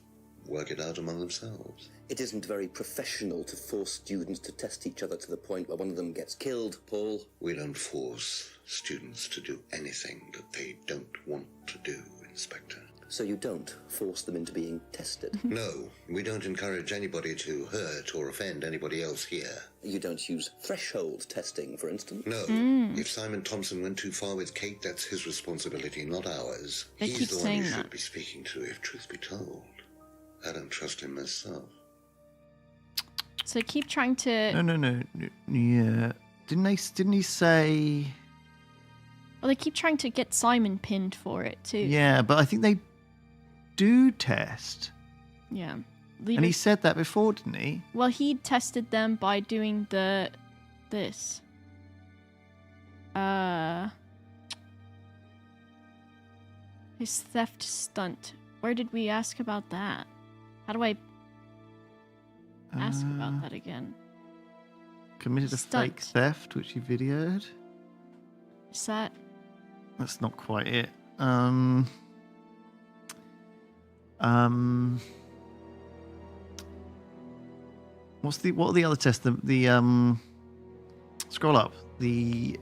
work it out among themselves. It isn't very professional to force students to test each other to the point where one of them gets killed, Paul. We don't force students to do anything that they don't want to do, Inspector. So you don't force them into being tested? No, we don't encourage anybody to hurt or offend anybody else here. You don't use threshold testing, for instance? No. If Simon Thompson went too far with Kate, that's his responsibility, not ours. They keep He's the one saying you should that. be speaking to, if truth be told. I don't trust him myself. So they keep trying to... No. Yeah. Didn't he say... Well, they keep trying to get Simon pinned for it, too. Yeah, but I think they do test. Yeah. And Leaders- he said that before, didn't he? Well, he tested them by doing this. His theft stunt. Where did we ask about that? How do I ask about that again? Committed a fake Stunt. theft, which he videoed. Is that... That's not quite it. What are the other tests? The scroll up. The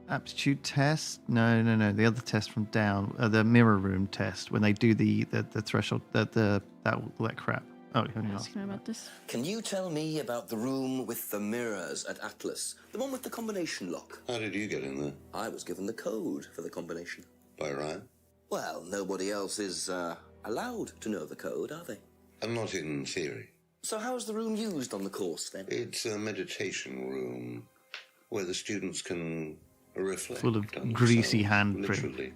aptitude test? No. The other test from down. The mirror room test when they do the threshold. That crap. Oh, you haven't asked. Asking about this. Can you tell me about the room with the mirrors at Atlas? The one with the combination lock? How did you get in there? I was given the code for the combination. By Ryan? Well, nobody else is allowed to know the code, are they? And not in theory. So how's the room used on the course, then? It's a meditation room where the students can reflect. Full of on greasy themselves, handprint. literally.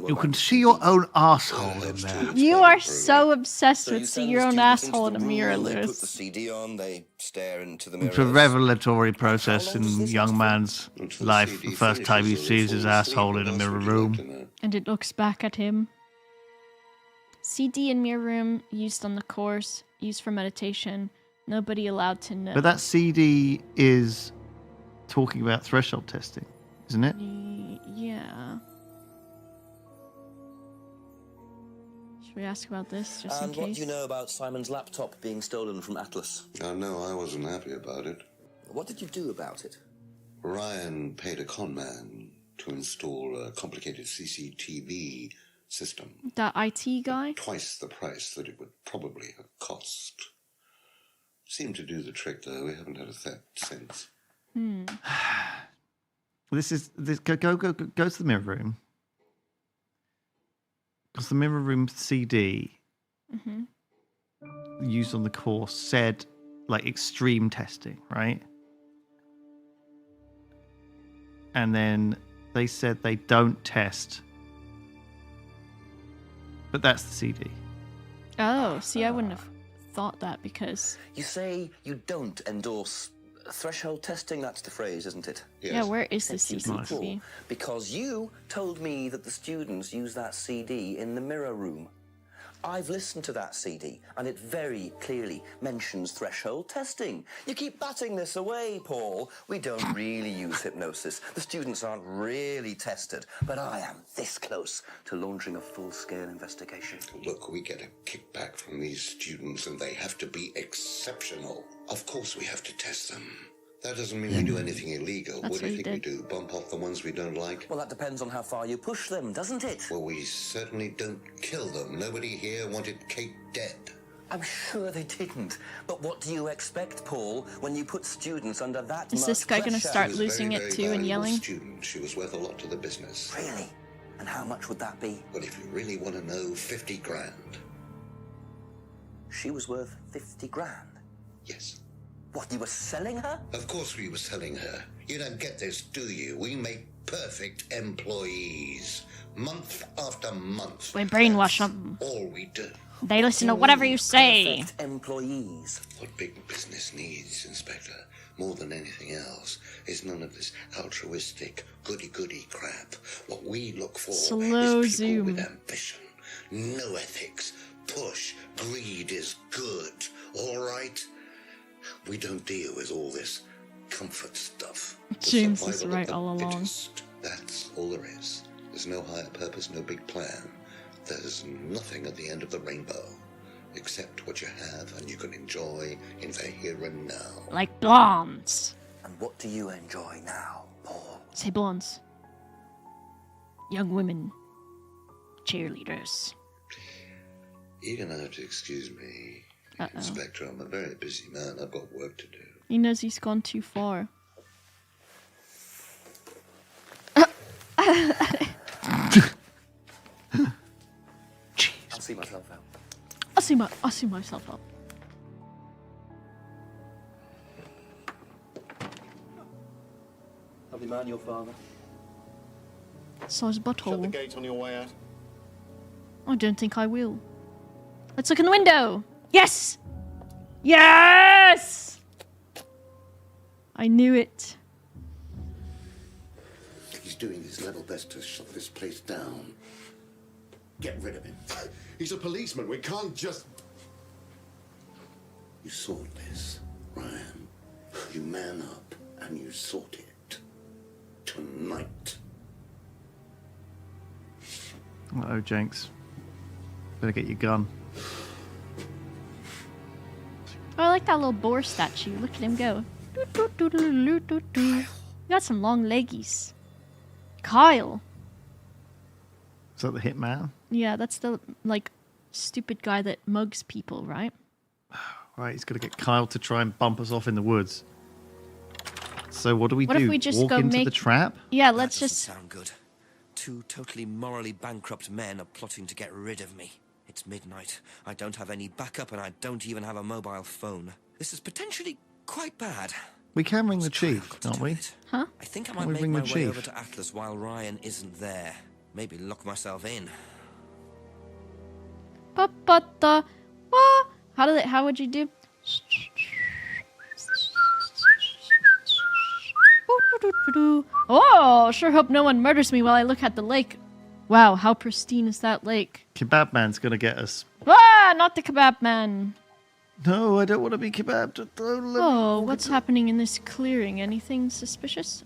You can see your own asshole in there. You are so obsessed So you with send seeing your the own students into asshole in the a room mirror, and they put the Lewis. CD on, they stare into the It's mirror. a revelatory process in young man's life. The first time he sees his asshole in a mirror room. And it looks back at him. CD in mirror room, used on the course, used for meditation. Nobody allowed to know. But that CD is talking about threshold testing, isn't it? Yeah. Should we ask about this, just And in case? what do you know about Simon's laptop being stolen from Atlas? No, I wasn't happy about it. What did you do about it? Ryan paid a con man to install a complicated CCTV system. That IT guy? Twice the price that it would probably have cost. Seemed to do the trick, though. We haven't had a theft since. Go to the mirror room. Because the mirror room CD used on the course said like extreme testing, right? And then they said they don't test. But that's the CD. Oh, see, I wouldn't have thought that because... You say you don't endorse threshold testing, that's the phrase, isn't it? Yeah, where is the Thank you, CCTV? Paul, because you told me that the students use that CD in the mirror room. I've listened to that CD, and it very clearly mentions threshold testing. You keep batting this away, Paul. We don't really use hypnosis. The students aren't really tested, but I am this close to launching a full-scale investigation. Look, we get a kickback from these students, and they have to be exceptional. Of course we have to test them. That doesn't mean we do anything illegal. That's What do you what think he we do? Bump off the ones we don't like? Well, that depends on how far you push them, doesn't it? Well, we certainly don't kill them. Nobody here wanted Kate dead. I'm sure they didn't. But what do you expect, Paul, when you put students under that Is much this guy going to pressure? start She was a losing very, it very too and valuable yelling? Student. She was worth a lot to the business. Really? And how much would that be? Well, if you really want to know, 50 grand. She was worth 50 grand. Yes. What, you were selling her? Of course we were selling her. You don't get this, do you? We make perfect employees. Month after month. We brainwash them. All we do. They listen to whatever you say. Perfect employees. What big business needs, Inspector, more than anything else, is none of this altruistic, goody-goody crap. What we look for Slow is people zoom. with ambition, no ethics, push, greed is good, all right? We don't deal with all this comfort stuff. The James is survival of right the all along. fittest. That's all there is. There's no higher purpose, no big plan. There's nothing at the end of the rainbow, except what you have and you can enjoy in the here and now. Like blondes. And what do you enjoy now, Paul? Say blondes. Young women. Cheerleaders. You're gonna have to excuse me, Inspector. I'm a very busy man. I've got work to do. He knows he's gone too far. I'll see myself out. I'll see myself up. Lovely man, your father. Size Shut the butthole. gate on your way out. I don't think I will. Let's look in the window. Yes! Yes! I knew it. He's doing his level best to shut this place down. Get rid of him. He's a policeman. We can't just... You sort this, Ryan. You man up and you sort it. Tonight. Uh-oh, Jenks. Better get your gun. Oh, I like that little boar statue. Look at him go. You got some long leggies. Kyle. Is that the hitman? Yeah, that's the, like, stupid guy that mugs people, right? Right, he's got to get Kyle to try and bump us off in the woods. So what do we What do? if we just Walk go into make... the trap? Yeah, That let's doesn't just... sound good. Two totally morally bankrupt men are plotting to get rid of me. It It's midnight. I don't have any backup, and I don't even have a mobile phone. This is potentially quite bad. We can ring the chief, can't we? Huh? I think I Can't might we make ring my the way chief? over to Atlas while Ryan isn't there. Maybe lock myself in. How would you do? Oh, sure hope no one murders me while I look at the lake. Wow, how pristine is that lake? Kebab man's gonna get us. Ah, not the kebab man. No, I don't want to be kebabbed. Oh, what's happening in this clearing? Anything suspicious?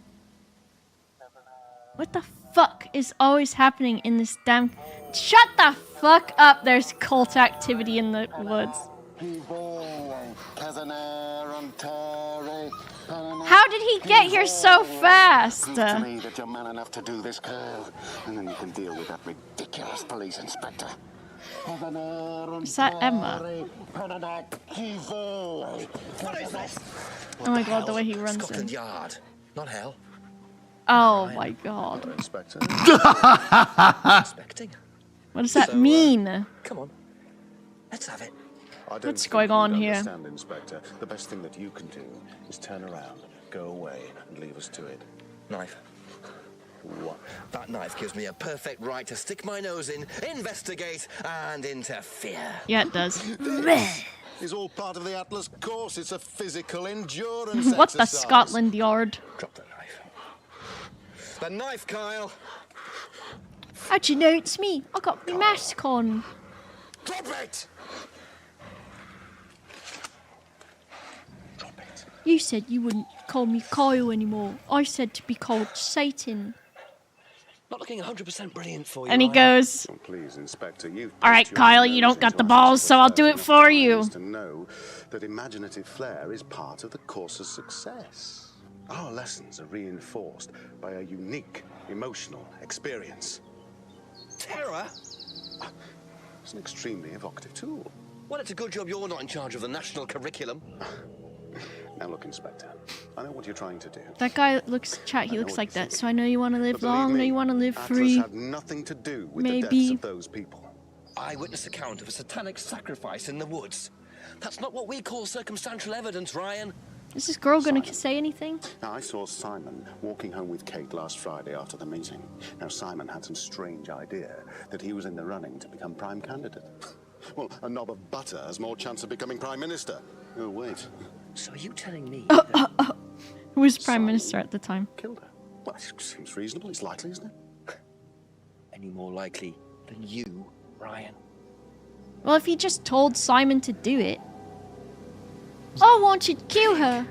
What the fuck is always happening in this damn... Shut the fuck up! There's cult activity in the woods. How did he get here so fast? Prove to me that you're man enough to do this curve, and then you can deal with that ridiculous police inspector. Is that Emma? Oh my god, the way he runs Scotland in. Yard, not hell. Oh my god. Inspector. Expecting. What does that mean? Come on, let's have it. I don't What's think going on you'd here? Understand, Inspector. The best thing that you can do is turn around, go away, and leave us to it. Knife. What? That knife gives me a perfect right to stick my nose in, investigate, and interfere. Yeah, it does. It's all part of the Atlas course. It's a physical endurance What the exercise. Scotland Yard? Drop the knife. The knife, Kyle. How'd you know it's me? I got my mask on. Drop it! You said you wouldn't call me Kyle anymore. I said to be called Satan. Not looking 100% brilliant for you. And he Ryan. goes, Oh, please, Inspector, you. all right, Kyle, you don't got the balls, so I'll do it for you. To know that imaginative flair is part of the course's success. Our lessons are reinforced by a unique emotional experience. Terror? It's an extremely evocative tool. Well, it's a good job you're not in charge of the national curriculum. Now look, Inspector, I know what you're trying to do. That guy looks, chat, he looks like that. So I know you want to live But believe long, I know me, you want to live Atlas free. had nothing to do with the deaths Maybe. of those people. Eyewitness account of a satanic sacrifice in the woods. That's not what we call circumstantial evidence, Ryan. Is this girl going to say anything? Now, I saw Simon walking home with Kate last Friday after the meeting. Now, Simon had some strange idea that he was in the running to become prime candidate. Well, a knob of butter has more chance of becoming prime minister. Oh, wait. So are you telling me Who was prime minister at the time? Killed her? Well, it seems reasonable. It's likely, isn't it? any more likely than you, Ryan? Well, if he just told Simon to do it. I wanted to kill her.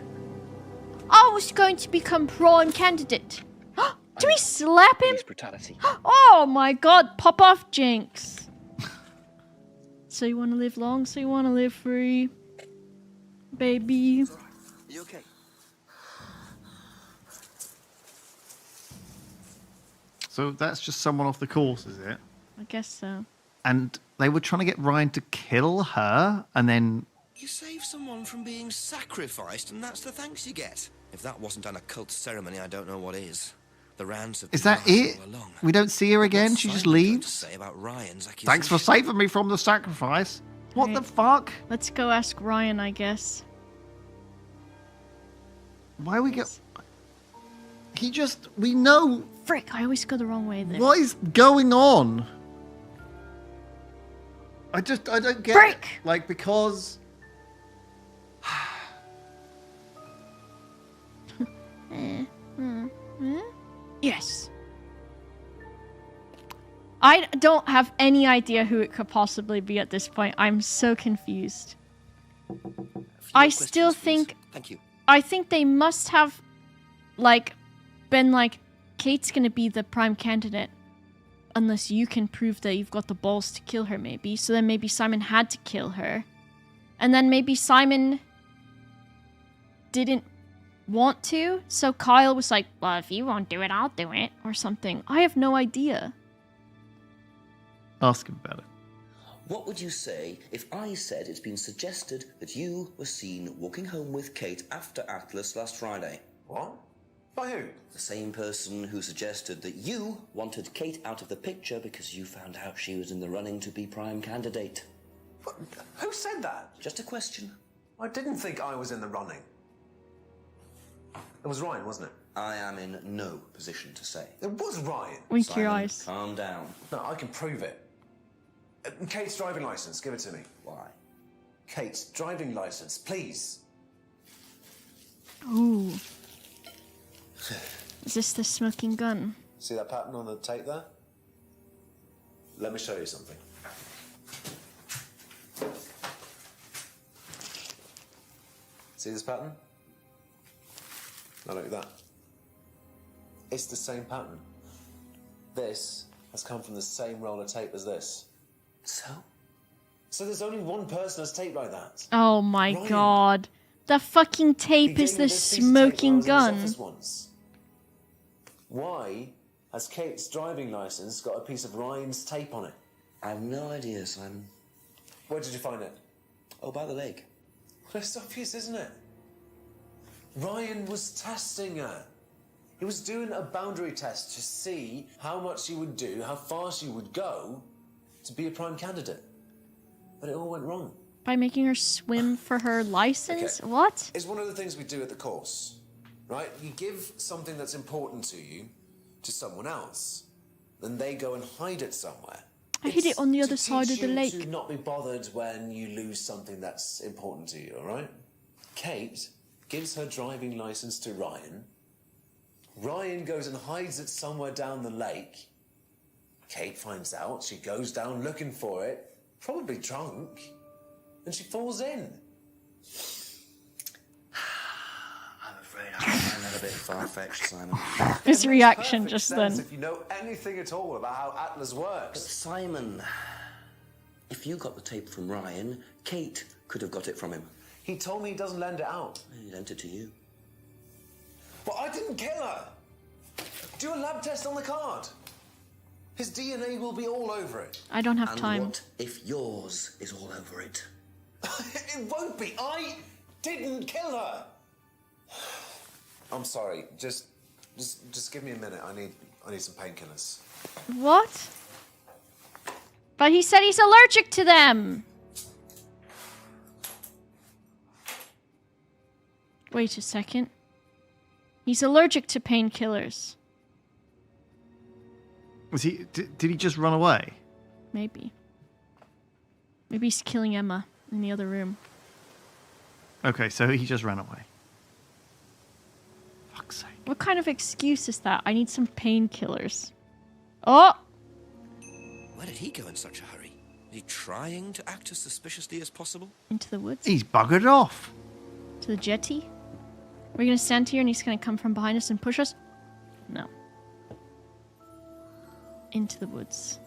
I was going to become prime candidate. Do we slap him? Police brutality. Oh my god, pop off, Jinx. So you want to live long, so you want to live free. Baby. You okay? So that's just someone off the course, is it? I guess so. And they were trying to get Ryan to kill her, and then... You save someone from being sacrificed, and that's the thanks you get. If that wasn't an occult ceremony, I don't know what is. The Rands have Is been that nasty it? all along. We don't see her again? What's She just Simon going to leaves? say about Ryan's accusation? Thanks for saving me from the sacrifice. What the fuck? Let's go ask Ryan, I guess. Why we get... He just... We know... Frick, I always go the wrong way there. What is going on? I don't get Frick! it. Like, because... Yes. I don't have any idea who it could possibly be at this point. I'm so confused. I still think... Thank you. I think they must have, like, been like, Kate's gonna be the prime candidate. Unless you can prove that you've got the balls to kill her, maybe. So then maybe Simon had to kill her. And then maybe Simon didn't want to. So Kyle was like, well, if you won't do it, I'll do it. Or something. I have no idea. Ask him about it. What would you say if I said it's been suggested that you were seen walking home with Kate after Atlas last Friday? What? By who? The same person who suggested that you wanted Kate out of the picture because you found out she was in the running to be prime candidate. What? Who said that? Just a question. I didn't think I was in the running. It was Ryan, wasn't it? I am in no position to say. It was Ryan. Wink your eyes. Calm down. No, I can prove it. Kate's driving license, give it to me. Why? Kate's driving license, please. Ooh. Is this the smoking gun? See that pattern on the tape there? Let me show you something. See this pattern? Now look at that. It's the same pattern. This has come from the same roll of tape as this. So there's only one person has tape like that. Oh my Ryan. god. The fucking tape is the smoking gun. Why has Kate's driving license got a piece of Ryan's tape on it? I have no idea, Simon. Where did you find it? Oh, by the lake. Well, it's obvious, isn't it? Ryan was testing her. He was doing a boundary test to see how much she would do, how far she would go to be a prime candidate. But it all went wrong. By making her swim for her license? Okay. What? It's one of the things we do at the course, right? You give something that's important to you to someone else, then they go and hide it somewhere. I hid it on the other side of the lake. To not be bothered when you lose something that's important to you, all right? Kate gives her driving license to Ryan. Ryan goes and hides it somewhere down the lake. Kate finds out. She goes down looking for it, probably drunk, and she falls in. I'm afraid I find that a bit far-fetched, Simon. His reaction Perfect just sense then. if you know anything at all about how Atlas works. But Simon, if you got the tape from Ryan, Kate could have got it from him. He told me he doesn't lend it out. He lent it to you. But I didn't kill her. Do a lab test on the card. His DNA will be all over it. I don't have And time. what if yours is all over it? It won't be. I didn't kill her. I'm sorry. Just give me a minute. I need some painkillers. What? But he said he's allergic to them. Wait a second. He's allergic to painkillers. Was he? Did he just run away? Maybe. Maybe he's killing Emma in the other room. Okay, so he just ran away. Fuck's sake. What kind of excuse is that? I need some painkillers. Oh! Where did he go in such a hurry? Is he trying to act as suspiciously as possible? Into the woods? He's buggered off. To the jetty? We're gonna stand here and he's gonna come from behind us and push us? No. Into the woods.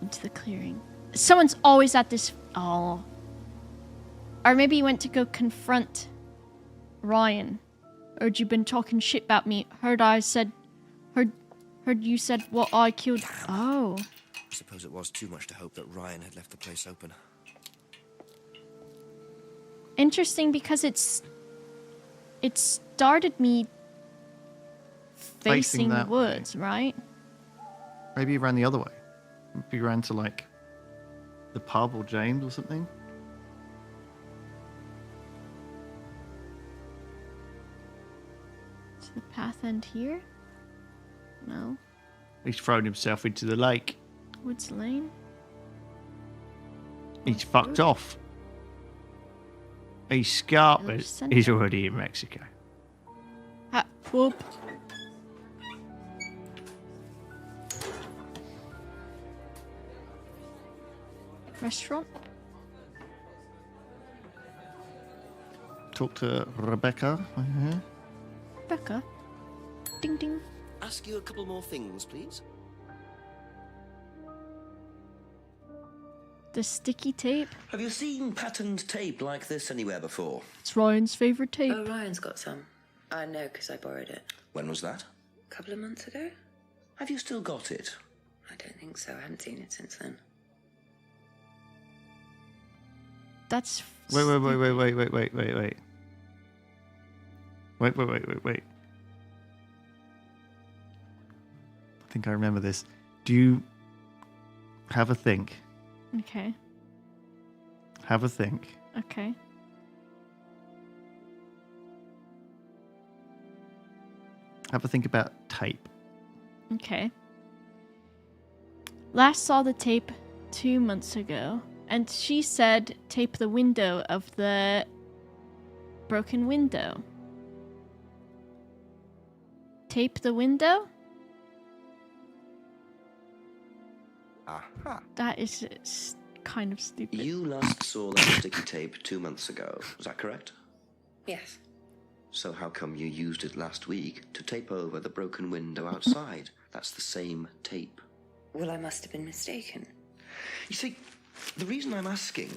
Into the clearing. Someone's always at this... Oh. Or maybe he went to go confront Ryan. Heard you been talking shit about me. Heard you said what I killed... Oh. I suppose it was too much to hope that Ryan had left the place open. Interesting, because it started me facing the that woods, right? Maybe he ran the other way. Maybe he ran to, like, the pub or James or something. To the path end here? No. He's thrown himself into the lake. Woods Lane? He's fucked off. He's scarpered. Center. He's already in Mexico. Whoop. Restaurant? Talk to Rebecca. Rebecca? Ding ding. Ask you a couple more things, please. The sticky tape? Have you seen patterned tape like this anywhere before? It's Ryan's favourite tape. Oh, Ryan's got some. I know because I borrowed it. When was that? A couple of months ago? Have you still got it? I don't think so. I haven't seen it since then. That's... Wait. think I remember this. Do you have a think? Okay. Have a think. Okay. Have a think about tape. Okay. Last saw the tape 2 months ago, and she said tape the window of the broken window. Tape the window? Aha. That is kind of stupid. You last saw that sticky tape 2 months ago. Was that correct? Yes. So how come you used it last week to tape over the broken window outside? That's the same tape. Well, I must have been mistaken. You see, the reason I'm asking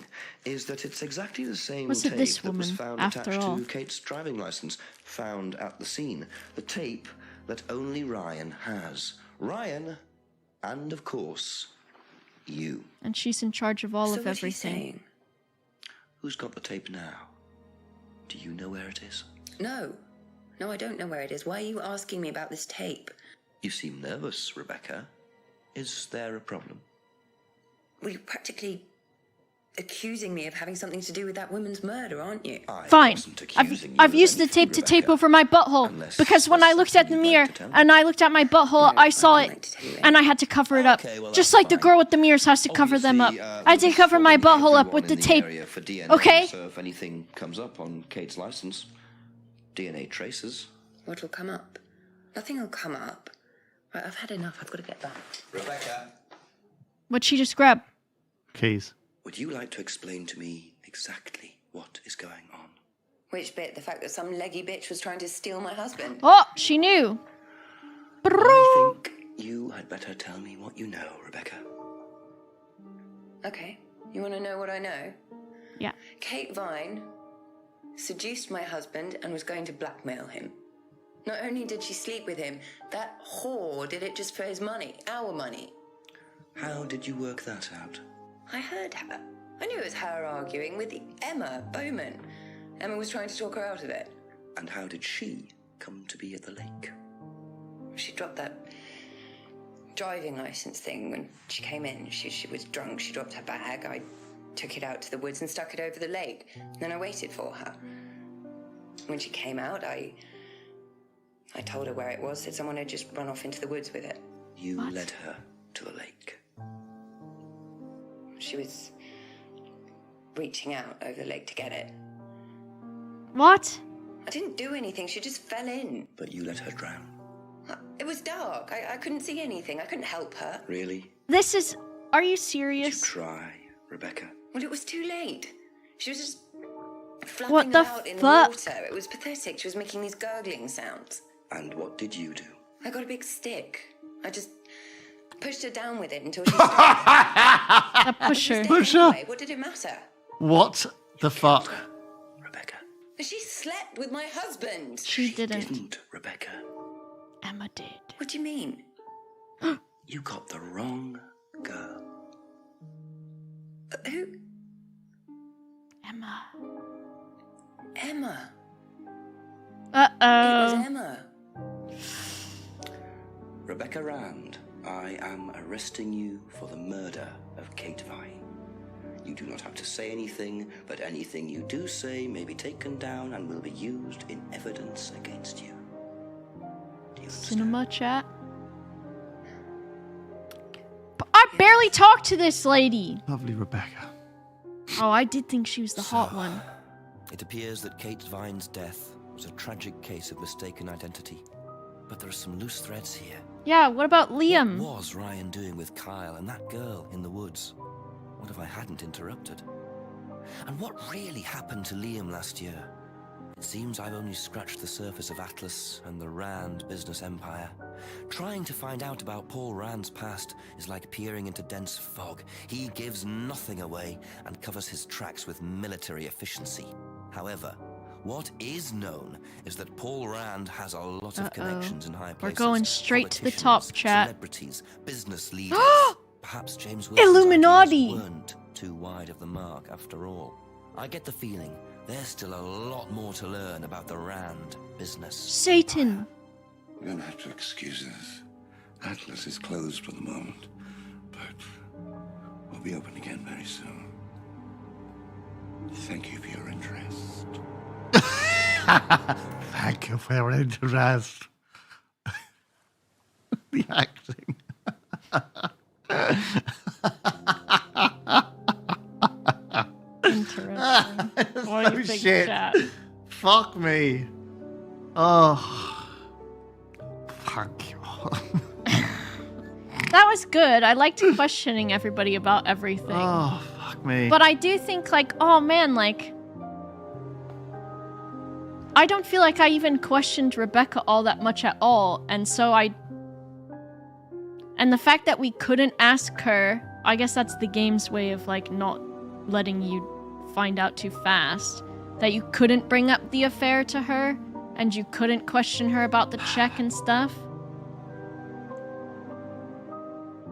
is that it's exactly the same Was tape it this that was woman, found after attached all? to Kate's driving license, found at the scene. The tape that only Ryan has. Ryan, and of course, you. And she's in charge of all So of what's he everything. saying? Who's got the tape now? Do you know where it is? No. No, I don't know where it is. Why are you asking me about this tape? You seem nervous, Rebecca. Is there a problem? Well, you're practically accusing me of having something to do with that woman's murder, aren't you? Fine. I've used the tape to tape over my butthole because when I looked at the mirror and I looked at my butthole, I saw it and I had to cover it up. Just like the girl with the mirrors has to cover them up. I had to cover my butthole up with the tape. Okay? So if anything comes up on Kate's license, DNA traces. What'll come up? Nothing will come up. Right, I've had enough. I've got to get back. Rebecca, What'd she just grab? Keys. would you like to explain to me exactly what is going on? Which bit? The fact that some leggy bitch was trying to steal my husband? Oh, she knew. I think you had better tell me what you know, Rebecca. Okay. You want to know what I know? Yeah. Kate Vine seduced my husband and was going to blackmail him. Not only did she sleep with him, that whore did it just for his money, our money. How did you work that out? I heard her. I knew it was her arguing with Emma Bowman. Emma was trying to talk her out of it. And how did she come to be at the lake? She dropped that driving license thing when she came in. She was drunk. She dropped her bag. I took it out to the woods and stuck it over the lake. Then I waited for her. When she came out, I told her where it was, said someone had just run off into the woods with it. You led her to the lake. She was reaching out over the lake to get it. What? I didn't do anything. She just fell in. But you let her drown. It was dark. I couldn't see anything. I couldn't help her. Really? This is... Are you serious? Try, Rebecca. Well, it was too late. She was just flapping What the about in the fuck? water. It was pathetic. She was making these gurgling sounds. And what did you do? I got a big stick. I just pushed her down with it until she stopped. A pusher. Anyway, what did it matter? What the fuck? She slept with my husband. She didn't. Rebecca. Emma did. What do you mean? You got the wrong girl. Who? Emma. Emma. Uh-oh. It was Emma. Rebecca Rand, I am arresting you for the murder of Kate Vine. You do not have to say anything, but anything you do say may be taken down and will be used in evidence against you. Cinema chat. But I barely talked to this lady. Lovely Rebecca. Oh, I did think she was the hot one. It appears that Kate Vine's death was a tragic case of mistaken identity. But there are some loose threads here. Yeah, what about Liam? What was Ryan doing with Kyle and that girl in the woods? What if I hadn't interrupted? And what really happened to Liam last year? It seems I've only scratched the surface of Atlas and the Rand business empire. Trying to find out about Paul Rand's past is like peering into dense fog. He gives nothing away and covers his tracks with military efficiency. However, what is known is that Paul Rand has a lot of connections in high places. We're going straight to the top, chat. Celebrities, business leaders. Perhaps James Illuminati weren't too wide of the mark after all. I get the feeling there's still a lot more to learn about the Rand business. Satan. You're gonna have to excuse us. Atlas is closed for the moment, but we'll be open again very soon. Thank you for your interest. Thank you for your interest. The acting. Interesting. What do you think, shit. chat? Fuck me. Oh. Thank you. That was good. I liked questioning everybody about everything. Oh, fuck me. But I do think, like, oh man, like, I don't feel like I even questioned Rebecca all that much at all. And the fact that we couldn't ask her, I guess that's the game's way of, like, not letting you find out too fast. That you couldn't bring up the affair to her, and you couldn't question her about the check and stuff.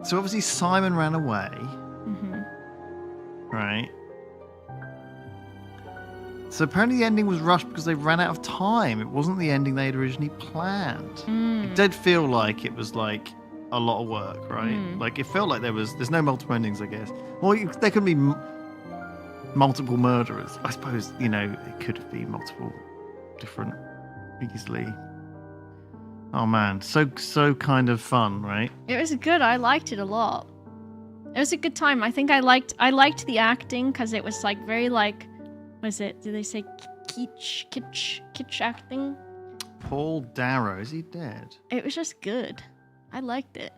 So obviously Simon ran away. Mm-hmm. Right. So apparently the ending was rushed because they ran out of time. It wasn't the ending they had originally planned. It did feel like it was like a lot of work, right? Like it felt like there's no multiple endings, I guess. Well, there could be multiple murderers. I suppose, it could be multiple different easily. Oh man, so kind of fun, right? It was good. I liked it a lot. It was a good time. I think I liked the acting because it was like very like, was it? Did they say kitsch acting? Paul Darrow, is he dead? It was just good. I liked it.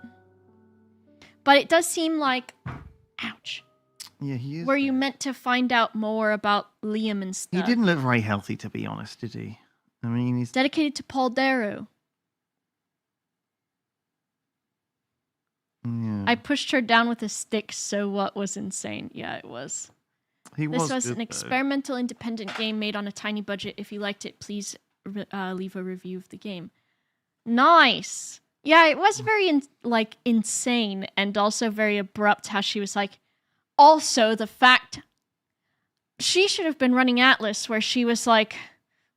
But it does seem like, ouch. Yeah, he is. Were you meant to find out more about Liam and stuff? He didn't look very healthy, to be honest, did he? I mean, he's dedicated to Paul Darrow. Yeah. I pushed her down with a stick, so what was insane. Yeah, it was. This was an experimental independent game made on a tiny budget. If you liked it, please leave a review of the game. Nice. Yeah, it was very insane and also very abrupt how she was like, also the fact she should have been running Atlas where she was like,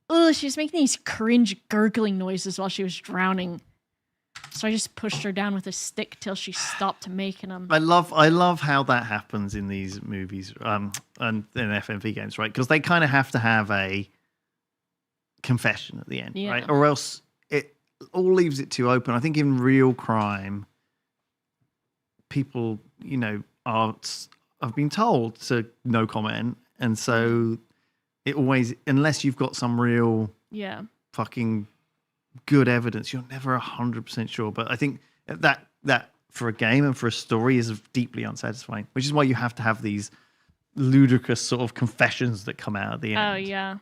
ugh, she was making these cringe gurgling noises while she was drowning. So I just pushed her down with a stick till she stopped making them. I love how that happens in these movies and in FMV games, right? Because they kind of have to have a confession at the end, right? Or else it all leaves it too open. I think in real crime, people, have been told to no comment, and so it always, unless you've got some real fucking good evidence, you're never 100% sure. But I think that for a game and for a story is deeply unsatisfying, which is why you have to have these ludicrous sort of confessions that come out at the end. Oh yeah.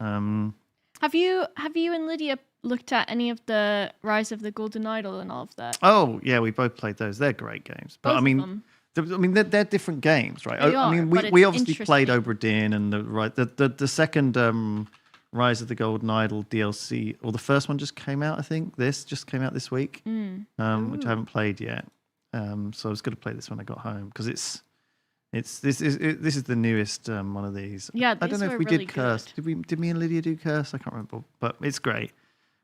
Have you and Lydia looked at any of the Rise of the Golden Idol and all of that? Oh yeah, we both played those. They're great games, but they're different games, right? We obviously played Obra Dinn and the second Rise of the Golden Idol DLC, or the first one just came out, I think. This just came out this week, which I haven't played yet. So I was going to play this when I got home because this is the newest one of these. Yeah, I don't know if we did Curse. Did me and Lydia do Curse? I can't remember, but it's great.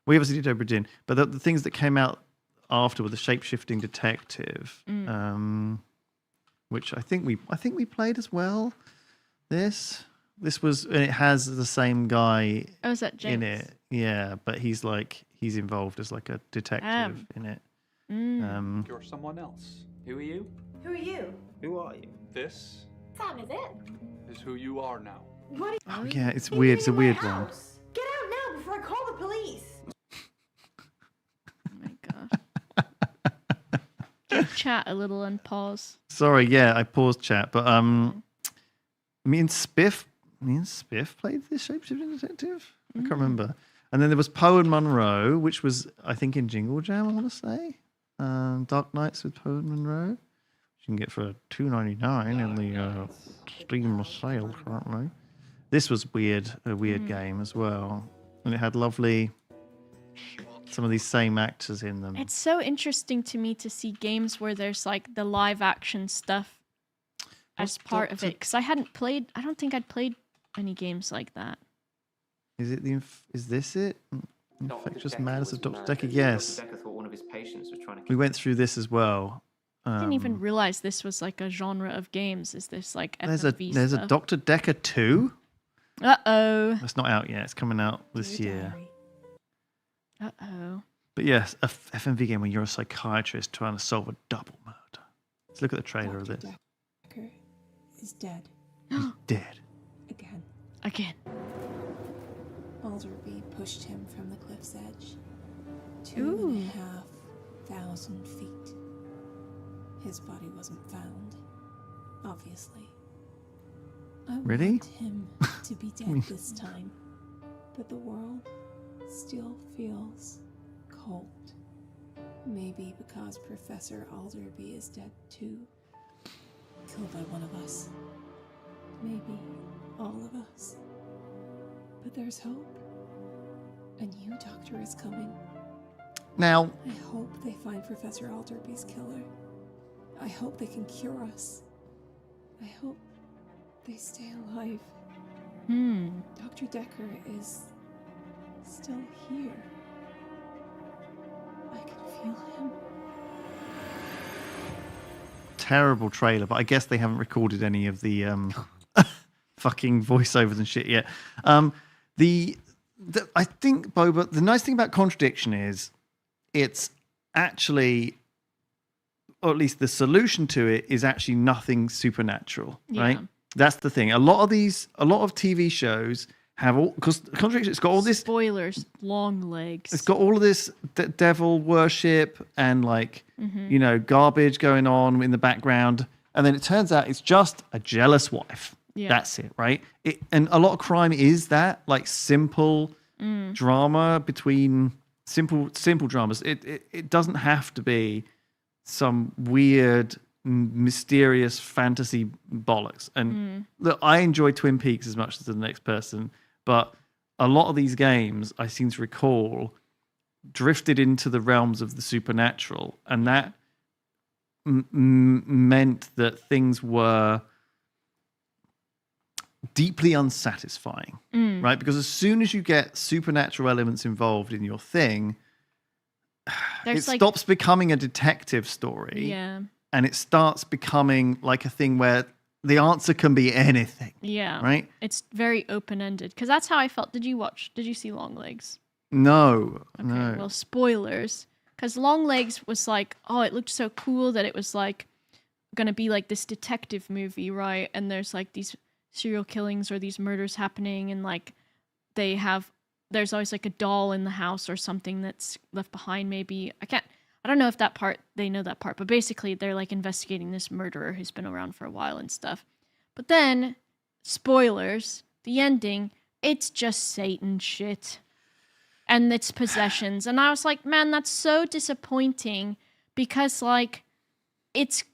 We obviously did Obra Dinn, but the things that came out after were the Shape-Shifting Detective, which I think we played as well. This was, and it has the same guy is that James? In it. Yeah, but he's involved as like a detective in it. You're someone else. Who are you? Who are you? Who are you? This Sam, is it? is who you are now. What? Oh yeah, it's weird. It's a weird one. Get out now before I call the police. Give chat a little unpause. Sorry, yeah, I paused chat, but me and Spiff played this Shape-Shifting Detective. I can't remember. And then there was Poe and Monroe, which was I think in Jingle Jam, I want to say. Dark Knights with Poe and Monroe, which you can get for $2.99 in the Steam sale currently. This was a weird game as well, and it had lovely. Some of these same actors in them. It's so interesting to me to see games where there's like the live action stuff as part of it, because I don't think I'd played any games like that. Is this it? Infectious Madness of Dr. Decker? Yes. Rebecca thought one one of his patients was trying to. We went through this as well. I didn't even realize this was like a genre of games. Is this like There's FMV a stuff? Dr. Decker 2. Uh-oh. It's not out yet. It's coming out this year. Uh-oh. But yes, a FMV game where you're a psychiatrist trying to solve a double murder. Let's look at the trailer of this. Decker is dead. He's dead. Again. Alderby pushed him from the cliff's edge. 2,500 feet. His body wasn't found, obviously. I Really? want him to be dead this time, but the world still feels cold. Maybe because Professor Alderby is dead too. Killed by one of us. Maybe all of us. But there's hope. A new doctor is coming. Now, I hope they find Professor Alderby's killer. I hope they can cure us. I hope they stay alive. Dr. Decker is still here. I can feel him. Terrible trailer, but I guess they haven't recorded any of the fucking voiceovers and shit yet. I think, Boba, the nice thing about Contradiction is it's actually, or at least the solution to it is actually nothing supernatural, right? That's the thing. A lot of TV shows have all, because Contradiction, it's got all this spoilers, long legs. It's got all of this devil worship and garbage going on in the background, and then it turns out it's just a jealous wife. Yeah. That's it, right? And a lot of crime is that, like, simple drama between simple dramas. It doesn't have to be some weird, mysterious fantasy bollocks. And look, I enjoy Twin Peaks as much as the next person, but a lot of these games, I seem to recall, drifted into the realms of the supernatural, and that meant that things were deeply unsatisfying, right? Because as soon as you get supernatural elements involved in your thing, it stops becoming a detective story, and it starts becoming like a thing where the answer can be anything. Yeah. Right? It's very open-ended. Because that's how I felt. Did you see Longlegs? No. Okay, No. well, spoilers. Because Longlegs was like, oh, it looked so cool that it was like going to be like this detective movie, right? And there's like these serial killings or these murders happening, and like there's always like a doll in the house or something that's left behind, maybe. I don't know if they know that part, but basically they're like investigating this murderer who's been around for a while and stuff. But then, spoilers, the ending, it's just Satan shit. And its possessions. And I was like, man, that's so disappointing, because like it's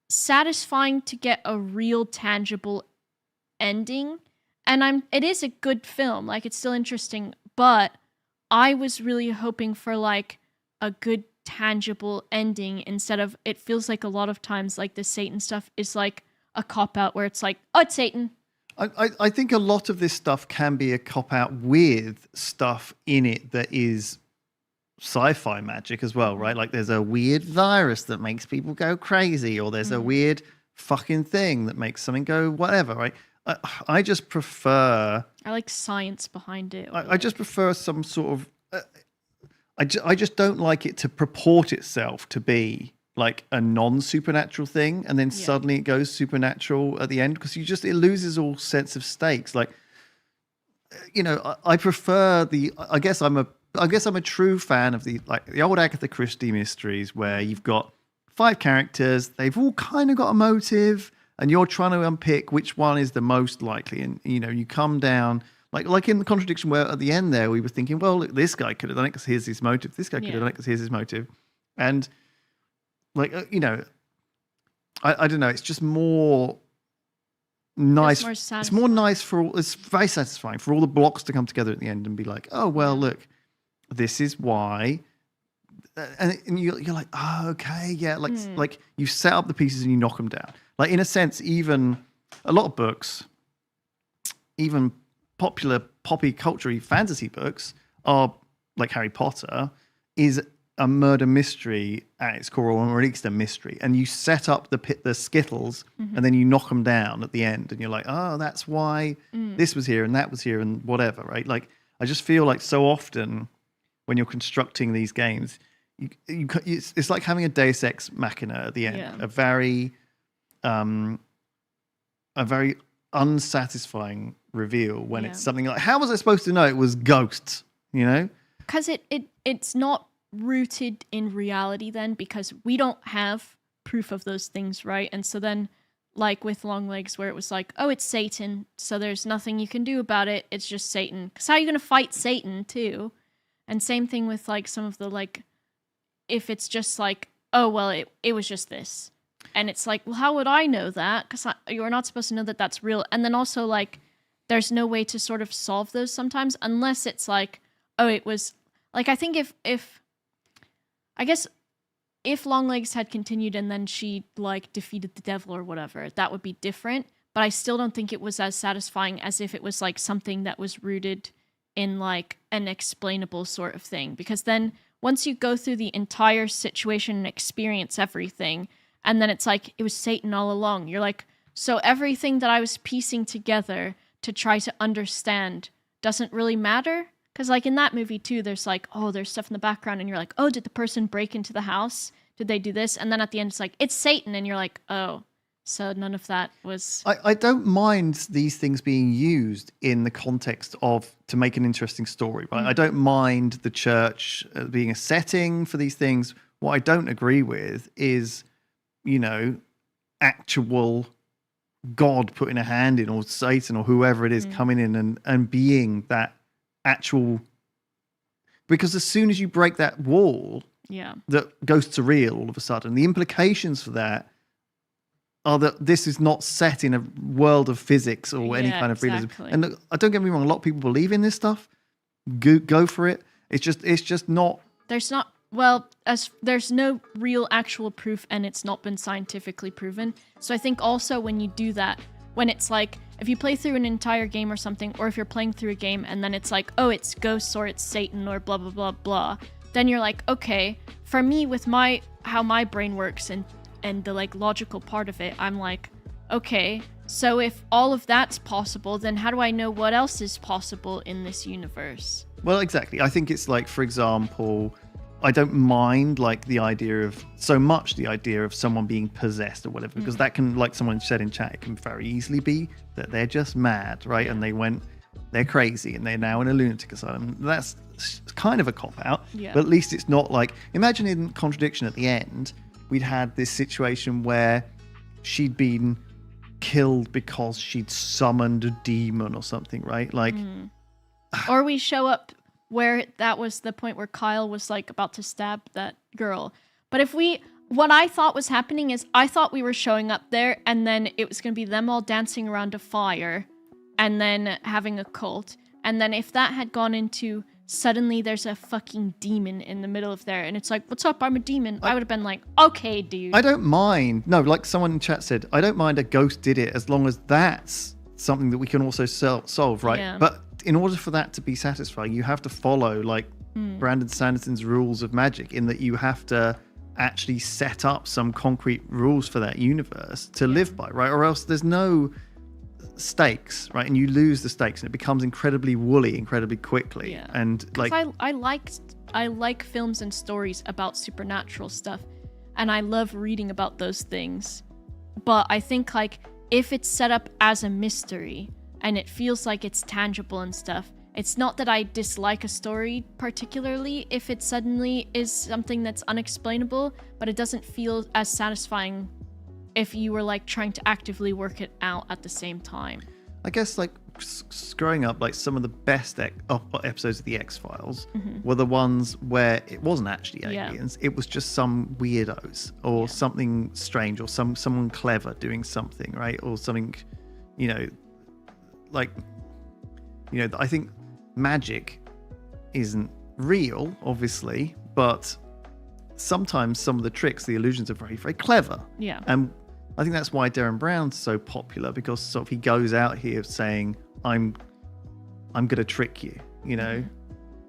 satisfying to get a real tangible ending. And it is a good film, like it's still interesting, but I was really hoping for like a good tangible ending, instead of, it feels like a lot of times like the Satan stuff is like a cop-out where it's like, oh, it's Satan. I think a lot of this stuff can be a cop-out with stuff in it that is sci-fi magic as well, right? Like there's a weird virus that makes people go crazy, or there's a weird fucking thing that makes something go whatever, right? I just prefer... I like science behind it. I just prefer some sort of... I just don't like it to purport itself to be like a non-supernatural thing, and then suddenly it goes supernatural at the end, because it loses all sense of stakes. Like, I prefer I guess I'm a true fan of the old Agatha Christie mysteries, where you've got 5 characters, they've all kind of got a motive, and you're trying to unpick which one is the most likely, and you come down like in the Contradiction, where at the end there we were thinking, well, look, this guy could have done it because here's his motive, this guy could have done it because here's his motive, and I don't know. It's just more nice. It's more nice it's very satisfying for all the blocks to come together at the end and be like, oh, well, look, this is why. And you're like, oh, okay, yeah. Like you set up the pieces and you knock them down. Like, in a sense, even a lot of books, even popular poppy culture fantasy books, are like Harry Potter, is a murder mystery at its core, or at least a mystery, and you set up the skittles, Mhm. and then you knock them down at the end, and you're like, oh, that's why Mm. this was here and that was here and whatever, right? Like, I just feel like so often when you're constructing these games, it's like having a Deus Ex Machina at the end, Yeah. a very unsatisfying reveal when it's Yeah. something like, how was I supposed to know it was ghosts? You know? Because it's not rooted in reality then, because we don't have proof of those things, right? And so then, like with Longlegs, where it was like, oh, it's Satan, so there's nothing you can do about it, it's just Satan. Because how are you going to fight Satan, too? And same thing with, like, some of the, like, if it's just like, oh, well, it was just this. And it's like, well, how would I know that? Because you're not supposed to know that that's real. And then also, like, there's no way to sort of solve those sometimes, unless it's like, oh, it was... Like, I think if Longlegs had continued and then she, like, defeated the devil or whatever, that would be different. But I still don't think it was as satisfying as if it was, like, something that was rooted in, like, an explainable sort of thing. Because then, once you go through the entire situation and experience everything, and then it's like, it was Satan all along, you're like, so everything that I was piecing together to try to understand doesn't really matter? Because, like, in that movie, too, there's, like, oh, there's stuff in the background, and you're like, oh, did the person break into the house? Did they do this? And then at the end, it's like, it's Satan, and you're like, oh, so none of that was... I don't mind these things being used in the context of, to make an interesting story, right? Mm. I don't mind the church being a setting for these things. What I don't agree with is, you know, actual God putting a hand in, or Satan, or whoever it is coming in and being that actual, because as soon as you break that wall, yeah, that ghosts are real all of a sudden, the implications for that are that this is not set in a world of physics or any kind of realism. exactly. And look, don't get me wrong, a lot of people believe in this stuff. Go for it. It's just not. There's not, well, there's no real actual proof, and it's not been scientifically proven. So I think also when you do that, when it's like, if you play through an entire game or something, or if you're playing through a game and then it's like, oh, it's ghosts or it's Satan or blah, blah, blah, blah, then you're like, okay, for me, with how my brain works and the, like, logical part of it, I'm like, okay, so if all of that's possible, then how do I know what else is possible in this universe? Well, exactly. I think it's like, for example, I don't mind, like, the idea of someone being possessed or whatever, because that can, like someone said in chat, it can very easily be that they're just mad, right? And they're crazy and they're now in a lunatic asylum. That's kind of a cop-out, Yeah. but at least it's not like, imagine in Contradiction at the end, we'd had this situation where she'd been killed because she'd summoned a demon or something, right? Like, Or we show up where that was the point where Kyle was, like, about to stab that girl. But what I thought was happening is I thought we were showing up there and then it was going to be them all dancing around a fire and then having a cult. And then if that had gone into suddenly there's a fucking demon in the middle of there and it's like, what's up, I'm a demon. I would have been like, okay, dude. I don't mind. No, like someone in chat said, I don't mind a ghost did it as long as that's something that we can also solve, right? Yeah. But in order for that to be satisfying, you have to follow, like, Brandon Sanderson's rules of magic, in that you have to actually set up some concrete rules for that universe to live by, right? Or else there's no stakes, right? And you lose the stakes and it becomes incredibly woolly incredibly quickly. Yeah. And like, I like films and stories about supernatural stuff, and I love reading about those things. But I think, like, if it's set up as a mystery and it feels like it's tangible and stuff, it's not that I dislike a story particularly if it suddenly is something that's unexplainable, but it doesn't feel as satisfying if you were, like, trying to actively work it out at the same time. I guess, like, growing up, like, some of the best episodes of the X-Files were the ones where it wasn't actually aliens. It was just some weirdos or something strange or someone clever doing something, right? Or something, you know, like, you know, I think magic isn't real, obviously, but sometimes some of the tricks, the illusions are very, very clever. Yeah. And I think that's why Darren Brown's so popular, because sort of he goes out here saying, I'm going to trick you, you know?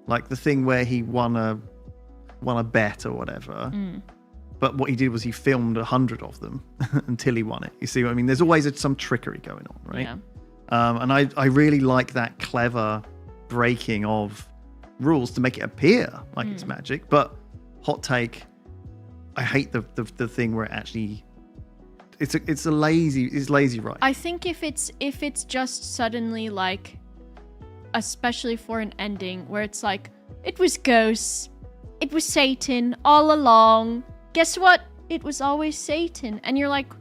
Like the thing where he won won a bet or whatever. But what he did was he filmed 100 of them until he won it. You see what I mean? There's always some trickery going on, right? Yeah. And I really like that clever breaking of rules to make it appear like it's magic. But hot take, I hate the thing where it actually it's lazy right. I think if it's just suddenly like, especially for an ending where it's like, it was ghosts, it was Satan all along. Guess what? It was always Satan. And you're like,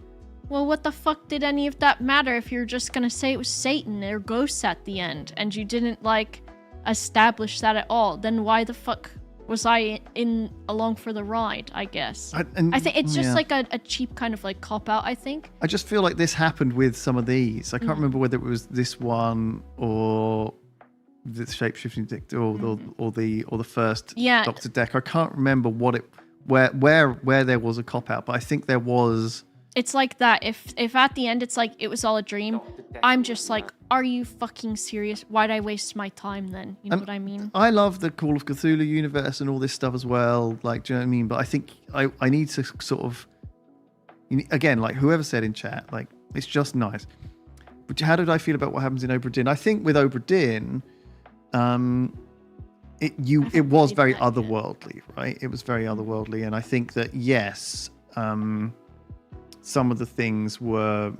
well, what the fuck did any of that matter if you're just gonna say it was Satan or ghosts at the end and you didn't like establish that at all? Then why the fuck was I in along for the ride, I guess? I think it's just like a cheap kind of like cop-out, I think. I just feel like this happened with some of these. I can't remember whether it was this one or the shape-shifting dick or the first Doctor Deck. I can't remember what it where there was a cop-out, but I think there was. It's like that. If at the end it's like it was all a dream, I'm just like, are you fucking serious? Why'd I waste my time then? You know what I mean? I love the Call of Cthulhu universe and all this stuff as well. Like, do you know what I mean? But I think I need to sort of, again, like whoever said in chat, like it's just nice. But how did I feel about what happens in Obra Dinn? I think with Obra Dinn, it was very otherworldly, right? It was very otherworldly, and I think that yes, some of the things were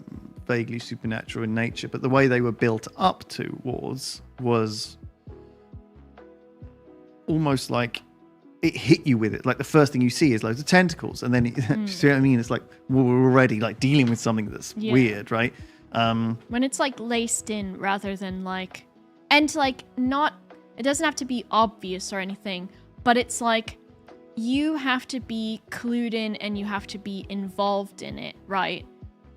vaguely supernatural in nature, but the way they were built up towards was almost like it hit you with it. Like the first thing you see is loads of tentacles, and then you see what I mean? It's like we're already like dealing with something that's weird, right? When it's like laced in rather than like, and like not, it doesn't have to be obvious or anything, but it's like you have to be clued in and you have to be involved in it, right?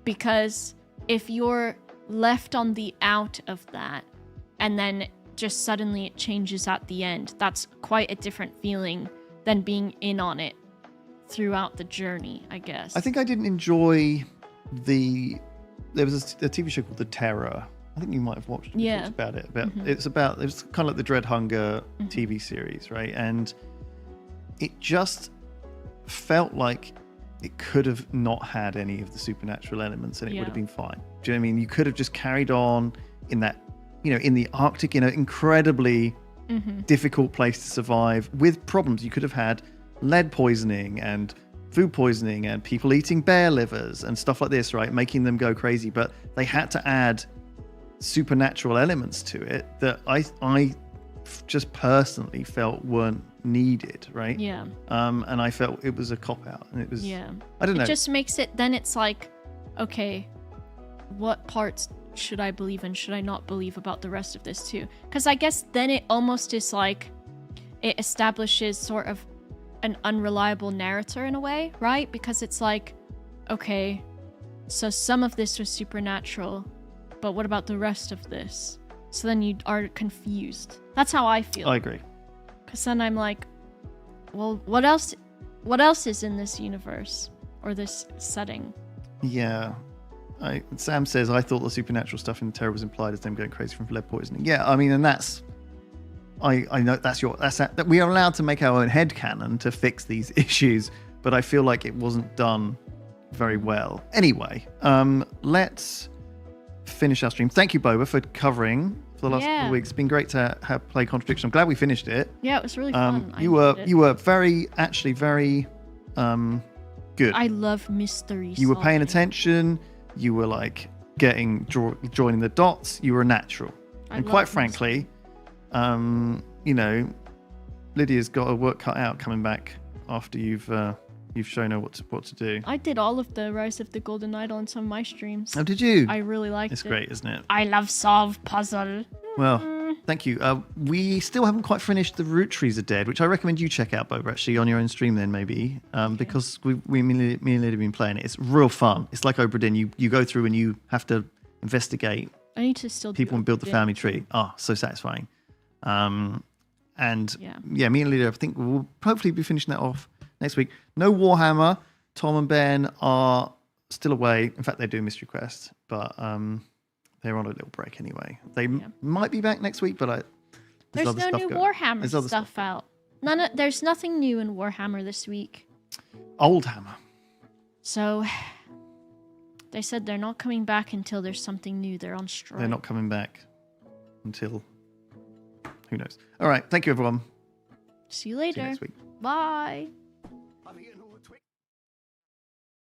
Because if you're left on the out of that and then just suddenly it changes at the end, that's quite a different feeling than being in on it throughout the journey, I guess. I think I didn't enjoy there was a TV show called The Terror. I think you might have watched it. Yeah. About it. It was kind of like the Dread Hunger TV series, right? And it just felt like it could have not had any of the supernatural elements and it would have been fine. Do you know what I mean? You could have just carried on in that, in the Arctic, in an incredibly difficult place to survive with problems. You could have had lead poisoning and food poisoning and people eating bear livers and stuff like this, right? Making them go crazy. But they had to add supernatural elements to it that I just personally felt weren't needed, right? Yeah. And I felt it was a cop-out. And it was, I don't know. It just makes it, then it's like, okay, what parts should I believe and should I not believe about the rest of this too? Because I guess then it almost is like, it establishes sort of an unreliable narrator in a way, right? Because it's like, okay, so some of this was supernatural, but what about the rest of this? So then you are confused. That's how I feel. I agree. Because then I'm like, well, what else is in this universe or this setting? Yeah. Sam says, I thought the supernatural stuff in The Terror was implied as them going crazy from lead poisoning. Yeah, I mean, and that's, I know that we are allowed to make our own headcanon to fix these issues, but I feel like it wasn't done very well. Anyway, let's finish our stream. Thank you, Boba, for covering for the last couple of weeks. It's been great to have play Contradiction. I'm glad we finished it. Yeah, it was really fun. You were very good. I love mystery. You were paying attention. You were like joining the dots. You were natural. And quite frankly, Lydia's got her work cut out coming back after you've shown her what to do. I did all of the Rise of the Golden Idol on some of my streams. Oh, did you? I really liked it. It's great, isn't it? I love solve puzzle. Well, thank you. We still haven't quite finished The Root Trees Are Dead, which I recommend you check out, Boba, actually, on your own stream then, maybe, because me and Lydia have been playing it. It's real fun. It's like Obra Dinn. You go through and you have to investigate I need to still people and build the family tree. Oh, so satisfying. Me and Lydia, I think we'll hopefully be finishing that off next week. No Warhammer. Tom and Ben are still away. In fact, they're doing Mystery Quest, but they're on a little break anyway. They might be back next week, but there's no new Warhammer stuff out. There's nothing new in Warhammer this week. Old Hammer. So they said they're not coming back until there's something new. They're on strike. They're not coming back until who knows. All right. Thank you, everyone. See you later. See you next week. Bye. I'm Ian.